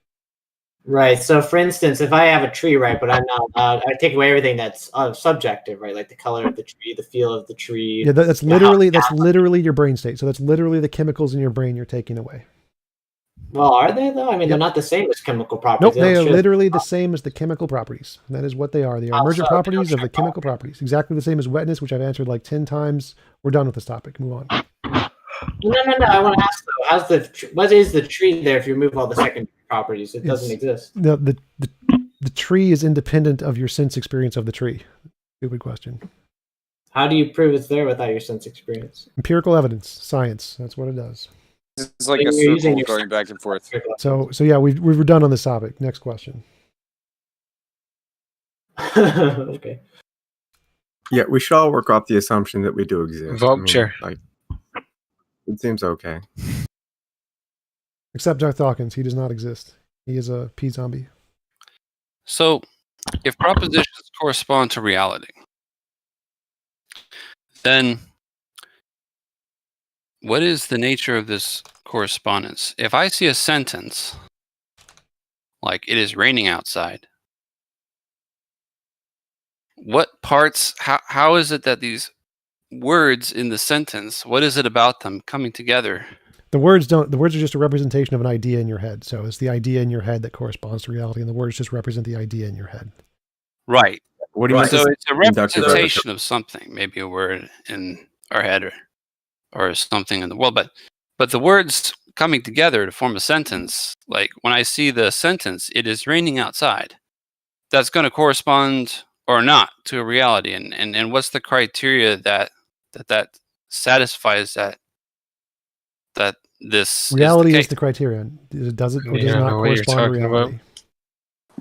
[SPEAKER 8] Right. So, for instance, if I have a tree, right, but I'm not allowed, I take away everything that's subjective, right, like the color of the tree, the feel of the tree.
[SPEAKER 2] Yeah, that's literally your brain state. So that's literally the chemicals in your brain you're taking away.
[SPEAKER 8] Well, are they though? I mean, they're not the same as chemical properties.
[SPEAKER 2] Nope, they are literally the same as the chemical properties. That is what they are. They are emergent properties of the chemical properties. Exactly the same as wetness, which I've answered like 10 times. We're done with this topic. Move on.
[SPEAKER 8] No. I want to ask though, what is the tree there if you remove all the secondary properties? It doesn't exist.
[SPEAKER 2] The tree is independent of your sense experience of the tree. Stupid question.
[SPEAKER 8] How do you prove it's there without your sense experience?
[SPEAKER 2] Empirical evidence, science. That's what it does.
[SPEAKER 3] It's like a circle going back and forth.
[SPEAKER 2] So yeah, we're done on this topic. Next question.
[SPEAKER 8] Okay.
[SPEAKER 16] Yeah, we should all work off the assumption that we do exist.
[SPEAKER 19] Vulture.
[SPEAKER 16] It seems okay.
[SPEAKER 2] Except Darth Dawkins, he does not exist. He is a pea zombie.
[SPEAKER 4] So, if propositions correspond to reality, then what is the nature of this correspondence? If I see a sentence like "it is raining outside," what parts? How is it that these words in the sentence? What is it about them coming together?
[SPEAKER 2] The words are just a representation of an idea in your head. So it's the idea in your head that corresponds to reality, and the words just represent the idea in your head.
[SPEAKER 4] Right.
[SPEAKER 16] What do you mean?
[SPEAKER 4] So it's a representation of something, maybe a word in our head or something in the world. But the words coming together to form a sentence, like when I see the sentence, "it is raining outside," that's going to correspond or not to a reality. And what's the criteria that satisfies that this
[SPEAKER 2] Reality
[SPEAKER 4] is
[SPEAKER 2] is the criterion. Does it or
[SPEAKER 19] You
[SPEAKER 2] does
[SPEAKER 19] don't
[SPEAKER 2] not
[SPEAKER 19] know what you're
[SPEAKER 2] correspond to
[SPEAKER 19] talking about.
[SPEAKER 2] reality?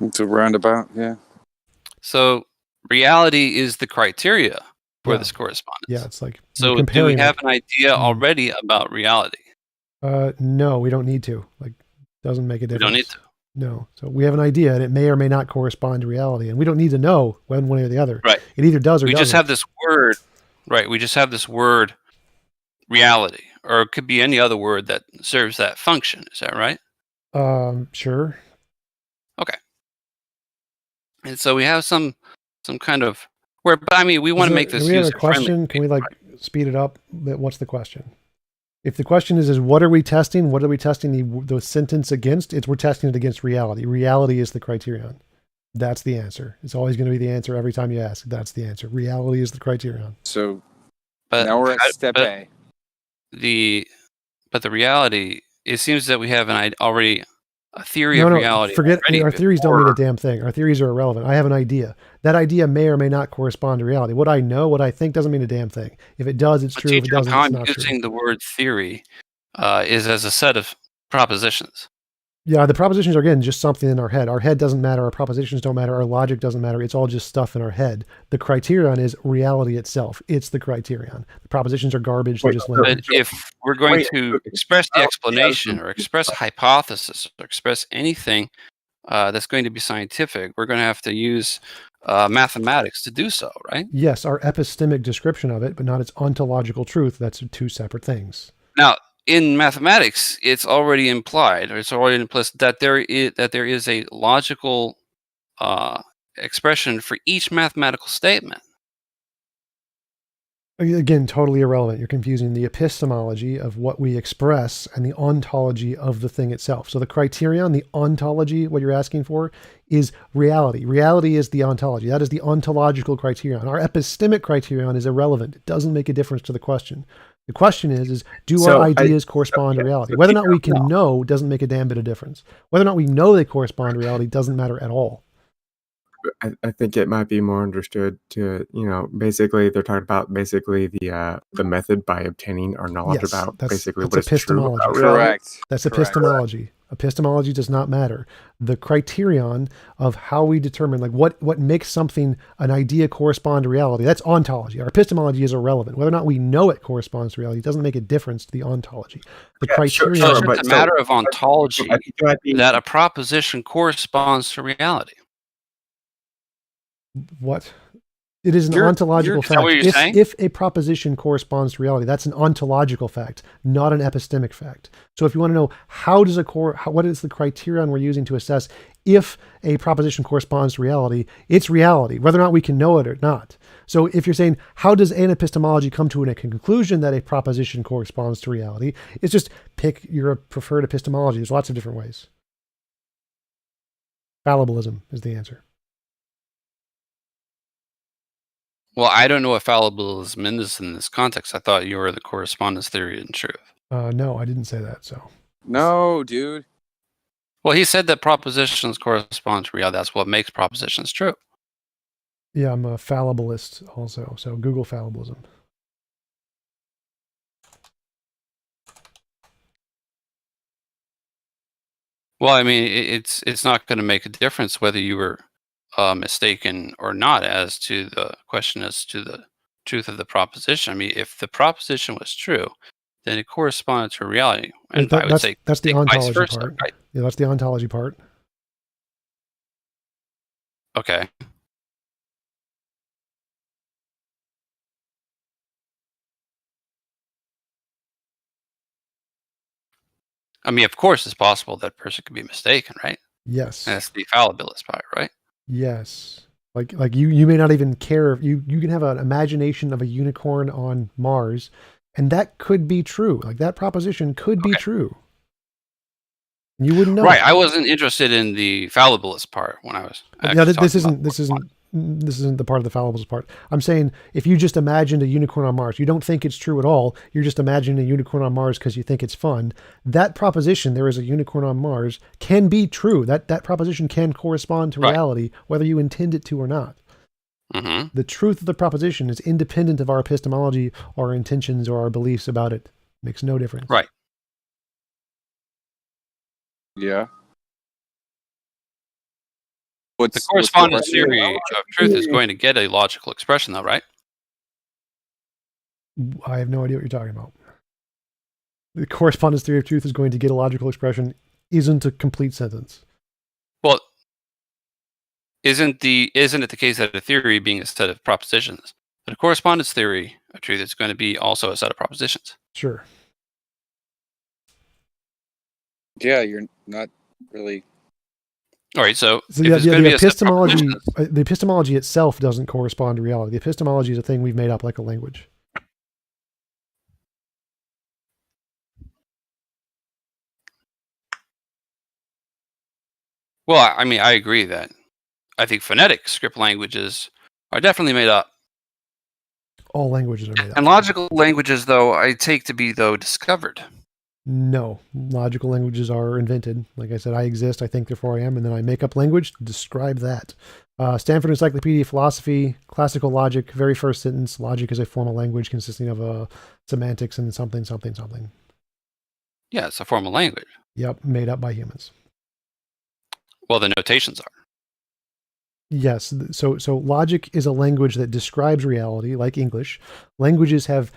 [SPEAKER 3] It's a roundabout, yeah.
[SPEAKER 4] So reality is the criteria for
[SPEAKER 2] Yeah.
[SPEAKER 4] this correspondence.
[SPEAKER 2] Yeah, it's like
[SPEAKER 4] So do we
[SPEAKER 2] comparing
[SPEAKER 4] have
[SPEAKER 2] it.
[SPEAKER 4] an idea already about reality?
[SPEAKER 2] No, we don't need to. Like, doesn't make a
[SPEAKER 4] We
[SPEAKER 2] difference.
[SPEAKER 4] don't need to.
[SPEAKER 2] No. So we have an idea, and it may or may not correspond to reality, and we don't need to know one way or the other.
[SPEAKER 4] Right.
[SPEAKER 2] It either does or
[SPEAKER 4] We
[SPEAKER 2] doesn't.
[SPEAKER 4] just have this word, right? We just have this word, reality, or it could be any other word that serves that function. Is that right?
[SPEAKER 2] Sure.
[SPEAKER 4] Okay. And so we have some kind of where, but I mean, we want to make this
[SPEAKER 2] Do we have a
[SPEAKER 4] user friendly.
[SPEAKER 2] question? Can we like speed it up? What's the question? If the question is what are we testing? What are we testing the sentence against? We're testing it against reality. Reality is the criterion. That's the answer. It's always going to be the answer every time you ask. That's the answer. Reality is the criterion.
[SPEAKER 3] So
[SPEAKER 4] But
[SPEAKER 3] now we're at step A.
[SPEAKER 4] But the reality, it seems that we have already a theory
[SPEAKER 2] No,
[SPEAKER 4] of
[SPEAKER 2] no,
[SPEAKER 4] reality.
[SPEAKER 2] forget
[SPEAKER 4] already
[SPEAKER 2] our theories don't mean a
[SPEAKER 4] before-
[SPEAKER 2] damn thing. Our theories are irrelevant. I have an idea. That idea may or may not correspond to reality. What I know, what I think doesn't mean a damn thing. If it does, it's
[SPEAKER 4] But
[SPEAKER 2] true. If it doesn't,
[SPEAKER 4] how
[SPEAKER 2] it's
[SPEAKER 4] I'm
[SPEAKER 2] not true.
[SPEAKER 4] using the word theory is as a set of propositions.
[SPEAKER 2] Yeah, the propositions are, again, just something in our head. Our head doesn't matter. Our propositions don't matter. Our logic doesn't matter. It's all just stuff in our head. The criterion is reality itself. It's the criterion. The propositions are garbage. They're just
[SPEAKER 4] But
[SPEAKER 2] language.
[SPEAKER 4] if we're going to express the explanation or express a hypothesis or express anything that's going to be scientific, we're going to have to use mathematics to do so, right?
[SPEAKER 2] Yes, our epistemic description of it, but not its ontological truth. That's two separate things.
[SPEAKER 4] Now, in mathematics, it's already implied, or it's already implicit that there is a logical expression for each mathematical statement.
[SPEAKER 2] Again, totally irrelevant. You're confusing the epistemology of what we express and the ontology of the thing itself. So the criterion, the ontology, what you're asking for, is reality. Reality is the ontology. That is the ontological criterion. Our epistemic criterion is irrelevant. It doesn't make a difference to the question. The question is do our ideas correspond to reality? Whether or not we can know doesn't make a damn bit of difference. Whether or not we know they correspond to reality doesn't matter at all.
[SPEAKER 16] I think it might be more understood to, basically they're talking about basically the method by obtaining our knowledge
[SPEAKER 2] Yes,
[SPEAKER 16] about
[SPEAKER 2] that's
[SPEAKER 16] basically what is true
[SPEAKER 2] epistemology.
[SPEAKER 16] about reality.
[SPEAKER 3] Correct.
[SPEAKER 2] That's epistemology. Epistemology does not matter. The criterion of how we determine, like what makes something, an idea correspond to reality, that's ontology. Our epistemology is irrelevant. Whether or not we know it corresponds to reality doesn't make a difference to the ontology. The criterion.
[SPEAKER 4] So it's a matter of ontology that a proposition corresponds to reality.
[SPEAKER 2] What? It is an ontological
[SPEAKER 4] is that
[SPEAKER 2] fact.
[SPEAKER 4] what you're saying?
[SPEAKER 2] If a proposition corresponds to reality, that's an ontological fact, not an epistemic fact. So if you want to know what is the criterion we're using to assess if a proposition corresponds to reality, it's reality, whether or not we can know it or not. So if you're saying, how does an epistemology come to a conclusion that a proposition corresponds to reality? It's just pick your preferred epistemology. There's lots of different ways. Fallibilism is the answer.
[SPEAKER 4] Well, I don't know what fallibilism is in this context. I thought you were the correspondence theory in truth.
[SPEAKER 2] No, I didn't say that. So.
[SPEAKER 3] No, dude.
[SPEAKER 4] Well, he said that propositions correspond to reality. That's what makes propositions true.
[SPEAKER 2] Yeah, I'm a fallibilist also. So Google fallibilism.
[SPEAKER 4] Well, I mean, it's not going to make a difference whether you were mistaken or not as to the question as to the truth of the proposition. I mean, if the proposition was true, then it corresponded to reality. And I would say
[SPEAKER 2] that's the
[SPEAKER 4] vice
[SPEAKER 2] ontology
[SPEAKER 4] versa,
[SPEAKER 2] part.
[SPEAKER 4] right?
[SPEAKER 2] Yeah, that's the ontology part.
[SPEAKER 4] Okay. I mean, of course, it's possible that person could be mistaken, right?
[SPEAKER 2] Yes.
[SPEAKER 4] And that's the fallibilist part, right?
[SPEAKER 2] Yes. Like you may not even care if you can have an imagination of a unicorn on Mars, and that could be true. Like that proposition could be true. You wouldn't know.
[SPEAKER 4] Right. I wasn't interested in the fallibilist part when I was.
[SPEAKER 2] Yeah, this isn't the part of the fallibilist part. I'm saying if you just imagined a unicorn on Mars, you don't think it's true at all. You're just imagining a unicorn on Mars because you think it's fun. That proposition, there is a unicorn on Mars, can be true. That proposition can correspond to reality, whether you intend it to or not.
[SPEAKER 4] Mm-hmm.
[SPEAKER 2] The truth of the proposition is independent of our epistemology or our intentions or our beliefs about it. Makes no difference.
[SPEAKER 4] Right.
[SPEAKER 3] Yeah.
[SPEAKER 4] The correspondence theory of truth is going to get a logical expression, though, right?
[SPEAKER 2] I have no idea what you're talking about. The correspondence theory of truth is going to get a logical expression isn't a complete sentence.
[SPEAKER 4] Well, isn't it the case that a theory being a set of propositions, that a correspondence theory of truth is going to be also a set of propositions?
[SPEAKER 2] Sure.
[SPEAKER 3] Yeah, you're not really.
[SPEAKER 4] All right, so if
[SPEAKER 2] yeah,
[SPEAKER 4] it's going to be a set of propositions,
[SPEAKER 2] the epistemology itself doesn't correspond to reality. The epistemology is a thing we've made up like a language.
[SPEAKER 4] well, I mean, I agree that I think phonetic script languages are definitely made up.
[SPEAKER 2] All languages are made up.
[SPEAKER 4] And logical languages, though, I take to be, discovered.
[SPEAKER 2] No, logical languages are invented. Like I said, I exist, I think, therefore I am, and then I make up language to describe that. Stanford Encyclopedia of Philosophy, classical logic, very first sentence, logic is a formal language consisting of semantics and something, something, something.
[SPEAKER 4] Yeah, it's a formal language.
[SPEAKER 2] Yep, made up by humans.
[SPEAKER 4] Well, the notations are.
[SPEAKER 2] Yes, so logic is a language that describes reality, like English. Languages have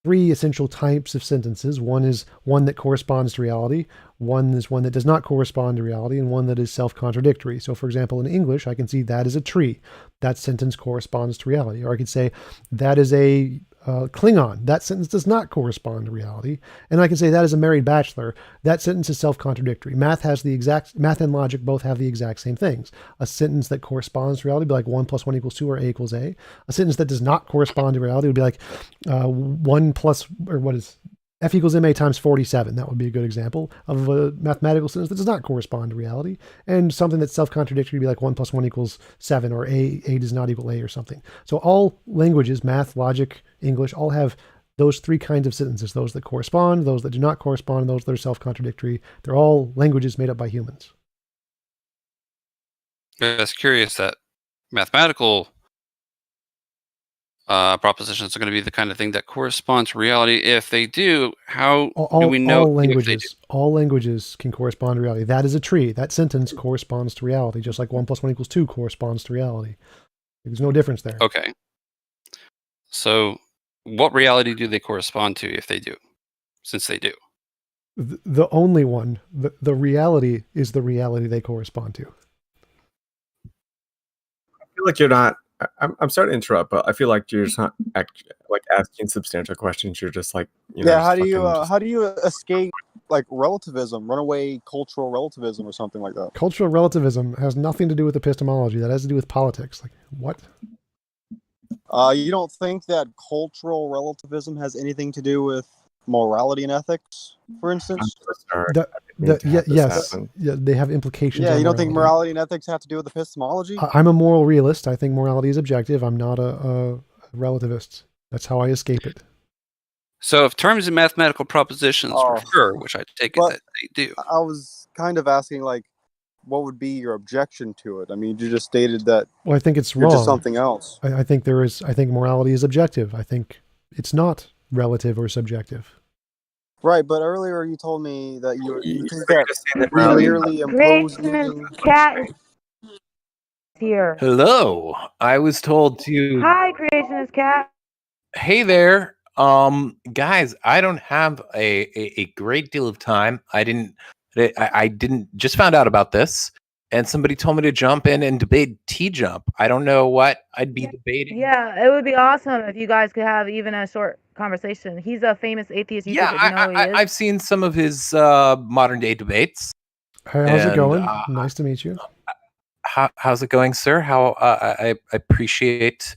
[SPEAKER 2] three essential types of sentences. One is one that corresponds to reality, one is one that does not correspond to reality, and one that is self-contradictory. So for example, in English, I can see that is a tree. That sentence corresponds to reality. Or I could say that is a Klingon. That sentence does not correspond to reality. And I can say that is a married bachelor. That sentence is self-contradictory. Math and logic both have the exact same things. A sentence that corresponds to reality would be like 1 + 1 = 2 or A = A. A sentence that does not correspond to reality would be like 1 plus, or what is F = MA times 47. That would be a good example of a mathematical sentence that does not correspond to reality. And something that's self-contradictory would be like 1 + 1 = 7, or A does not equal A, or something. So all languages, math, logic, English, all have those three kinds of sentences: those that correspond, those that do not correspond, and those that are self-contradictory. They're all languages made up by humans.
[SPEAKER 4] It's curious that mathematical propositions are going to be the kind of thing that corresponds to reality. If they do, how do we know if they do?
[SPEAKER 2] All languages can correspond to reality. That is a tree. That sentence corresponds to reality, just like 1 + 1 = 2 corresponds to reality. There's no difference there.
[SPEAKER 4] Okay. So what reality do they correspond to if they do? Since they do.
[SPEAKER 2] The only one, the reality is the reality they correspond to.
[SPEAKER 16] I feel like you're not. I'm sorry to interrupt, but I feel like you're just not asking substantial questions. You're just like,
[SPEAKER 9] yeah. How do you escape like relativism, runaway cultural relativism, or something like that?
[SPEAKER 2] Cultural relativism has nothing to do with epistemology. That has to do with politics. Like what?
[SPEAKER 9] You don't think that cultural relativism has anything to do with morality and ethics, for instance?
[SPEAKER 2] Yes, they have implications.
[SPEAKER 9] Yeah, you don't think morality and ethics have to do with epistemology?
[SPEAKER 2] I'm a moral realist. I think morality is objective. I'm not a relativist. That's how I escape it.
[SPEAKER 4] So if terms and mathematical propositions refer, which I take it that they do.
[SPEAKER 9] I was kind of asking, like, what would be your objection to it? I mean, you just stated that.
[SPEAKER 2] Well, I think it's
[SPEAKER 9] you're
[SPEAKER 2] wrong.
[SPEAKER 9] Just something else.
[SPEAKER 2] I think I think morality is objective. I think it's not relative or subjective.
[SPEAKER 9] Right, but earlier you told me that you think that we merely impose meaning.
[SPEAKER 6] Cat is here.
[SPEAKER 22] Hello. I was told to.
[SPEAKER 6] Hi, Creationist Cat.
[SPEAKER 22] Hey there. Guys, I don't have a great deal of time. I didn't just found out about this, and somebody told me to jump in and debate TJump. I don't know what I'd be debating.
[SPEAKER 6] Yeah, it would be awesome if you guys could have even a short conversation. He's a famous atheist YouTuber.
[SPEAKER 22] Yeah,
[SPEAKER 6] Do you know who he is?
[SPEAKER 22] I've seen some of his modern day debates.
[SPEAKER 2] Hey, how's it
[SPEAKER 22] And,
[SPEAKER 2] going? Nice to meet you.
[SPEAKER 22] how's it going, sir? How I appreciate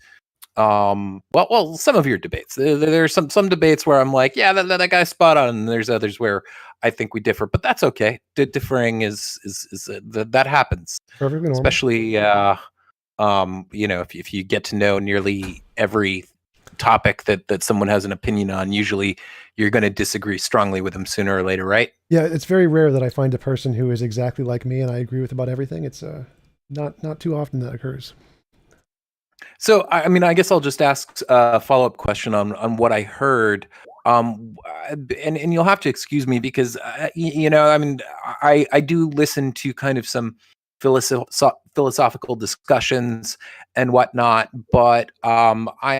[SPEAKER 22] well some of your debates. There's some debates where I'm like, yeah, that guy's spot on, and there's others where I think we differ, but that's okay. Differing is that happens.
[SPEAKER 2] Perfectly normal.
[SPEAKER 22] Especially if you get to know nearly every topic that someone has an opinion on, usually you're going to disagree strongly with them sooner or later, right?
[SPEAKER 2] Yeah, it's very rare that I find a person who is exactly like me and I agree with about everything. It's not too often that occurs.
[SPEAKER 22] So, I mean, I guess I'll just ask a follow-up question on what I heard. And you'll have to excuse me because, I mean, I do listen to kind of some philosophical discussions and whatnot, but I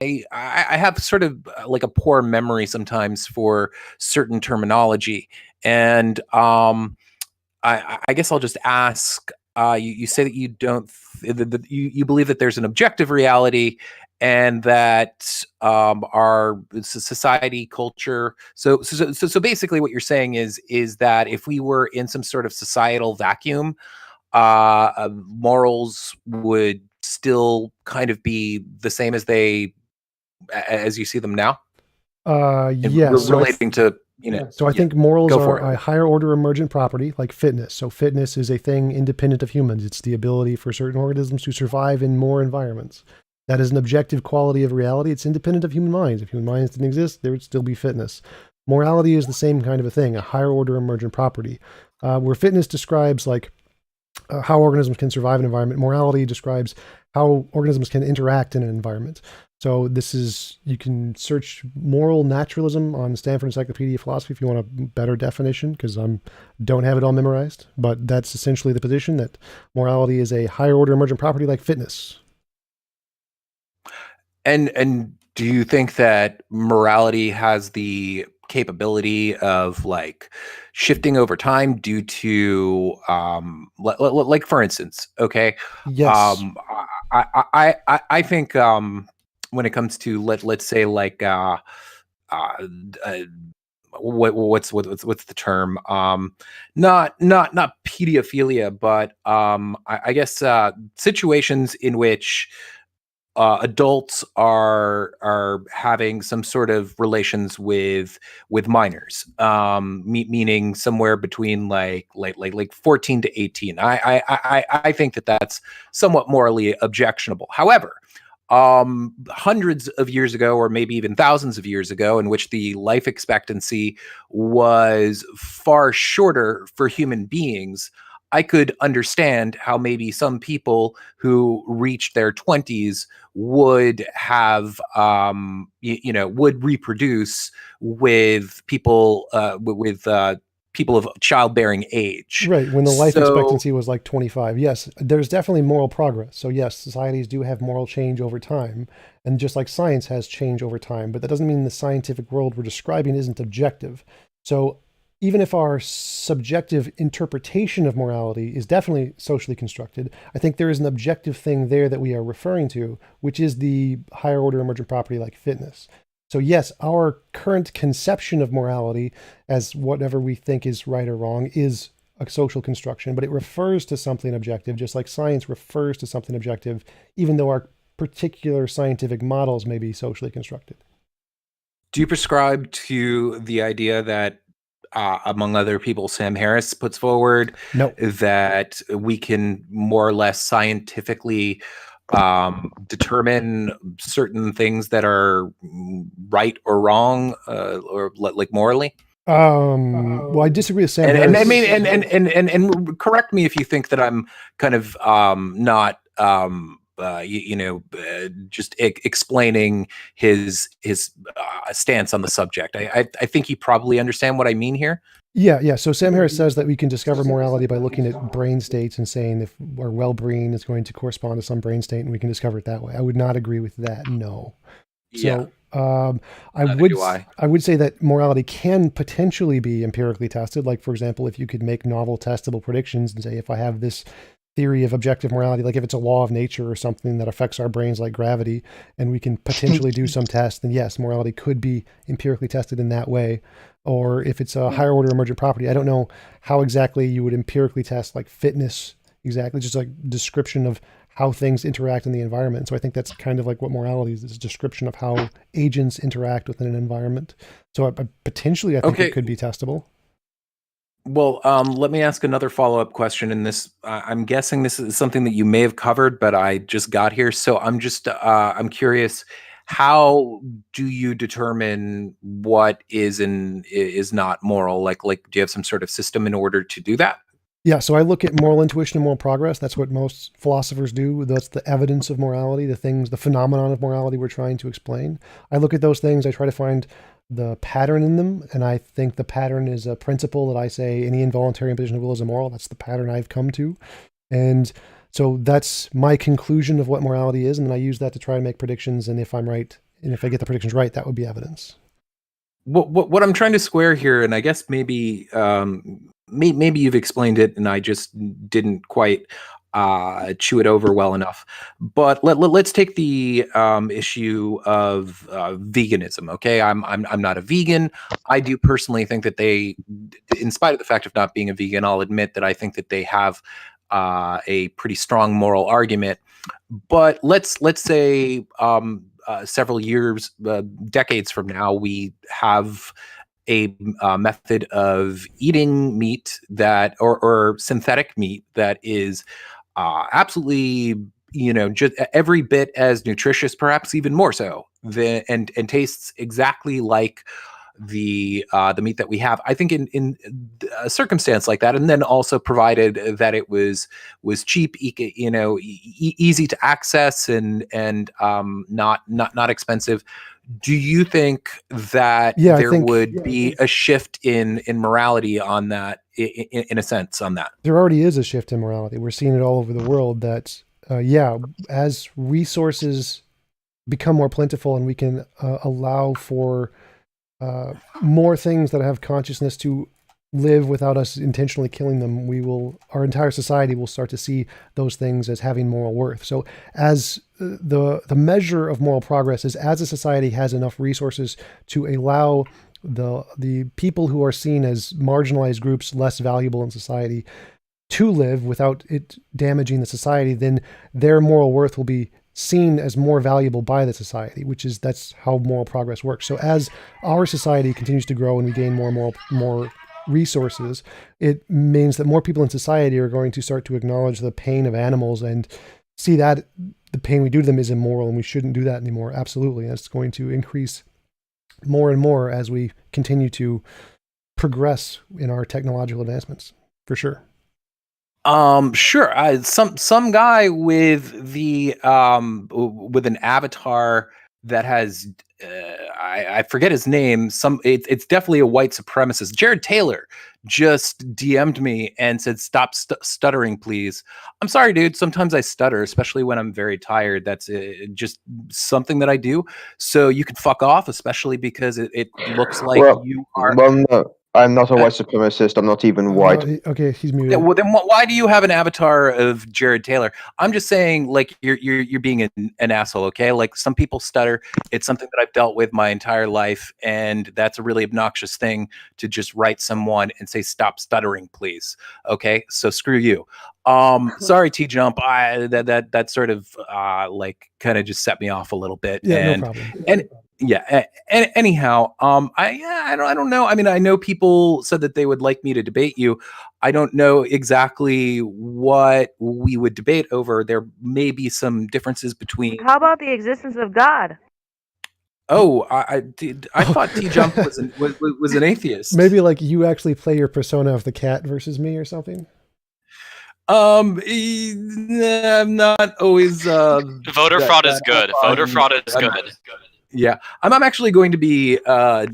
[SPEAKER 22] have sort of like a poor memory sometimes for certain terminology. And I guess I'll just ask, you say that you don't, you believe that there's an objective reality and that our society, culture. So basically what you're saying is that if we were in some sort of societal vacuum, morals would still kind of be the same as you see them now?
[SPEAKER 2] Yes.
[SPEAKER 22] Relating to,
[SPEAKER 2] So I think morals are a higher order emergent property, like fitness. So fitness is a thing independent of humans. It's the ability for certain organisms to survive in more environments. That is an objective quality of reality. It's independent of human minds. If human minds didn't exist, there would still be fitness. Morality is the same kind of a thing, a higher order emergent property. Where fitness describes like how organisms can survive an environment, morality describes how organisms can interact in an environment. So you can search moral naturalism on Stanford Encyclopedia of Philosophy if you want a better definition, because I don't have it all memorized, but that's essentially the position that morality is a higher order emergent property like fitness.
[SPEAKER 22] And do you think that morality has the capability of like shifting over time due to like for instance, okay?
[SPEAKER 2] Yes.
[SPEAKER 22] I think when it comes to let's say like what's the term? Not pedophilia, but I guess situations in which adults are having some sort of relations with minors, meaning somewhere between like 14 to 18. I think that that's somewhat morally objectionable. However, hundreds of years ago, or maybe even thousands of years ago, in which the life expectancy was far shorter for human beings, I could understand how maybe some people who reached their 20s would have, would reproduce with people people of childbearing age.
[SPEAKER 2] Right, when the life expectancy was like 25. Yes, there's definitely moral progress. So yes, societies do have moral change over time, and just like science has change over time, but that doesn't mean the scientific world we're describing isn't objective. So even if our subjective interpretation of morality is definitely socially constructed, I think there is an objective thing there that we are referring to, which is the higher order emergent property like fitness. So yes, our current conception of morality as whatever we think is right or wrong is a social construction, but it refers to something objective, just like science refers to something objective, even though our particular scientific models may be socially constructed.
[SPEAKER 22] Do you prescribe to the idea that among other people, Sam Harris puts forward that we can more or less scientifically determine certain things that are right or wrong, or like morally?
[SPEAKER 2] Well, I disagree with Sam Harris.
[SPEAKER 22] And I mean, and correct me if you think that I'm kind of not just explaining his stance on the subject. I think you probably understand what I mean here.
[SPEAKER 2] Yeah. So Sam Harris says that we can discover morality by looking at brain states and saying if our well brain is going to correspond to some brain state, and we can discover it that way. I would not agree with that. No. So I would say that morality can potentially be empirically tested. Like, for example, if you could make novel testable predictions and say, if I have this theory of objective morality, like if it's a law of nature or something that affects our brains like gravity, and we can potentially do some tests, then yes, morality could be empirically tested in that way. Or if it's a higher order emergent property, I don't know how exactly you would empirically test like fitness exactly, just like description of how things interact in the environment. So I think that's kind of like what morality is a description of how agents interact within an environment. So potentially I think it could be testable.
[SPEAKER 22] Well, let me ask another follow-up question. And this, I'm guessing this is something that you may have covered, but I just got here, so I'm curious. How do you determine what is and is not moral? Like, do you have some sort of system in order to do that?
[SPEAKER 2] Yeah, so I look at moral intuition and moral progress. That's what most philosophers do. That's the evidence of morality, the phenomenon of morality we're trying to explain. I look at those things. I try to find the pattern in them, and I think the pattern is a principle that I say any involuntary imposition of will is immoral. That's the pattern I've come to, and so that's my conclusion of what morality is, and then I use that to try and make predictions, and if I'm right, and if I get the predictions right, that would be evidence.
[SPEAKER 22] What I'm trying to square here, and I guess maybe maybe you've explained it and I just didn't quite chew it over well enough. But let's take the issue of veganism. Okay, I'm not a vegan. I do personally think that they, in spite of the fact of not being a vegan, I'll admit that I think that they have a pretty strong moral argument. But let's say several years, decades from now, we have a method of eating meat that, or synthetic meat that is absolutely, just every bit as nutritious, perhaps even more so, and tastes exactly like the meat that we have. I think in a circumstance like that, and then also provided that it was cheap, easy to access, and not expensive. Do you think that would be a shift in morality on that, in a sense, on that?
[SPEAKER 2] There already is a shift in morality. We're seeing it all over the world that, as resources become more plentiful and we can allow for more things that have consciousness to live without us intentionally killing them, our entire society will start to see those things as having moral worth. So as the measure of moral progress is as a society has enough resources to allow the people who are seen as marginalized groups, less valuable in society, to live without it damaging the society, then their moral worth will be seen as more valuable by the society, that's how moral progress works. So as our society continues to grow and we gain more resources, it means that more people in society are going to start to acknowledge the pain of animals and see that the pain we do to them is immoral and we shouldn't do that anymore. Absolutely. That's going to increase more and more as we continue to progress in our technological advancements, for sure.
[SPEAKER 22] Sure. Some guy with the with an avatar that has I forget his name. It's definitely a white supremacist. Jared Taylor just DM'd me and said, "Stop stuttering, please." I'm sorry, dude. Sometimes I stutter, especially when I'm very tired. That's just something that I do. So you can fuck off, especially because it looks like you are.
[SPEAKER 20] Well, no, I'm not a white supremacist. I'm not even white.
[SPEAKER 2] Okay, he's muted.
[SPEAKER 22] Yeah, well, then why do you have an avatar of Jared Taylor? I'm just saying, like, you're being an asshole, okay? Like, some people stutter. It's something that I've dealt with my entire life, and that's a really obnoxious thing to just write someone and say, "Stop stuttering, please." Okay, so screw you. Sorry, TJump. That sort of like kind of just set me off a little bit.
[SPEAKER 2] Yeah, no problem.
[SPEAKER 22] And yeah. Anyhow, I don't know. I mean, I know people said that they would like me to debate you. I don't know exactly what we would debate over. There may be some differences between.
[SPEAKER 6] How about the existence of God?
[SPEAKER 22] Oh, I thought TJump was an atheist.
[SPEAKER 2] Maybe like you actually play your persona of the cat versus me or something.
[SPEAKER 22] I'm not always.
[SPEAKER 5] Voter fraud is good. Voter fraud is good.
[SPEAKER 22] Yeah, I'm actually going to be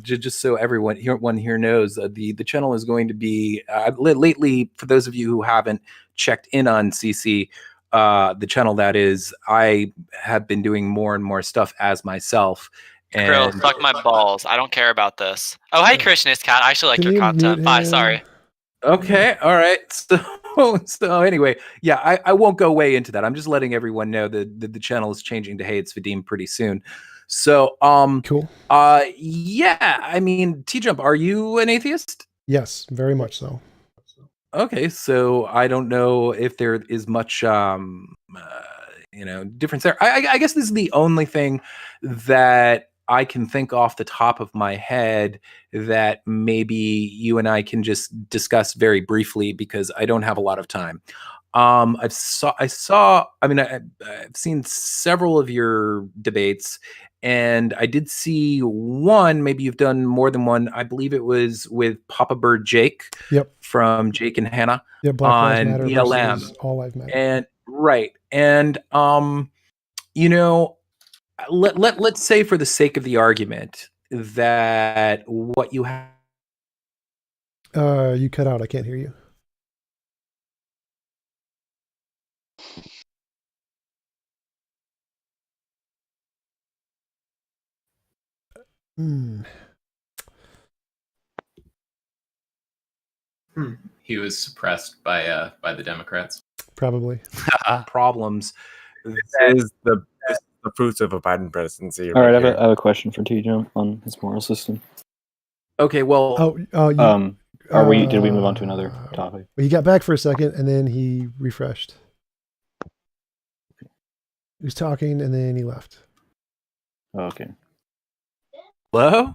[SPEAKER 22] just so everyone here knows, the channel is going to be lately, for those of you who haven't checked in on CC, the channel that is, I have been doing more and more stuff as myself. And
[SPEAKER 5] Girl, fuck my balls. I don't care about this. Oh, hey, Christian, it's Cat. I actually like your content. Bye. Sorry.
[SPEAKER 22] Okay. All right. So So anyway, yeah, I won't go way into that. I'm just letting everyone know that the channel is changing to Hey It's Vadim pretty soon. So
[SPEAKER 2] cool.
[SPEAKER 22] Yeah, I mean, TJump, are you an atheist?
[SPEAKER 2] Yes, very much so.
[SPEAKER 22] Okay, so I don't know if there is much difference there. I guess this is the only thing that I can think off the top of my head that maybe you and I can just discuss very briefly because I don't have a lot of time. I've seen several of your debates, and I did see one, maybe you've done more than one. I believe it was with Papa Bird Jake.
[SPEAKER 2] Yep.
[SPEAKER 22] From Jake and Hannah.
[SPEAKER 2] Yeah, Black Lives
[SPEAKER 22] on
[SPEAKER 2] Matter
[SPEAKER 22] BLM.
[SPEAKER 2] versus All Lives Matter.
[SPEAKER 22] And right. And let's say for the sake of the argument that what you have
[SPEAKER 2] You cut out. I can't hear you.
[SPEAKER 1] He was suppressed by the Democrats.
[SPEAKER 2] Probably.
[SPEAKER 22] Problems.
[SPEAKER 16] This is the fruits of a Biden presidency.
[SPEAKER 7] All right, I have a question for TJump on his moral system.
[SPEAKER 22] Okay, well,
[SPEAKER 7] did we move on to another topic?
[SPEAKER 2] He got back for a second and then he refreshed. He was talking and then he left.
[SPEAKER 7] Okay.
[SPEAKER 22] Hello?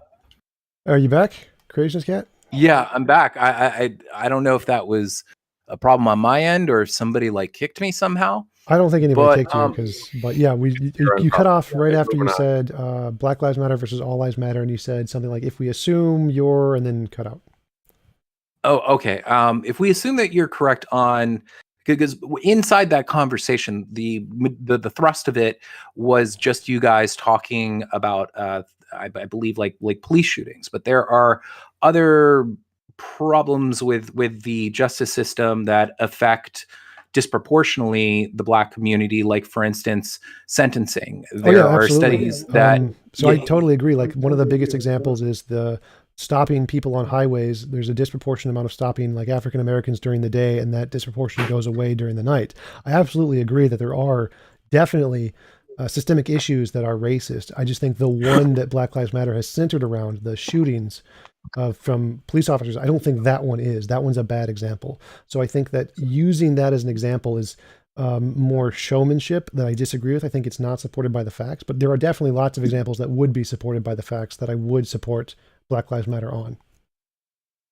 [SPEAKER 2] Are you back, Creationist Cat?
[SPEAKER 22] Yeah, I'm back. I don't know if that was a problem on my end or if somebody kicked me somehow.
[SPEAKER 2] I don't think anybody kicked you but yeah, you cut off right after you said Black Lives Matter versus All Lives Matter, and you said something like, if we assume you're, and then cut out.
[SPEAKER 22] Oh, okay. If we assume that you're correct on, because inside that conversation, the thrust of it was just you guys talking about, I believe, like police shootings, but there are other problems with the justice system that affect disproportionately the Black community, like for instance sentencing. There are studies that
[SPEAKER 2] I totally agree. Like one of the biggest examples is the stopping people on highways. There's a disproportionate amount of stopping like African Americans during the day, and that disproportion goes away during the night. I absolutely agree that there are definitely systemic issues that are racist. I just think the one that Black Lives Matter has centered around, the shootings from police officers, I don't think that one's a bad example. So I think that using that as an example is more showmanship that I disagree with. I think it's not supported by the facts, but there are definitely lots of examples that would be supported by the facts that I would support Black Lives Matter on.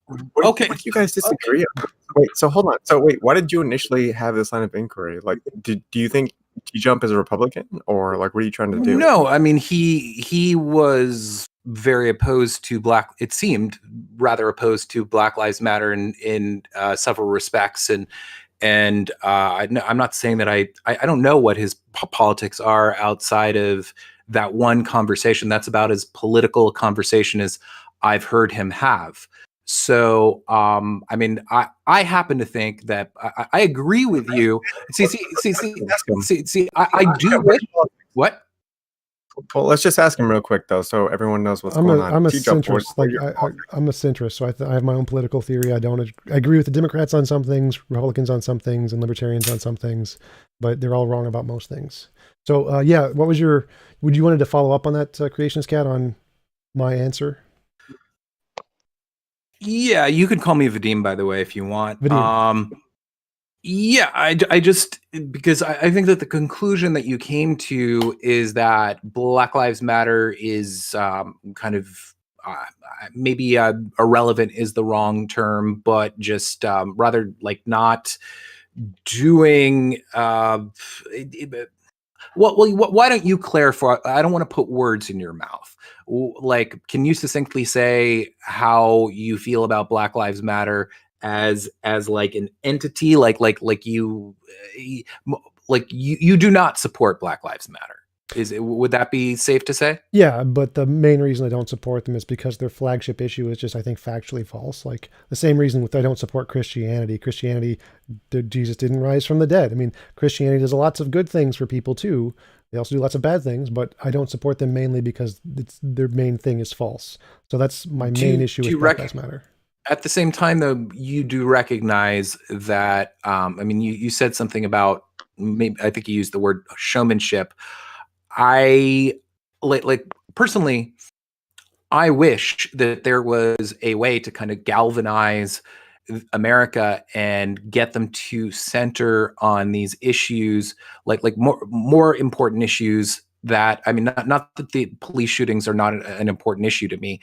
[SPEAKER 16] What do you guys disagree on? Wait, so hold on. So wait, why did you initially have this line of inquiry? Like, do you think TJump is a Republican, or like, what are you trying to do?
[SPEAKER 22] No, I mean, he was very opposed to it seemed rather opposed to Black Lives Matter in several respects, and I'm not saying that I don't know what his politics are outside of that one conversation. That's about as political a conversation as I've heard him have. So, I mean, I happen to think that I agree with you. I do wish. What?
[SPEAKER 16] Well, let's just ask him real quick though, so everyone knows what's going on.
[SPEAKER 2] I'm a centrist. I'm a centrist, so I have my own political theory. I agree with the Democrats on some things, Republicans on some things, and Libertarians on some things, but they're all wrong about most things. So, yeah, would you wanted to follow up on that, Creationist Cat, on my answer?
[SPEAKER 22] Yeah, you could call me Vadim, by the way, if you want.
[SPEAKER 2] Vadim.
[SPEAKER 22] Yeah, I just, because I think that the conclusion that you came to is that Black Lives Matter is kind of maybe irrelevant is the wrong term, but just rather like not doing. Why don't you clarify? I don't want to put words in your mouth. Like, can you succinctly say how you feel about Black Lives Matter as like an entity, like you do not support Black Lives Matter? Would that be safe to say?
[SPEAKER 2] Yeah, but the main reason I don't support them is because their flagship issue is just, I think, factually false. Like the same reason I don't support Christianity. Jesus didn't rise from the dead. I mean, Christianity does lots of good things for people too. They also do lots of bad things, but I don't support them mainly because their main thing is false. So that's my main issue with Black Lives Matter.
[SPEAKER 22] At the same time, though, you do recognize that. I mean, you said something about, maybe I think you used the word showmanship. I like personally, I wish that there was a way to kind of galvanize America and get them to center on these issues, like more important issues. That, I mean, not that the police shootings are not an important issue to me,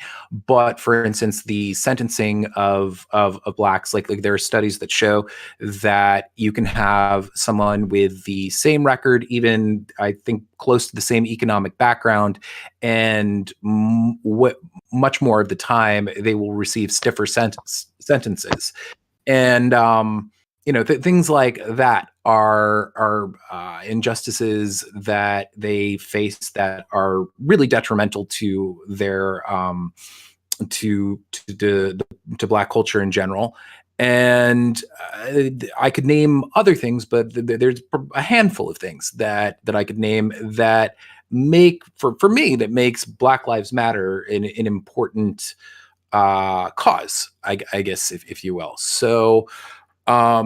[SPEAKER 22] but for instance, the sentencing of blacks, like there are studies that show that you can have someone with the same record, even I think close to the same economic background, and much more of the time they will receive stiffer sentences. And things like that are injustices that they face that are really detrimental to their to black culture in general. And I could name other things, but there's a handful of things that I could name that make for me that makes Black Lives Matter an important cause, I guess, if you will. So I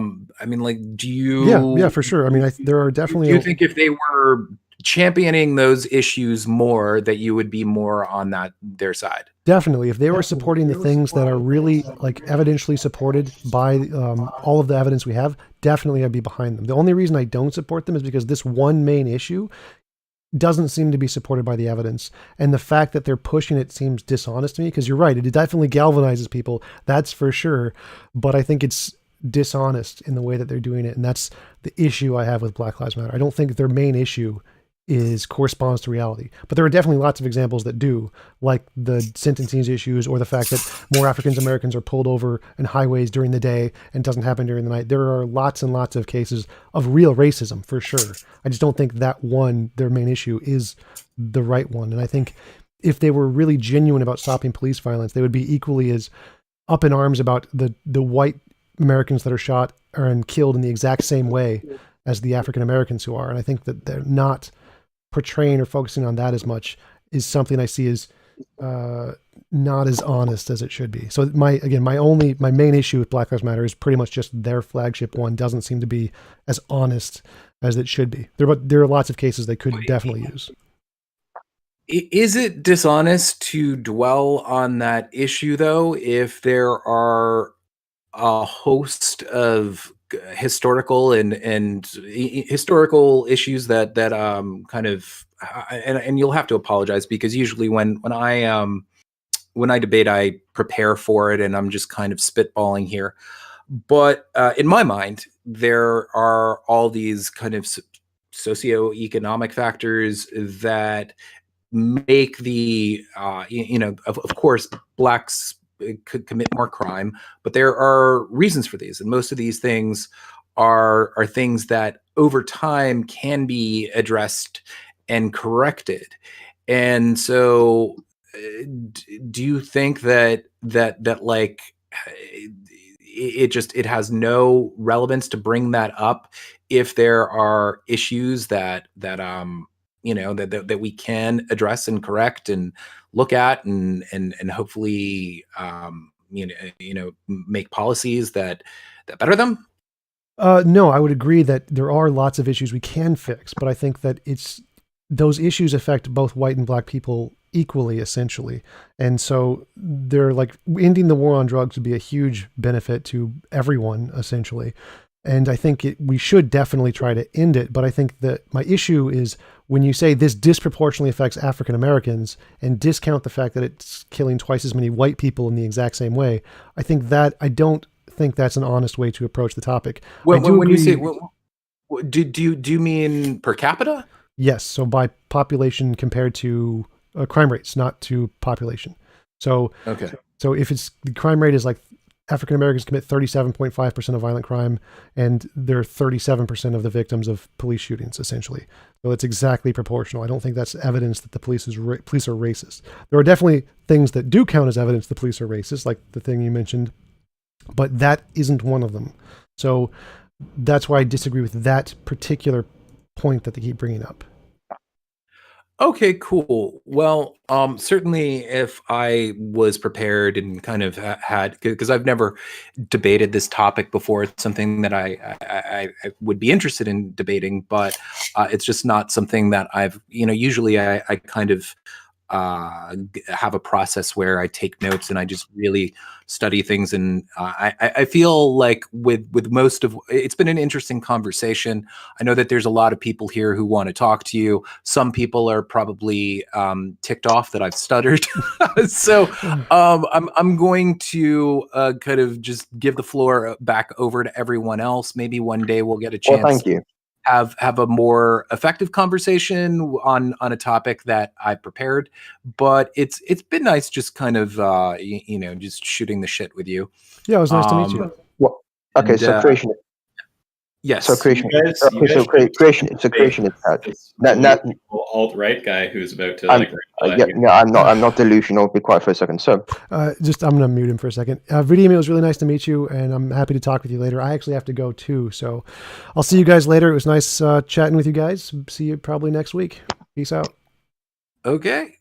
[SPEAKER 22] mean, like, do you?
[SPEAKER 2] Yeah, for sure. I mean, there are definitely.
[SPEAKER 22] Do you think if they were championing those issues more, that you would be more on their side?
[SPEAKER 2] Definitely, if they were supporting the things that are really like evidentially supported by all of the evidence we have, definitely I'd be behind them. The only reason I don't support them is because this one main issue doesn't seem to be supported by the evidence, and the fact that they're pushing it seems dishonest to me. Because you're right, it definitely galvanizes people, that's for sure, but I think it's dishonest in the way that they're doing it, and that's the issue I have with Black Lives Matter. I don't think their main issue corresponds to reality, but there are definitely lots of examples that do, like the sentencing issues, or the fact that more African Americans are pulled over in highways during the day and doesn't happen during the night. There are lots and lots of cases of real racism, for sure. I just don't think that their main issue is the right one. And I think if they were really genuine about stopping police violence, they would be equally as up in arms about the white Americans that are shot and killed in the exact same way as the African Americans who are. And I think that they're not portraying or focusing on that as much is something I see as not as honest as it should be. So my main issue with Black Lives Matter is pretty much just their flagship one doesn't seem to be as honest as it should be. There are lots of cases they could definitely use.
[SPEAKER 22] Is it dishonest to dwell on that issue, though, if there are a host of historical and historical issues that kind of and you'll have to apologize, because usually when I debate, I prepare for it and I'm just kind of spitballing here, but in my mind there are all these kind of socioeconomic factors that make the of course blacks could commit more crime, but there are reasons for these, and most of these things are things that over time can be addressed and corrected. And so do you think that like it has no relevance to bring that up if there are issues that we can address and correct and look at and hopefully make policies that better them?
[SPEAKER 2] No, I would agree that there are lots of issues we can fix, but I think that those issues affect both white and black people equally, essentially. And so they're like, ending the war on drugs would be a huge benefit to everyone, essentially. And I think we should definitely try to end it. But I think that my issue is when you say this disproportionately affects African Americans and discount the fact that it's killing twice as many white people in the exact same way. I don't think that's an honest way to approach the topic.
[SPEAKER 22] Well, when you say, do you mean per capita?
[SPEAKER 2] Yes. So by population compared to crime rates, not to population. So,
[SPEAKER 22] okay.
[SPEAKER 2] So if the crime rate is like African Americans commit 37.5% of violent crime, and they're 37% of the victims of police shootings, essentially. So it's exactly proportional. I don't think that's evidence that the police are racist. There are definitely things that do count as evidence the police are racist, like the thing you mentioned, but that isn't one of them. So that's why I disagree with that particular point that they keep bringing up.
[SPEAKER 22] Okay, cool. Well, certainly if I was prepared and kind of had, because I've never debated this topic before, it's something that I would be interested in debating, but it's just not something that I've, usually I kind of have a process where I take notes and I just really study things. And I feel like with most of it's been an interesting conversation. I know that there's a lot of people here who want to talk to you. Some people are probably ticked off that I've stuttered. So I'm going to kind of just give the floor back over to everyone else. Maybe one day we'll get a
[SPEAKER 20] Well,
[SPEAKER 22] chance
[SPEAKER 20] thank you.
[SPEAKER 22] have a more effective conversation on a topic that I prepared. But it's been nice just kind of just shooting the shit with you.
[SPEAKER 2] Yeah, it was nice to meet you.
[SPEAKER 20] Well, okay,
[SPEAKER 22] and,
[SPEAKER 20] so creation.
[SPEAKER 22] Yes.
[SPEAKER 20] So creation.
[SPEAKER 1] You guys
[SPEAKER 20] Okay, so creation. So creation is bad. Not.
[SPEAKER 1] alt-right guy who's about to
[SPEAKER 20] I'm, I'm not delusional. Be quiet for a second. So,
[SPEAKER 2] I'm gonna mute him for a second. Vidium, it was really nice to meet you, and I'm happy to talk with you later. I actually have to go too, so I'll see you guys later. It was nice chatting with you guys. See you probably next week. Peace out.
[SPEAKER 22] Okay.